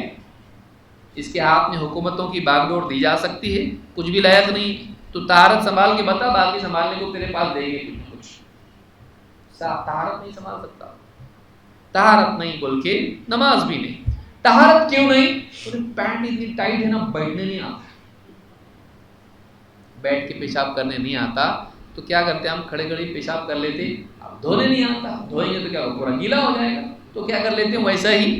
اس کے ہاتھ میں حکومتوں کی باغ ڈور دی جا سکتی ہے؟ کچھ بھی لائق نہیں، تو طہارت سنبھال کے بتا، باقی سنبھالنے کو تیرے پاس دیں گے کچھ۔ طہارت نہیں سنبھال سکتا، طہارت نہیں بول کے نماز بھی نہیں۔ طہارت کیوں نہیں؟ پینٹ اتنی ٹائٹ ہے نا، بیٹھنے نہیں آتا، بیٹھ کے پیشاب کرنے نہیں آتا، تو کیا کرتے ہم کھڑے کھڑے پیشاب کر لیتے، اب دھونے نہیں آتا، دھوئیں گے تو کیا پورا گیلا ہو جائے گا، تو کیا کر لیتے ہیں ویسا ہی۔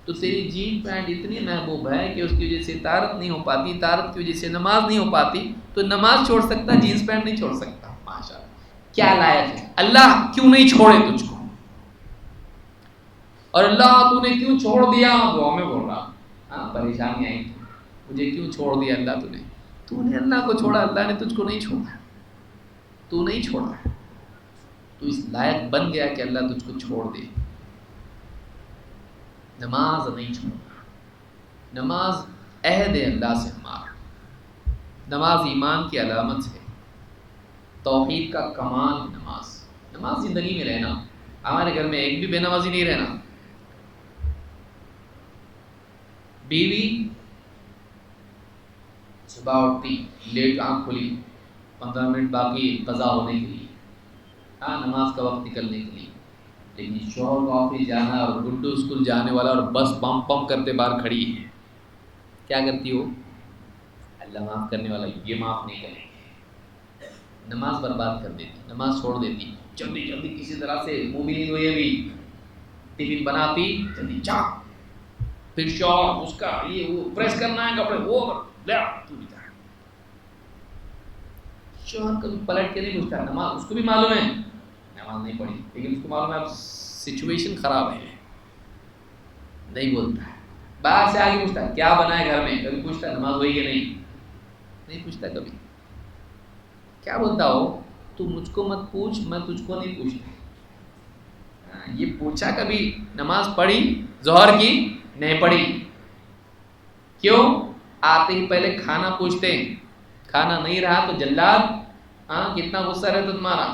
تو تیری جین پینٹ اتنی محبوب ہے کہ اس کی وجہ سے طہارت نہیں ہو پاتی، طہارت کی وجہ سے نماز نہیں ہو پاتی، تو نماز چھوڑ سکتا، جینس پینٹ نہیں چھوڑ سکتا۔ ماشاءاللہ کیا لائق ہے، اللہ کیوں نہیں چھوڑے تجھ کو، اور اللہ تو نے کیوں چھوڑ دیا، دعا میں بول رہا، ہاں پریشانی آئی مجھے کیوں چھوڑ دیا اللہ تو نے اللہ کو چھوڑا، اللہ نے تجھ کو نہیں چھوڑا، تو نہیں چھوڑا، تو اس لائق بن گیا کہ اللہ تجھ کو چھوڑ دے۔ نماز نہیں چھوڑنا، نماز عہد ہے اللہ سے ہمارا، نماز ایمان کی علامت ہے، توحید کا کمال ہے نماز۔ نماز زندگی میں رہنا، ہمارے گھر میں ایک بھی بے نمازی نہیں رہنا، بیوی صبح اٹھتی لیٹ آنکھ کھلی 15 منٹ باقی قضا ہونے کے لیے، ہاں نماز کا وقت نکلنے کے لیے، لیکن شوہر کو آفس جانا اور گڈو اسکول جانے والا اور بس پم پم کرتے باہر کھڑی ہے، کیا کرتی ہو؟ اللہ معاف کرنے والا، یہ معاف نہیں کرے گی، نماز برباد کر دیتی، نماز چھوڑ دیتی، جلدی جلدی کسی طرح سے منہ بھی نہیں دھوئے ابھی، ٹفن بناتی جلدی چا، پھر شوہر اس کا یہ وہ پریس کرنا ہے کپڑے، وہ لے تو بھی جا، شوہر کبھی پلٹ کے نہیں پوچھتا، نماز اس کو بھی معلوم ہے نماز نہیں پڑھی، لیکن اس کو معلوم ہے اب سچویشن خراب ہے، نہیں بولتا ہے، باہر سے آگے پوچھتا ہے کیا بنا ہے گھر میں، کبھی پوچھتا ہے نماز ہوئی کہ نہیں پوچھتا کبھی، کیا بولتا ہو تو مجھ کو مت پوچھ، میں تجھ کو نہیں پوچھتا، یہ پوچھا کبھی نماز پڑھی ظہر کی؟ نہیں پڑھی، کیوں؟ آتے ہی پہلے کھانا پوچھتے ہیں، کھانا نہیں رہا تو جلاد، ہاں کتنا غصہ رہتا تمہارا،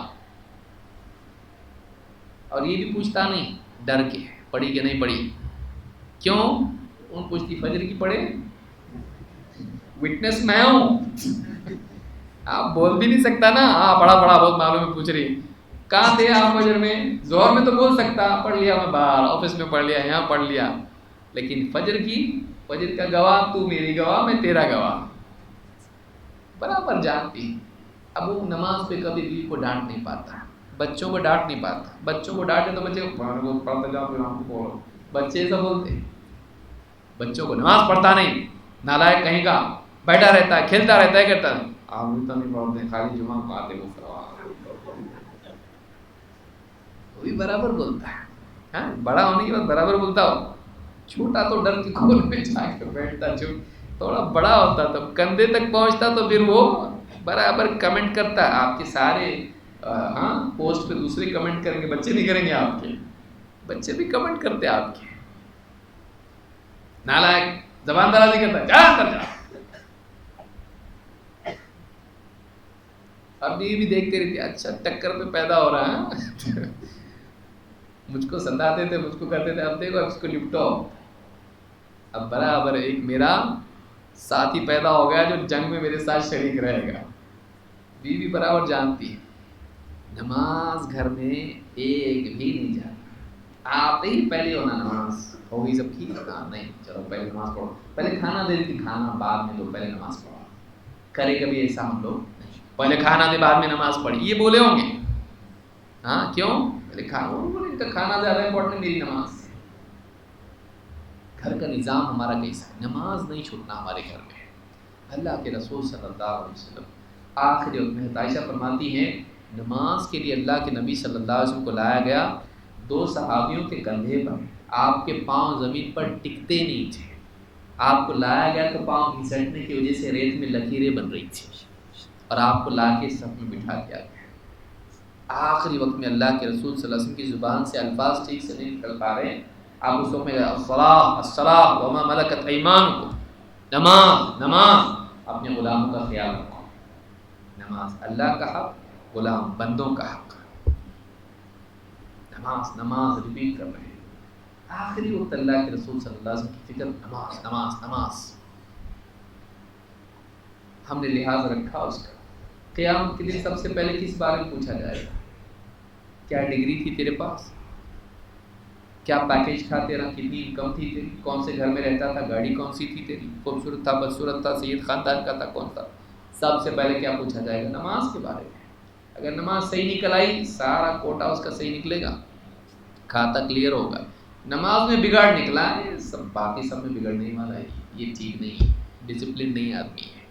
اور یہ بھی پوچھتا نہیں ڈر کے پڑھی کہ نہیں پڑھی، کیوں؟ ان پوچھتی فجر کی پڑھے، وٹنس میں ہوں، آپ بول بھی نہیں سکتا نا، ہاں پڑھا بہت معلوم ہے، پوچھ رہی کہاں تھے آپ فجر میں؟ ظہر میں تو بول سکتا پڑھ لیا میں باہر آفس میں پڑھ لیا، یہاں پڑھ لیا، لیکن فجر کی، فجر کا گواہ تو میری گواہ میں تیرا گواہ، برابر جانتی۔ اب وہ نماز پہ کبھی بھی کو ڈانٹ نہیں پاتا، بچوں کو ڈانٹ نہیں پاتا، بچوں کو ڈانٹے تو بچے پڑھتے جاؤ پھر ہم کو بولو، بچے ایسا بولتے، بچوں کو نماز پڑھتا نہیں، نالائق کہیں کا، بیٹھا رہتا ہے کھیلتا رہتا ہے، کرتا ہے، آپ بھی تو نہیں پڑھتے، خالی جمعہ کو آتے وہ کروا، وہ بھی برابر بولتا ہے، ہاں بڑا ہونے کے بعد برابر بولتا ہو، چھوٹا تو ڈر کے کھول میں جا کے بیٹھتا، تھوڑا بڑا ہوتا تب کندھے تک پہنچتا تو پھر وہ برابر کمنٹ کرتا، آپ کے سارے ہاں پوسٹ پہ دوسرے کمنٹ کریں گے، بچے نہیں کریں گے، آپ کے بچے بھی کمنٹ کرتے آپ کے، نالائق زبان درازی کرتا، جا اندر جا، اب یہ بھی دیکھتے رہتے اچھا ٹکر پہ پیدا ہو رہا ہے، مجھ کو ستاتے تھے، مجھ کو کرتے تھے، اب دیکھو اب اس کو نپٹو، اب برابر ایک میرا ساتھی پیدا ہو گیا جو جنگ میں میرے ساتھ شریک رہے گا، بیوی برابر جانتی ہے، نماز گھر میں ایک بھی نہیں جاتا، آتے ہی پہلے ہونا نماز ہو گئی سب کی، نہیں چلو پہلے نماز پڑھو، پہلے کھانا دے دیتی، کھانا بعد میں دو، پہلے نماز پڑھو. کرے کبھی ایسا ہم لوگ نہیں، پہلے کھانا دے بعد میں نماز پڑھی، یہ بولے ہوں گے ہاں کیوں پہلے کھانا زیادہ امپورٹنٹ میری نماز. گھر کا نظام ہمارا کیسا ہے، نماز نہیں چھوٹنا ہمارے گھر میں. اللہ کے رسول صلی اللہ علیہ وسلم آخری وقت میں عائشہ فرماتی ہیں نماز کے لیے اللہ کے نبی صلی اللہ علیہ وسلم کو لایا گیا، دو صحابیوں کے کندھے پر آپ کے پاؤں زمین پر ٹکتے نہیں تھے، آپ کو لایا گیا تو پاؤں گھسٹنے کی وجہ سے ریت میں لکیریں بن رہی تھی، اور آپ کو لا کے صف میں بٹھا دیا گیا. آخری وقت میں اللہ کے رسول صلی اللہ علیہ وسلم کی زبان سے الفاظ ٹھیک سے نہیں نکل پا رہے، آپ اس وقت میں الصلاۃ الصلاۃ وما ملکت ایمانکم، نماز نماز، اپنے غلاموں کا خیال رکھو. نماز اللہ کا حق، غلام بندوں کا حق. نماز نماز ریپیٹ کر رہے ہیں. آخری وقت اللہ کے رسول صلی اللہ علیہ وسلم کی فکر نماز نماز نماز. ہم نے لحاظ رکھا اس کا. قیامت کے دن سب سے پہلے کس بارے میں پوچھا جائے گا؟ کیا ڈگری تھی تیرے پاس؟ کیا پیکیج تھا تیرا؟ کتنی انکم تھی تیری؟ کون سے گھر میں رہتا تھا؟ گاڑی کون سی تھی تیری؟ خوبصورت تھا بدصورت تھا؟ سید خاندان کا تھا کون تھا؟ سب سے پہلے کیا پوچھا جائے گا؟ نماز کے بارے میں. اگر نماز صحیح نکل آئی سارا کوٹا اس کا صحیح نکلے گا، کھاتا کلیئر ہوگا. نماز میں بگاڑ نکلا ہے سب باقی سب میں بگڑنے ہی والا ہے. یہ ٹھیک نہیں ہے، ڈسپلن نہیں آدمی ہے.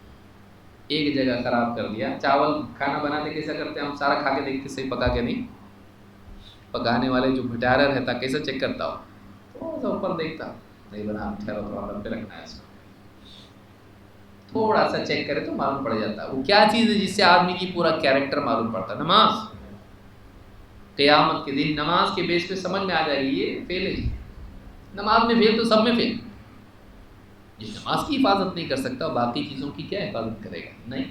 ایک جگہ خراب کر دیا. چاول کھانا بناتے کیسا کرتے ہیں ہم؟ سارا کھا کے دیکھتے صحیح پکا کے نہیں. پکانے والے جو بھٹارا رہتا کیسا چیک کرتا ہو؟ تھوڑا سا اوپر دیکھتا، نہیں بنا ٹھہرو تھوڑا دم پہ رکھنا ہے اس کو، تھوڑا سا چیک کرے تو معلوم پڑ جاتا وہ کیا چیز ہے جس سے آدمی کی پورا کیریکٹر معلوم پڑتا. نماز. قیامت کے دن نماز کے بیس پہ سمجھ میں آ جائے گی یہ فیل ہے. نماز میں فیل تو سب میں فیل. یہ نماز کی حفاظت نہیں کر سکتا باقی چیزوں کی کیا حفاظت کرے گا؟ نہیں.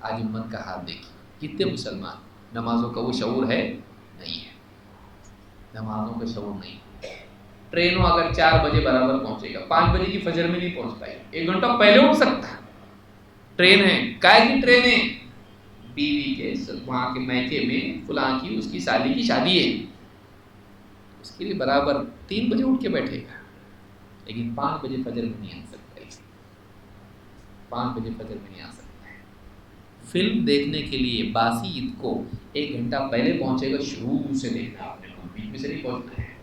آج امت کا حال دیکھیے، کتنے مسلمان نمازوں کا وہ شعور ہے نہیں ہے. نمازوں کا شعور نہیں. ٹرینوں اگر 4 بجے برابر پہنچے گا، 5 بجے کی فجر میں نہیں پہنچ پائے گا، 1 گھنٹہ پہلے اٹھ سکتا ہے. ٹرین ہے، کائے کی ٹرین ہے؟ بیوی کے وہاں کے میکے میں فلاں کی اس کی سالی کی شادی ہے، اس کے لیے برابر 3 بجے اٹھ کے بیٹھے گا، لیکن 5 بجے فجر میں نہیں آ سکتا ہے. 5 بجے فجر میں نہیں آ سکتا ہے. فلم دیکھنے کے لیے باسی عید کو 1 گھنٹہ پہلے پہنچے گا، شروع سے دیکھنا آپ نے، بیچ میں سے نہیں پہنچنا ہے.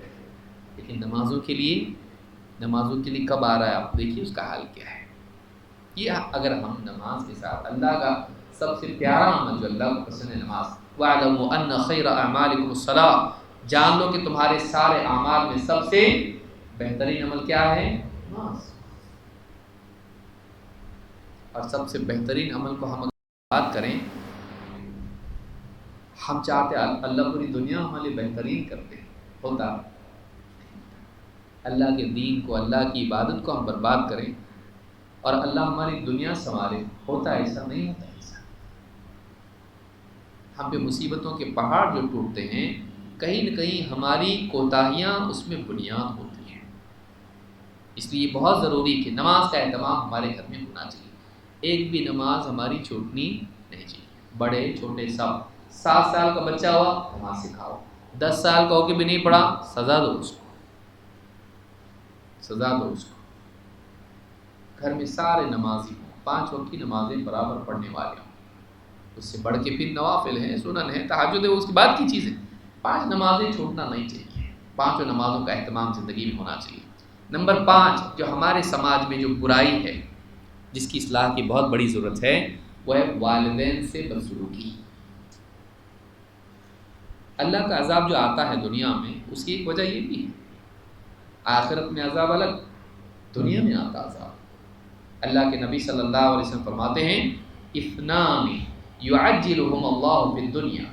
لیکن نمازوں کے لیے کب آ رہا ہے آپ دیکھیے اس کا حال کیا ہے. یہ اگر ہم نماز کے ساتھ اللہ کا سب سے پیارا عمل جو اللہ کو پسند ہے نماز، وَاعْلَمُوا أَنَّ خَيْرَ أَعْمَالِكُمُ الصَّلَاةُ، جان لو کہ تمہارے سارے اعمال میں سب سے بہترین عمل کیا ہے؟ نماز. اور سب سے بہترین عمل کو ہم اگر بات کریں، ہم چاہتے ہیں اللہ پوری دنیا ہمارے لیے بہترین کرتے ہوتا، اللہ کے دین کو اللہ کی عبادت کو ہم برباد کریں اور اللہ ہماری دنیا سنوارے، ہوتا ایسا نہیں ہوتا ایسا. ہم پہ مصیبتوں کے پہاڑ جو ٹوٹتے ہیں کہیں نہ کہیں ہماری کوتاہیاں اس میں بنیاد ہوتی ہیں. اس لیے بہت ضروری کہ نماز کا اہتمام ہمارے گھر میں ہونا چاہیے. ایک بھی نماز ہماری چھوٹنی نہیں چاہیے، بڑے چھوٹے سب. 7 سال کا بچہ ہوا نماز سکھاؤ، 10 سال کا ہو کے بھی نہیں پڑھا سزا دو اس کو، سزا دو اس کو. گھر میں سارے نمازی ہوں، 5 وقت کی نمازیں برابر پڑھنے والے ہوں. اس سے بڑھ کے پھر نوافل ہیں، سنن ہیں، تہجد ہے، اس کے بعد کی چیزیں. 5 نمازیں چھوٹنا نہیں چاہیے. 5 نمازوں کا اہتمام زندگی میں ہونا چاہیے. نمبر 5 جو ہمارے سماج میں جو برائی ہے جس کی اصلاح کی بہت بڑی ضرورت ہے وہ ہے والدین سے بدسلوکی. اللہ کا عذاب جو آتا ہے دنیا میں اس کی ایک وجہ یہ بھی ہے، آخرت میں عذاب الگ، دنیا میں آتا عذاب. اللہ کے نبی صلی اللہ علیہ وسلم فرماتے ہیں اثنان یعجلہم اللہ فی الدنیا،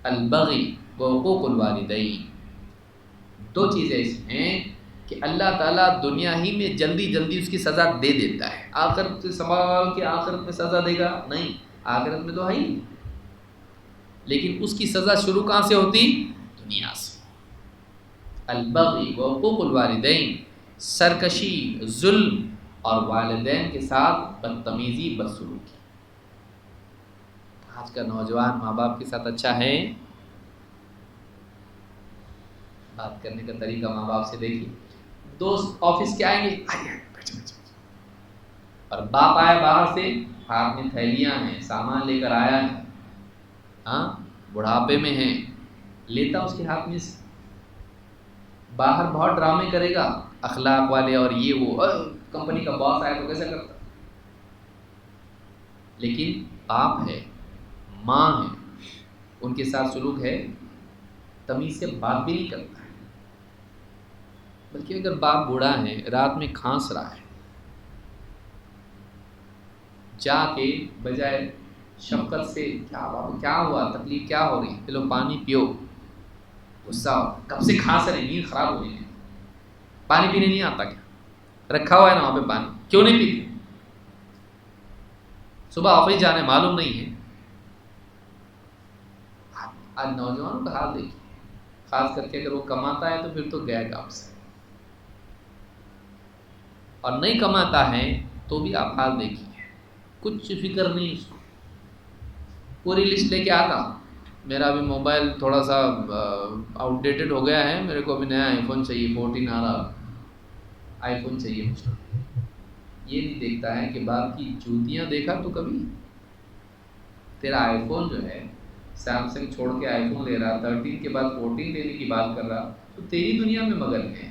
البغی وعقوق الوالدین. 2 چیزیں ایسی ہیں کہ اللہ تعالیٰ دنیا ہی میں جلدی جلدی اس کی سزا دے دیتا ہے. آخرت سے سنبھال کے آخرت میں سزا دے گا نہیں، آخرت میں تو ہے ہی، لیکن اس کی سزا شروع کہاں سے ہوتی؟ دنیا سے. البغی وعقوق الوالدین، سرکشی، ظلم اور والدین کے ساتھ بدتمیزی بدسلوکی. آج کا نوجوان ماں باپ کے ساتھ اچھا ہے؟ بات کرنے کا طریقہ ماں باپ سے دیکھیے. دوست آفس کے آئیں گے, آئیے بیٹھے بیٹھے, اور باپ آیا باہر سے, ہاتھ میں تھیلیاں ہیں, سامان لے کر آیا ہے, ہاں بڑھاپے میں ہے, لیتا اس کے ہاتھ میں سے. باہر بہت ڈرامے کرے گا اخلاق والے اور یہ وہ, کمپنی کا باس آیا تو کیسا کرتا, لیکن باپ ہے, ماں ہے, ان کے ساتھ سلوک ہے, تمیز سے بات بھی نہیں کرتا ہے. بلکہ اگر باپ بوڑھا ہے, رات میں کھانس رہا ہے, جا کے بجائے شفقت سے کیا بابا کیا ہوا, تکلیف کیا ہو رہی, چلو پانی پیو, غصہ کب سے کھانس رہے, نیند خراب ہو رہی ہے, پانی پینے نہیں آتا کیا, رکھا ہوا ہے نا وہاں پہ پانی, کیوں نہیں پیتے, صبح آفس جانے معلوم نہیں ہے. آج نوجوانوں کا حال دیکھیے, خاص کر کے اگر وہ کماتا ہے تو پھر تو گیا کام سے, اور نہیں کماتا ہے تو بھی آپ حال دیکھیے, کچھ فکر نہیں اس کو, پوری لسٹ لے کے آتا, میرا ابھی موبائل تھوڑا سا آؤٹ ڈیٹڈ ہو گیا ہے, میرے کو ابھی نیا آئی فون چاہیے, 14 آ رہا, آئی فون چاہیے مجھے. یہ نہیں دیکھتا ہے کہ باپ کی جوتیاں دیکھا تو کبھی, تیرا آئی فون جو ہے سیمسنگ چھوڑ کے آئی فون لے رہا, 13 کے بعد 14 لینے کی بات کر رہا, تو تیری دنیا میں مگن ہے.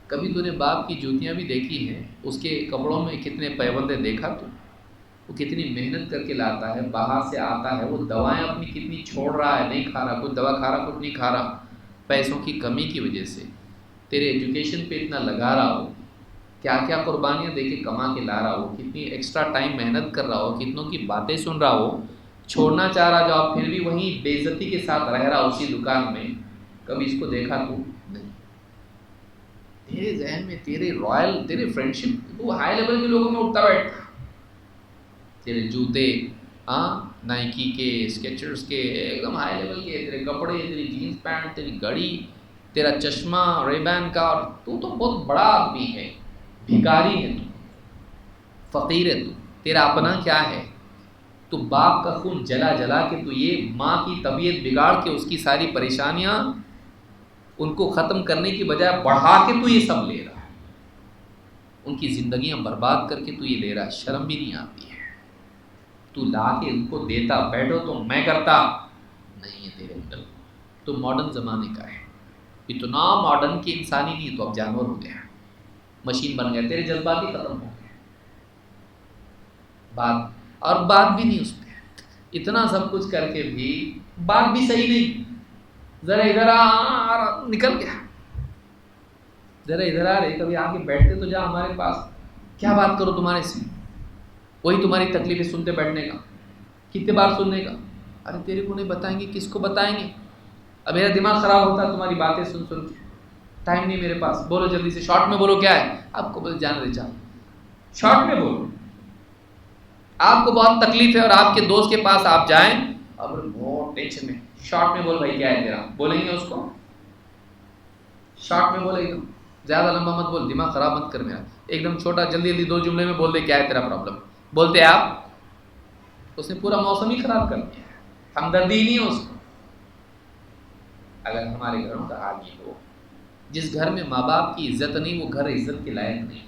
کبھی تو نے باپ کی جوتیاں بھی دیکھی ہیں, اس کے کپڑوں میں کتنے پیبندے دیکھا تو, وہ کتنی محنت کر کے لاتا ہے, باہر سے آتا ہے, وہ دوائیں اپنی کتنی چھوڑ رہا ہے, نہیں کھا رہا, کچھ دوا کھا رہا, کچھ نہیں کھا رہا, پیسوں کی کمی کی وجہ سے, تیرے ایجوکیشن پہ اتنا لگا رہا ہو, کیا کیا قربانیاں دے کے کما کے لا رہا ہو, کتنی ایکسٹرا ٹائم محنت کر رہا ہو, کتنوں کی باتیں سن رہا ہو, چھوڑنا چاہ رہا جاب, پھر بھی وہیں بے عزتی کے ساتھ رہ رہا اسی دکان میں, کبھی اس کو دیکھا تو نہیں. تیرے ذہن میں تیرے رائل, تیرے فرینڈشپ وہ ہائی لیول کے لوگوں میں اٹھتا بیٹھتا, تیرے جوتے ہاں نائکی کے, اسکیچرز کے, ایک دم ہائی لیول کے, تیرے کپڑے, تیری جینس پینٹ, تیری گھڑی, تیرا چشمہ ریبان کا, اور تو بہت بڑا آدمی ہے, بھکاری ہے تو, فقیر ہے تو, تیرا اپنا کیا ہے, تو باپ کا خون جلا جلا کے تو یہ ماں کی طبیعت بگاڑ کے اس کی ساری پریشانیاں ان کو ختم کرنے کی بجائے بڑھا کے تو یہ سب لے رہا ہے, ان کی زندگیاں برباد کر کے تو یہ لے رہا ہے, شرم بھی نہیں آتی ہے. تو لا کے ان کو دیتا, بیٹھو تو میں کرتا نہیں ہے تیرے اندر, تو ماڈرن زمانے کا ہے, اتنا ماڈرن کہ انسانی نہیں تو اب جانور ہو گیا, مشین بن گیا, تیرے جذبات ہی ختم ہو گئے, بات اور بات بھی نہیں اس پہ, اتنا سب کچھ کر کے بھی بات بھی صحیح نہیں, ذرا ادھر آ, نکل گیا, ذرا ادھر آ رہے, کبھی آ کے بیٹھتے تو جا ہمارے پاس, کیا بات کرو تمہارے سے, وہی تمہاری تکلیفیں سنتے بیٹھنے کا, کتنے بار سننے کا, ارے تیرے کو نہیں بتائیں گے کس کو بتائیں گے, اب میرا دماغ خراب ہوتا ہے تمہاری باتیں سن سن کے, ٹائم نہیں میرے پاس, بولو جلدی سے, شارٹ میں بولو, کیا ہے آپ کو, بس جان دے چاہو, شارٹ میں بولو, آپ کو بہت تکلیف ہے اور آپ کے دوست کے پاس آپ جائیں, اب بہت ٹینشن میں, شارٹ میں بول بھائی کیا ہے تیرا, بولیں گے اس کو, شارٹ میں بولے ایک دم, زیادہ لمبا مت بول, دماغ خراب مت کر میرا, ایک دم چھوٹا جلدی جلدی 2 جملے میں بول دے کیا ہے تیرا پرابلم, بولتے آپ, اس نے پورا موسم ہی خراب کر دیا, ہمدردی نہیں ہے اس کو. اگر ہمارے گھروں کا حال یہ ہو, جس گھر میں ماں باپ کی عزت نہیں وہ گھر عزت کے لائق نہیں ہے.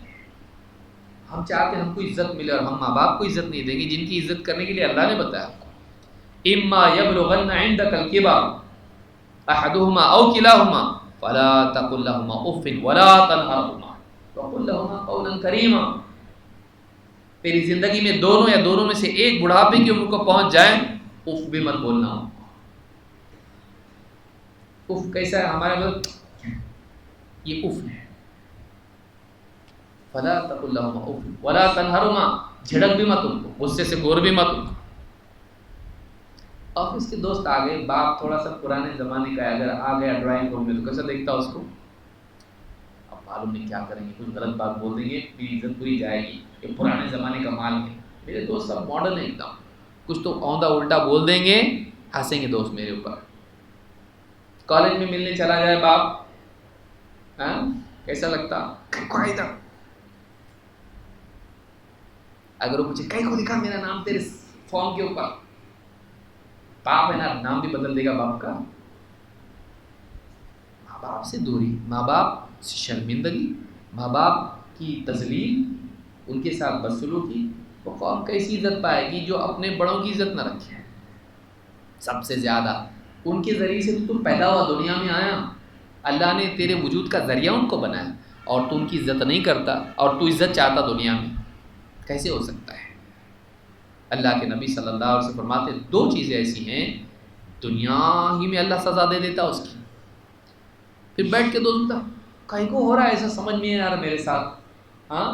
ہم چاہتے ہیں ہم کو عزت ملے اور ہم ماں باپ کو عزت نہیں دیں گے جن کی عزت کرنے کے لیے اللہ نے بتایا, اما یبلغن عندک الکبر احدهما او کلاهما فلا تقل لهما اف ولا تنهرهما وقل لهما قولا کریما. تیری زندگی میں دونوں یا دونوں میں سے ایک بڑھاپے کی عمر کو پہنچ جائیں, اف بھی مت بولنا. اف کیسا ہے ہمارے مطلب یہ اف ہے, فلا تقل لهما اف ولا تنهرهما, جھڑک بھی مت ان کو, غصے سے گور بھی مت ان کو. آفس کے دوست آ گئے, باپ تھوڑا سا پرانے زمانے کا ہے, اگر آ گیا ڈرائنگ روم میں تو کیسا دیکھتا اس کو, اب معلوم نہیں کیا کریں گے, کچھ غلط بات بول دیں گے, میری عزت پوری جائے گی, یہ پرانے زمانے کا مال ہے. میرے دوست سب ماڈرن ہے ایک دم, کچھ تو اوندا الٹا بول دیں گے, ہنسیں گے دوست میرے اوپر. کالج میں ملنے چلا جائے باپ, کیسا لگتا, ادھر اگر وہ پوچھے کہیں کو لکھا میرا نام تیرے فارم کے اوپر, باپ ہے نا, نام بھی بدل دے گا باپ کا. باپ سے دوری، ماں باپ سے شرمندگی، ماں باپ کی تذلیل، ان کے ساتھ بدسلوکی، وہ قوم کیسی عزت پائے گی جو اپنے بڑوں کی عزت نہ رکھے؟ سب سے زیادہ ان کے ذریعے سے تو پیدا ہوا، دنیا میں آیا، اللہ نے تیرے وجود کا ذریعہ ان کو بنایا، اور تو ان کی عزت نہیں کرتا اور تو عزت چاہتا دنیا میں، کیسے ہو سکتا ہے؟ اللہ کے نبی صلی اللہ علیہ وسلم فرماتے دو چیزیں ایسی ہیں دنیا ہی میں اللہ سزا دے دیتا اس کی، پھر بیٹھ کے دوست کہیں کو ہو رہا ہے ایسا سمجھ میں نہیں آ رہا میرے ساتھ، ہاں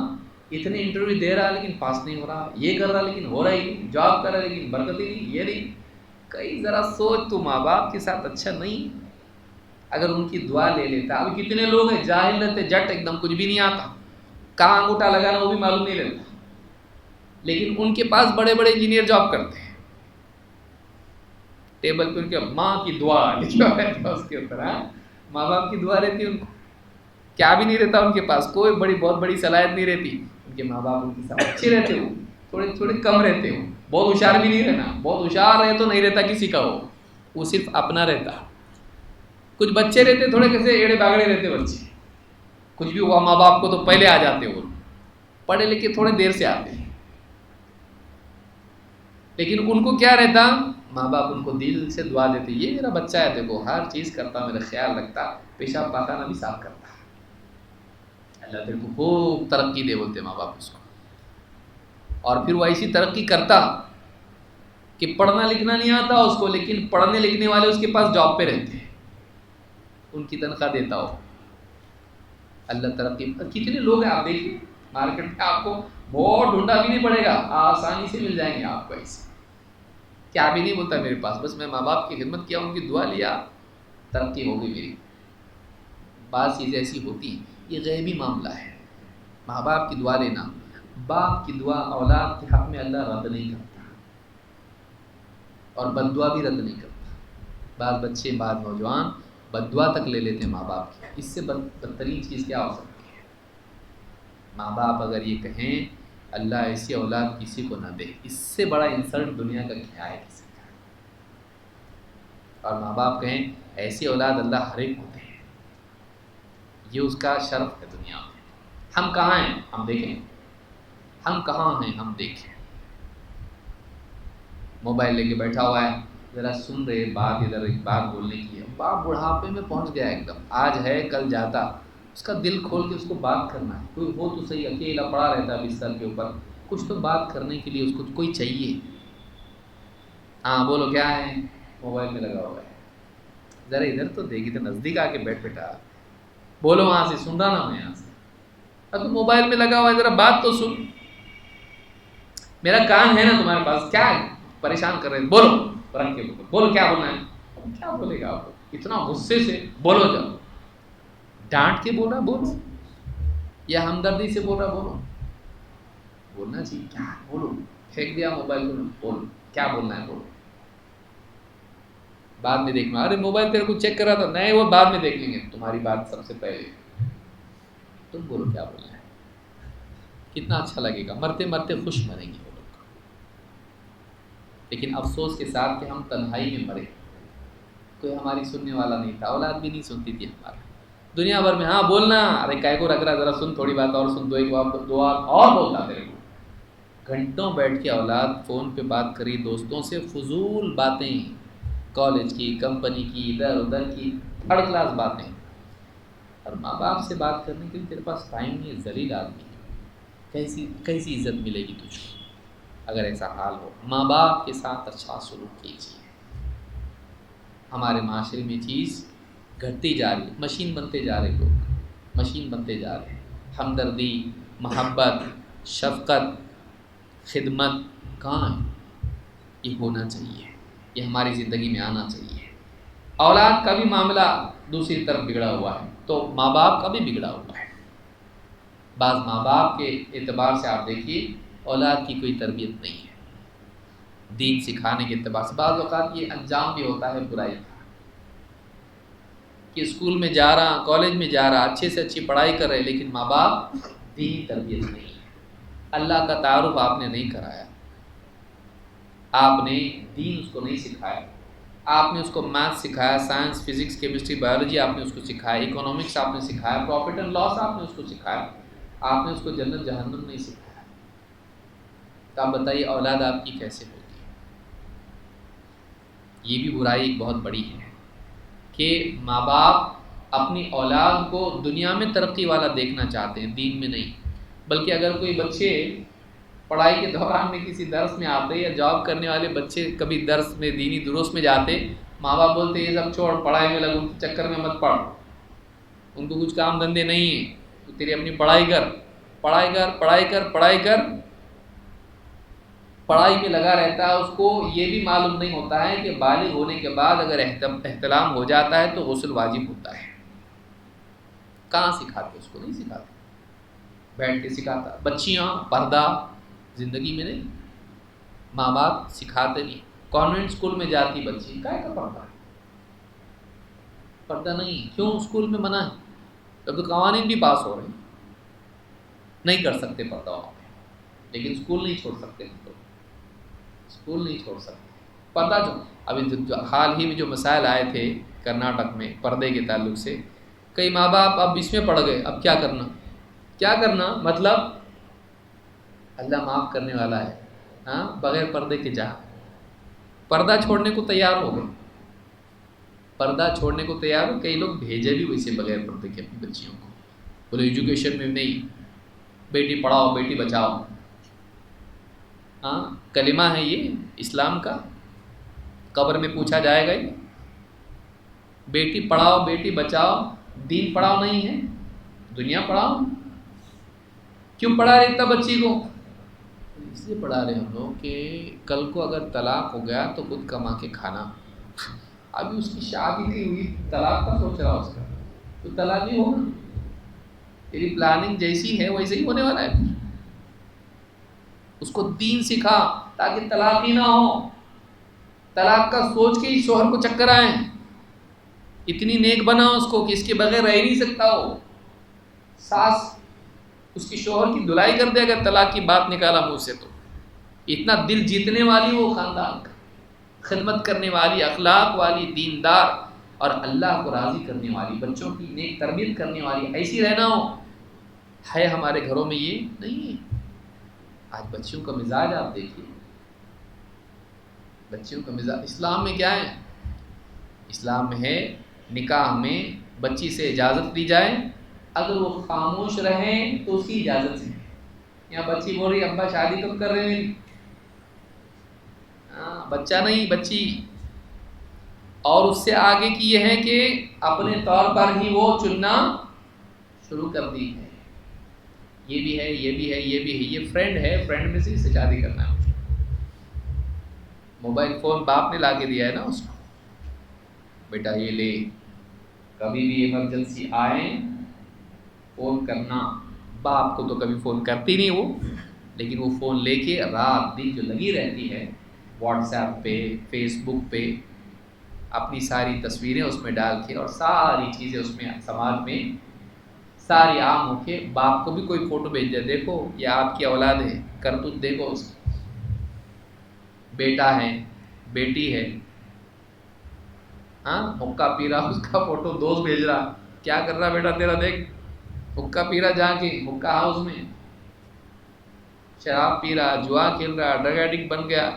اتنے انٹرویو دے رہا ہے لیکن پاس نہیں ہو رہا، یہ کر رہا لیکن ہو رہا ہی نہیں، جاب کر رہا ہے لیکن برکت ہی نہیں، یہ نہیں، کئی ذرا سوچ، تو ماں باپ کے ساتھ اچھا نہیں؟ اگر ان کی دعا لے لیتا، اب کتنے لوگ ہیں جاہل رہتے، جٹ ایک دم کچھ بھی نہیں آتا، کہاں انگوٹھا لگانا وہ بھی معلوم نہیں رہتا، لیکن ان کے پاس بڑے بڑے انجینئر جاب کرتے ہیں، ٹیبل پہ ان کے ماں کی دعا لکھا رہتا اس کے اوپر، ماں باپ کی دعا رہتی ہے، ان کو کیا بھی نہیں رہتا، ان کے پاس کوئی بہت بڑی صلاحیت نہیں رہتی، ان کے ماں باپ ان کے ساتھ اچھے رہتے ہو، تھوڑے کم رہتے ہو، بہت ہوشیار بھی نہیں رہنا، بہت ہوشیار رہے تو نہیں رہتا کسی کا وہ صرف اپنا رہتا، کچھ بچے رہتے تھوڑے کیسے ایڑے باگڑے رہتے بچے، کچھ بھی ہوا ماں باپ کو تو پہلے آ جاتے، وہ پڑھے لکھے تھوڑے دیر سے آتے ہیں، لیکن ان کو کیا رہتا، ماں باپ ان کو دل سے دعا دیتے، یہ میرا بچہ ہے، دیکھو ہر چیز کرتا، میرا خیال رکھتا، پیشاب پاخانہ بھی صاف کرتا، اللہ تیرے کو خوب ترقی دے بولتے ماں باپ اس کو، اور پھر وہ ایسی ترقی کرتا کہ پڑھنا لکھنا نہیں آتا اس کو، لیکن پڑھنے لکھنے والے اس کے پاس جاب پہ رہتے ہیں، ان کی تنخواہ دیتا ہو، اللہ ترقی، کتنے لوگ ہیں آپ دیکھیں مارکیٹ میں، آپ کو بہت ڈھونڈا بھی نہیں پڑے گا، آسانی سے مل جائیں گے آپ کو، ایسے کیا بھی نہیں بولتا میرے پاس، بس میں ماں باپ کی خدمت کیا، ان کی دعا لیا، ترقی ہو گئی میری۔ بعض چیزیں ایسی ہوتی ہیں، یہ غیبی معاملہ ہے، ماں باپ کی دعا لینا، باپ کی دعا اولاد کے حق میں اللہ رد نہیں کرتا، اور بد دعا بھی رد نہیں کرتا، بعض بچے بعض نوجوان بد دعا تک لے لیتے ہیں ماں باپ کی، اس سے بدترین چیز کیا ہو سکتی ہے؟ ماں باپ اگر یہ کہیں اللہ ایسی اولاد کسی کو نہ دے، اس سے بڑا انسلٹ دنیا کا کیا ہے کسی کا؟ اور ماں باپ کہیں ایسی اولاد اللہ ہر ایک کو دے، یہ اس کا شرف ہے دنیا میں۔ ہم کہاں ہیں؟ ہم دیکھیں، ہم کہاں ہیں؟ ہم دیکھیں، موبائل لے کے بیٹھا ہوا ہے، ذرا سن رہے بات، ادھر ایک بات بولنے کی ہے، باپ بڑھاپے میں پہنچ گیا ایک دم، آج ہے کل جاتا، اس کا دل کھول کے اس کو بات کرنا ہے، کوئی ہو تو صحیح، اکیلا پڑا رہتا ہے بستر کے اوپر، کچھ تو بات کرنے کے لیے اس کو کوئی چاہیے، ہاں بولو کیا ہے، موبائل میں لگا ہوا ہے، ذرا ادھر تو دیکھی تو نزدیک آ کے بیٹھا، بولو وہاں سے، سن رہا نا میں یہاں سے، اب تو موبائل میں لگا ہوا ہے، ذرا بات تو سن، میرا کان ہے نا تمہارے پاس، کیا پریشان کر رہے ہیں، بولو، رکھ کے بولو کیا بولنا ہے، کیا بولے گا آپ، اتنا غصے سے بولو، جب ڈانٹ کے بول رہا بولو، یا ہمدردی سے بول رہا بولو، بولنا چاہیے، کیا بولو، پھینک دیا موبائل کو، بولو کیا بولنا ہے، بولو، بعد میں دیکھنا، ارے موبائل تیرے کو چیک کر رہا تھا، نہیں وہ بعد میں دیکھ لیں گے، تمہاری بات سب سے پہلے، تم بولو کیا بولنا ہے، کتنا اچھا لگے گا، مرتے مرتے خوش مریں گے وہ لوگ، لیکن افسوس کے ساتھ کہ ہم تنہائی میں مرے، کوئی ہماری سننے والا نہیں تھا، اولاد بھی نہیں سنتی تھی ہمارا، دنیا بھر میں ہاں بولنا، ارے کائے کو رکھ رہا، ذرا سن تھوڑی بات اور سن، دو اور بولتا تیرے کو، گھنٹوں بیٹھ کے اولاد فون پہ بات کری دوستوں سے، فضول باتیں، کالج کی، کمپنی کی، ادھر ادھر کی تھرڈ کلاس باتیں، اور ماں باپ سے بات کرنے کے لیے تیرے پاس ٹائم نہیں ہے، ذلیل آدمی، کیسی عزت ملے گی تجھ کو اگر ایسا حال ہو؟ ماں باپ کے ساتھ اچھا سلوک کیجیے، ہمارے معاشرے میں چیز گھٹتی جا رہی ہے، مشین بنتے جا رہے لوگ، مشین بنتے جا رہے ہیں، ہمدردی، محبت، شفقت، خدمت کہاں ہے؟ یہ ہونا چاہیے، یہ ہماری زندگی میں آنا چاہیے۔ اولاد کا بھی معاملہ دوسری طرف بگڑا ہوا ہے، تو ماں باپ کا بھی بگڑا ہوا ہے، بعض ماں باپ کے اعتبار سے آپ دیکھیے اولاد کی کوئی تربیت نہیں ہے، دین سکھانے کے اعتبار سے، بعض اوقات یہ انجام بھی ہوتا ہے برائی کا، کہ اسکول میں جا رہا، کالج میں جا رہا، اچھے سے اچھی پڑھائی کر رہے، لیکن ماں باپ دینی تربیت نہیں ہے، اللہ کا تعارف آپ نے نہیں کرایا، آپ نے دین اس کو نہیں سکھایا، آپ نے اس کو میتھ سکھایا، سائنس، فزکس، کیمسٹری، بایولوجی آپ نے اس کو سکھایا، اکنامکس آپ نے سکھایا، پروفٹ اینڈ لاس آپ نے اس کو سکھایا، آپ نے اس کو جنت جہنم نہیں سکھایا، تو آپ بتائیے اولاد آپ کی کیسے ہوگی؟ یہ بھی برائی ایک بہت بڑی ہے کہ ماں باپ اپنی اولاد کو دنیا میں ترقی والا دیکھنا چاہتے ہیں، دین میں نہیں۔ بلکہ اگر کوئی بچے پڑھائی کے دوران میں کسی درس میں آتے یا جاب کرنے والے بچے کبھی درس میں، دینی دروس میں جاتے، ماں باپ بولتے یہ سب چھوڑ، پڑھائی میں لگو، چکر میں مت پڑھ، ان کو کچھ کام دھندے نہیں ہیں، تو تیری اپنی پڑھائی کر، پڑھائی کر، پڑھائی کر، پڑھائی کر۔ پڑھائی میں لگا رہتا ہے، اس کو یہ بھی معلوم نہیں ہوتا ہے کہ بالغ ہونے کے بعد اگر احتلام ہو جاتا ہے تو غسل واجب ہوتا ہے۔ کہاں سکھاتے؟ اس کو نہیں سکھاتے، بیٹھ کے سکھاتا۔ بچیاں پردہ زندگی میں نہیں، ماں باپ سکھاتے نہیں۔ کانوینٹ اسکول میں جاتی بچی، کائے کا پردہ؟ پردہ نہیں، کیوں اسکول میں منع ہے؟ اب تو قوانین بھی پاس ہو رہے ہیں، نہیں کر سکتے پردہ وہاں پہ، لیکن اسکول نہیں چھوڑ سکتے، اسکول نہیں چھوڑ سکتے پردہ۔ جو ابھی حال ہی میں جو مسائل آئے تھے کرناٹک میں پردے کے تعلق سے، کئی ماں باپ اب اس میں پڑ گئے، اب کیا کرنا؟ کیا کرنا مطلب اللہ معاف کرنے والا ہے، ہاں، بغیر پردے کے جا، پردہ چھوڑنے کو تیار ہو گئے، پردہ چھوڑنے کو تیار ہو۔ کئی لوگ بھیجے بھی ویسے بغیر پردے کے اپنی بچیوں کو، بولے ایجوکیشن میں نہیں، بیٹی پڑھاؤ بیٹی بچاؤ۔ ہاں، کلمہ ہے یہ اسلام کا، قبر میں پوچھا جائے گا یہ، بیٹی پڑھاؤ بیٹی بچاؤ، دین پڑھاؤ نہیں ہے، دنیا پڑھاؤ۔ کیوں پڑھا رہے اتنا بچی کو؟ اس لیے پڑھا رہے ہم لوگ کہ کل کو اگر طلاق ہو گیا تو خود کما کے کھانا۔ ابھی اس کی شادی نہیں ہوئی، طلاق کا سوچ رہا اس کا، تو طلاق نہیں ہوگا، تیری پلاننگ جیسی ہے ویسے ہی ہونے والا ہے۔ اس کو دین سکھا تاکہ طلاق ہی نہ ہو، طلاق کا سوچ کے ہی شوہر کو چکر آئیں، اتنی نیک بنا اس کو کہ اس کے بغیر رہ نہیں سکتا ہو۔ ساس اس کی شوہر کی دھلائی کر دے اگر طلاق کی بات نکالا منہ سے، تو اتنا دل جیتنے والی وہ خاندان کا، خدمت کرنے والی، اخلاق والی، دیندار اور اللہ کو راضی کرنے والی، بچوں کی نیک تربیت کرنے والی، ایسی رہنا ہو۔ ہے ہمارے گھروں میں یہ نہیں ہے۔ آج بچیوں کا مزاج آپ دیکھیے، بچیوں کا مزاج اسلام میں کیا ہے؟ اسلام میں ہے نکاح میں بچی سے اجازت دی جائے، اگر وہ خاموش رہیں تو اس کی اجازت سے۔ یہاں بچی بول رہی ابا شادی کب کر رہے ہیں؟ بچہ نہیں، بچی۔ اور اس سے آگے کی یہ ہے کہ اپنے طور پر ہی وہ چننا شروع کر دی ہے، یہ بھی ہے، یہ بھی ہے، یہ بھی ہے، یہ فرینڈ ہے، فرینڈ میں سے اس سے شادی کرنا ہے۔ موبائل فون باپ نے لا کے دیا ہے نا اس کو، بیٹا یہ لے، کبھی بھی ایمرجنسی آئے فون کرنا۔ باپ کو تو کبھی فون کرتی نہیں وہ، لیکن وہ فون لے کے رات دن جو لگی رہتی ہے واٹس ایپ پہ، فیس بک پہ، اپنی ساری تصویریں اس میں ڈال کے اور ساری چیزیں اس میں سماج میں ساری عام ہو کے، باپ کو بھی کوئی فوٹو بھیج دے، دیکھو یہ آپ کی اولاد ہے، کرتوت دیکھو اس کی، بیٹا ہے بیٹی ہے، ہاں، حقہ پی رہا اس کا فوٹو دوست بھیج رہا، کیا کر رہا بیٹا تیرا دیکھ، حقہ پی رہا جا کے حقہ ہاؤس میں، شراب پی رہا، جوا کھیل رہا، ڈرگ ایڈکٹ بن گیا،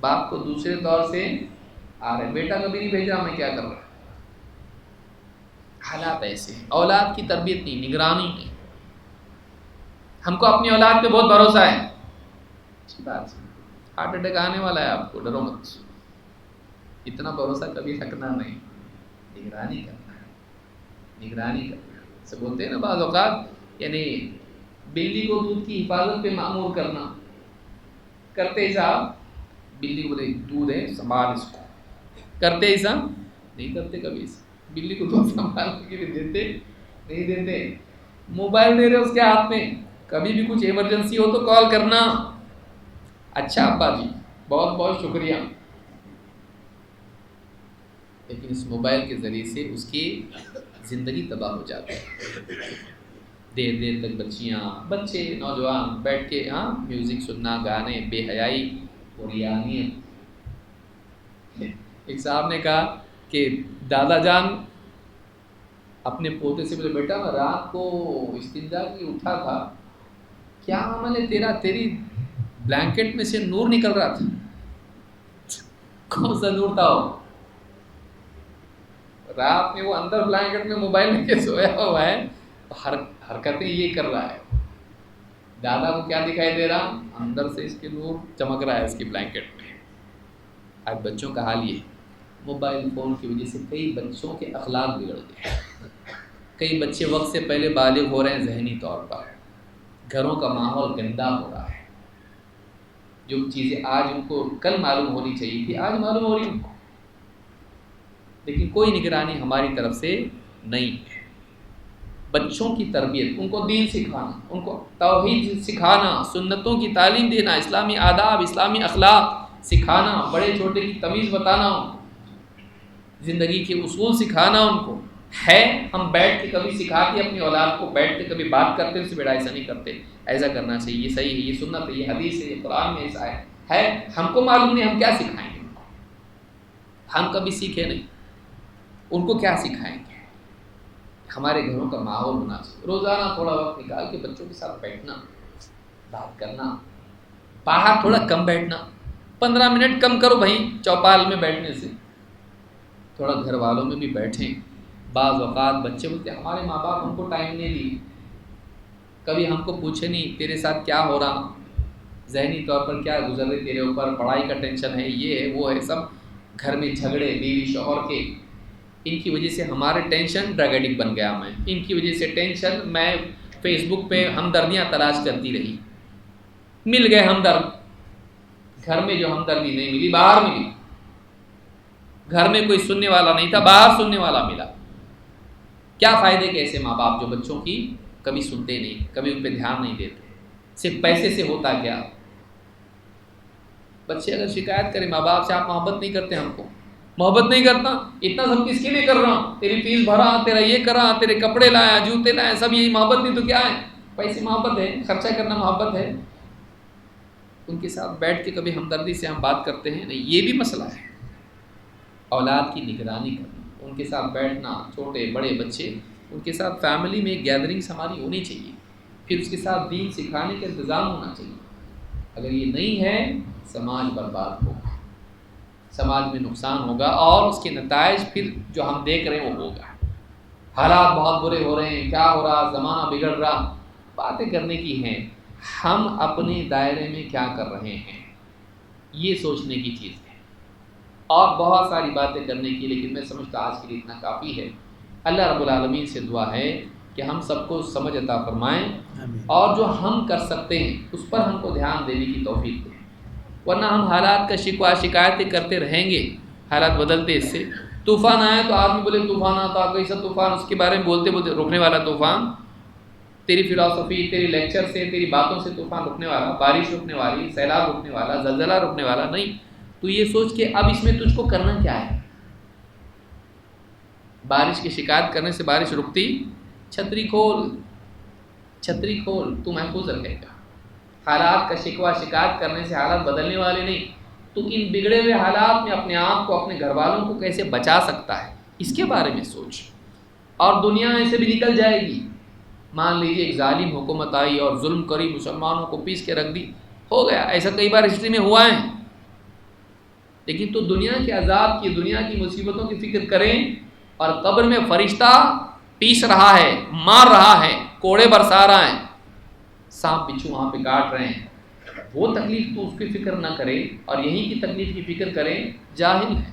باپ کو دوسرے طور سے آ رہے، بیٹا کبھی نہیں بھیج رہا میں کیا کر رہا۔ حالات ایسے ہیں، اولاد کی تربیت نہیں، نگرانی نہیں۔ ہم کو اپنی اولاد پہ بہت بھروسہ ہے، اچھی بات ہے، ہارٹ اٹیک آنے والا ہے آپ کو، ڈرو مت، اتنا بھروسہ کبھی رکھنا نہیں، نگرانی کرنا ہے، نگرانی کرنا ہے۔ سے بولتے ہیں نا بعض اوقات، یعنی بلی کو دودھ کی حفاظت پہ مأمور کرنا، کرتے ہی صاحب بلی کو بولے دودھ ہے سنبھال اس کو، کرتے ہی صاحب نہیں کرتے کبھی، بلی کو دودھ سنبھالنے کے لیے دیتے نہیں دیتے، موبائل دے رہے اس کے ہاتھ میں، کبھی بھی کچھ ایمرجنسی ہو تو کال کرنا، اچھا ابا جی بہت بہت شکریہ، لیکن اس موبائل کے ذریعے سے اس کی زندگی تباہ ہو جاتی ہے۔ دیر دیر تک بچیاں، بچے، نوجوان بیٹھ کے میوزک سننا، گانے، بے حیائی اور یانیت، ایک صاحب نے کہا کہ دادا جان اپنے پوتے سے بولے بیٹا میں رات کو استنجا کی اٹھا تھا، کیا عمل ہے تیرا، تیری بلینکٹ میں سے نور نکل رہا تھا. کون سا نور تھا وہ؟ رات میں وہ اندر بلینکٹ میں موبائل لے کے سویا ہوا ہے، حرکتیں یہ کر رہا ہے. دادا کو کیا دکھائی دے رہا؟ اندر سے اس کے نور چمک رہا ہے اس کی بلینکٹ میں. آج بچوں کا حال یہ، موبائل فون کی وجہ سے کئی بچوں کے اخلاق بگڑ گئے. کئی بچے وقت سے پہلے بالغ ہو رہے ہیں ذہنی طور پر. گھروں کا ماحول گندا ہو رہا ہے. جو چیزیں آج ان کو کل معلوم ہونی چاہیے تھی آج معلوم ہو رہی ان کو، لیکن کوئی نگرانی ہماری طرف سے نہیں ہے. بچوں کی تربیت، ان کو دین سکھانا، ان کو توحید سکھانا، سنتوں کی تعلیم دینا، اسلامی آداب، اسلامی اخلاق سکھانا، بڑے چھوٹے کی تمیز بتانا، زندگی کے اصول سکھانا ان کو ہے. ہم بیٹھ کے کبھی سکھا کے اپنی اولاد کو بیٹھ کے کبھی بات کرتے اس سے بیٹا ایسا نہیں کرتے، ایسا کرنا چاہیے، یہ صحیح ہے، یہ سنت ہے، یہ حدیث ہے، یہ قرآن میں ایسا ہے. ہم کو معلوم نہیں ہم کیا سکھائیں گے ان کو. ہم کبھی سیکھے نہیں، ان کو کیا سکھائیں گے. ہمارے گھروں کا ماحول ہونا چاہیے. روزانہ تھوڑا وقت نکال کے بچوں کے ساتھ بیٹھنا، بات کرنا، باہر تھوڑا کم بیٹھنا، 15 منٹ کم کرو بھائی چوپال میں بیٹھنے سے، تھوڑا گھر والوں میں بھی بیٹھیں. بعض اوقات بچے بولتے ہیں ہمارے ماں باپ ہم کو ٹائم نہیں دی، کبھی ہم کو پوچھے نہیں تیرے ساتھ کیا ہو رہا، ذہنی طور پر کیا گزر رہے تیرے اوپر، پڑھائی کا ٹینشن ہے، یہ ہے وہ ہے، سب گھر میں جھگڑے بیوی شوہر کے. ان کی وجہ سے ہمارے ٹینشن ڈرگ ایڈکٹ بن گیا میں، ان کی وجہ سے ٹینشن میں فیس بک پہ ہمدردیاں تلاش کرتی رہی، مل گئے ہمدرد. گھر میں جو ہمدردی نہیں ملی باہر ملی. گھر میں کوئی سننے والا نہیں تھا، باہر سننے والا ملا. کیا فائدے کے ایسے ماں باپ جو بچوں کی کبھی سنتے نہیں، کبھی ان پہ دھیان نہیں دیتے. صرف پیسے سے ہوتا کیا؟ بچے اگر شکایت کریں ماں باپ سے آپ محبت نہیں کرتے، ہم کو محبت نہیں کرتا، اتنا سب کس کے لیے کر رہا ہوں، تیری فیس بھرا، تیرا یہ کرا، تیرے کپڑے لایا، جوتے لایا، سب یہی محبت نہیں تو کیا ہے؟ پیسے محبت ہے، خرچہ کرنا محبت ہے. ان کے ساتھ بیٹھ کے کبھی ہمدردی سے ہم بات کرتے ہیں نہیں، یہ بھی مسئلہ ہے. اولاد کی نگرانی کرنا، ان کے ساتھ بیٹھنا، چھوٹے بڑے بچے، ان کے ساتھ فیملی میں گیدرنگس ہماری ہونی چاہیے، پھر اس کے ساتھ دین سکھانے کا انتظام ہونا چاہیے. اگر یہ نہیں ہے سماج برباد ہوگا، سماج میں نقصان ہوگا، اور اس کے نتائج پھر جو ہم دیکھ رہے ہیں وہ ہوگا. حالات بہت برے ہو رہے ہیں، کیا ہو رہا، زمانہ بگڑ رہا. باتیں کرنے کی ہیں، ہم اپنے دائرے میں کیا کر رہے ہیں یہ سوچنے کی چیز ہے. اور بہت ساری باتیں کرنے کی، لیکن میں سمجھتا آج کے لیے اتنا کافی ہے. اللہ رب العالمین سے دعا ہے کہ ہم سب کو سمجھ عطا فرمائیں، اور جو ہم کر سکتے ہیں اس پر ہم کو دھیان دینے کی توفیق دیں. ورنہ ہم حالات کا شکوہ شکایتیں کرتے رہیں گے، حالات بدلتے اس سے. طوفان آیا تو آدمی بولے طوفان آتا، کیسا طوفان، اس کے بارے میں بولتے بولتے رکنے والا طوفان. تیری فلاسفی، تیری لیکچر سے، تیری باتوں سے طوفان رکنے والا، بارش رکنے والی، سیلاب رکنے والا، زلزلہ رکنے والا نہیں. تو یہ سوچ کہ اب اس میں تجھ کو کرنا کیا ہے. بارش کی شکایت کرنے سے بارش رکتی؟ چھتری کھول، چھتری کھول، تو محفوظ رہے گا. حالات کا شکوہ شکایت کرنے سے حالات بدلنے والے نہیں. تو ان بگڑے ہوئے حالات میں اپنے آپ کو، اپنے گھر والوں کو کیسے بچا سکتا ہے اس کے بارے میں سوچ. اور دنیا ایسے بھی نکل جائے گی. مان لیجیے ایک ظالم حکومت آئی اور ظلم کری، مسلمانوں کو پیس کے رکھ دی، ہو گیا. ایسا کئی بار ہسٹری میں ہوا ہے. لیکن تو دنیا کے عذاب کی، دنیا کی مصیبتوں کی فکر کریں، اور قبر میں فرشتہ پیس رہا ہے، مار رہا ہے، کوڑے برسا رہا ہے، سانپ بچھو وہاں پہ کاٹ رہے ہیں. وہ تکلیف تو اس کی فکر نہ کرے اور یہیں کی تکلیف کی فکر کریں، جاہل ہے.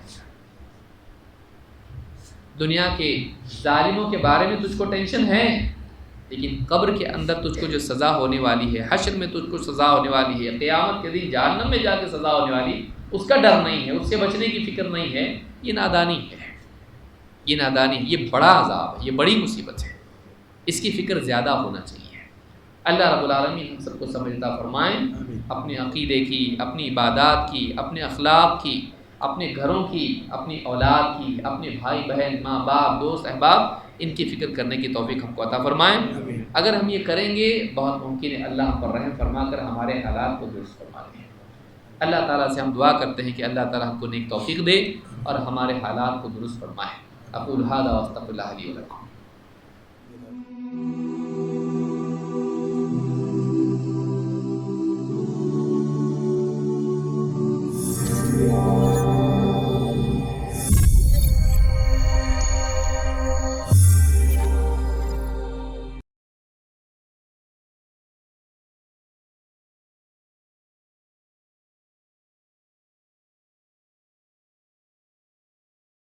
دنیا کے ظالموں کے بارے میں تجھ کو ٹینشن ہے، لیکن قبر کے اندر تجھ کو جو سزا ہونے والی ہے، حشر میں تجھ کو سزا ہونے والی ہے، قیامت کے دن جہنم میں جا کے سزا ہونے والی، اس کا ڈر نہیں ہے، اس سے بچنے کی فکر نہیں ہے. یہ نادانی ہے، یہ نادانی، یہ بڑا عذاب ہے، یہ بڑی مصیبت ہے. اس کی فکر زیادہ ہونا چاہیے. اللہ رب العالمین ہم سب کو سمجھتا فرمائیں، اپنے عقیدے کی، اپنی عبادات کی، اپنے اخلاق کی، اپنے گھروں کی، اپنی اولاد کی، اپنے بھائی بہن، ماں باپ، دوست احباب، ان کی فکر کرنے کی توفیق ہم کو عطا فرمائیں. اگر ہم یہ کریں گے بہت ممکن ہے اللہ ہم پر رحم فرما کر ہمارے حالات کو درست فرما دیں. اللہ تعالیٰ سے ہم دعا کرتے ہیں کہ اللہ تعالیٰ ہم کو نیک توفیق دے اور ہمارے حالات کو درست فرمائے۔ اقول ھذا واستغفر اللہ لی ولکم۔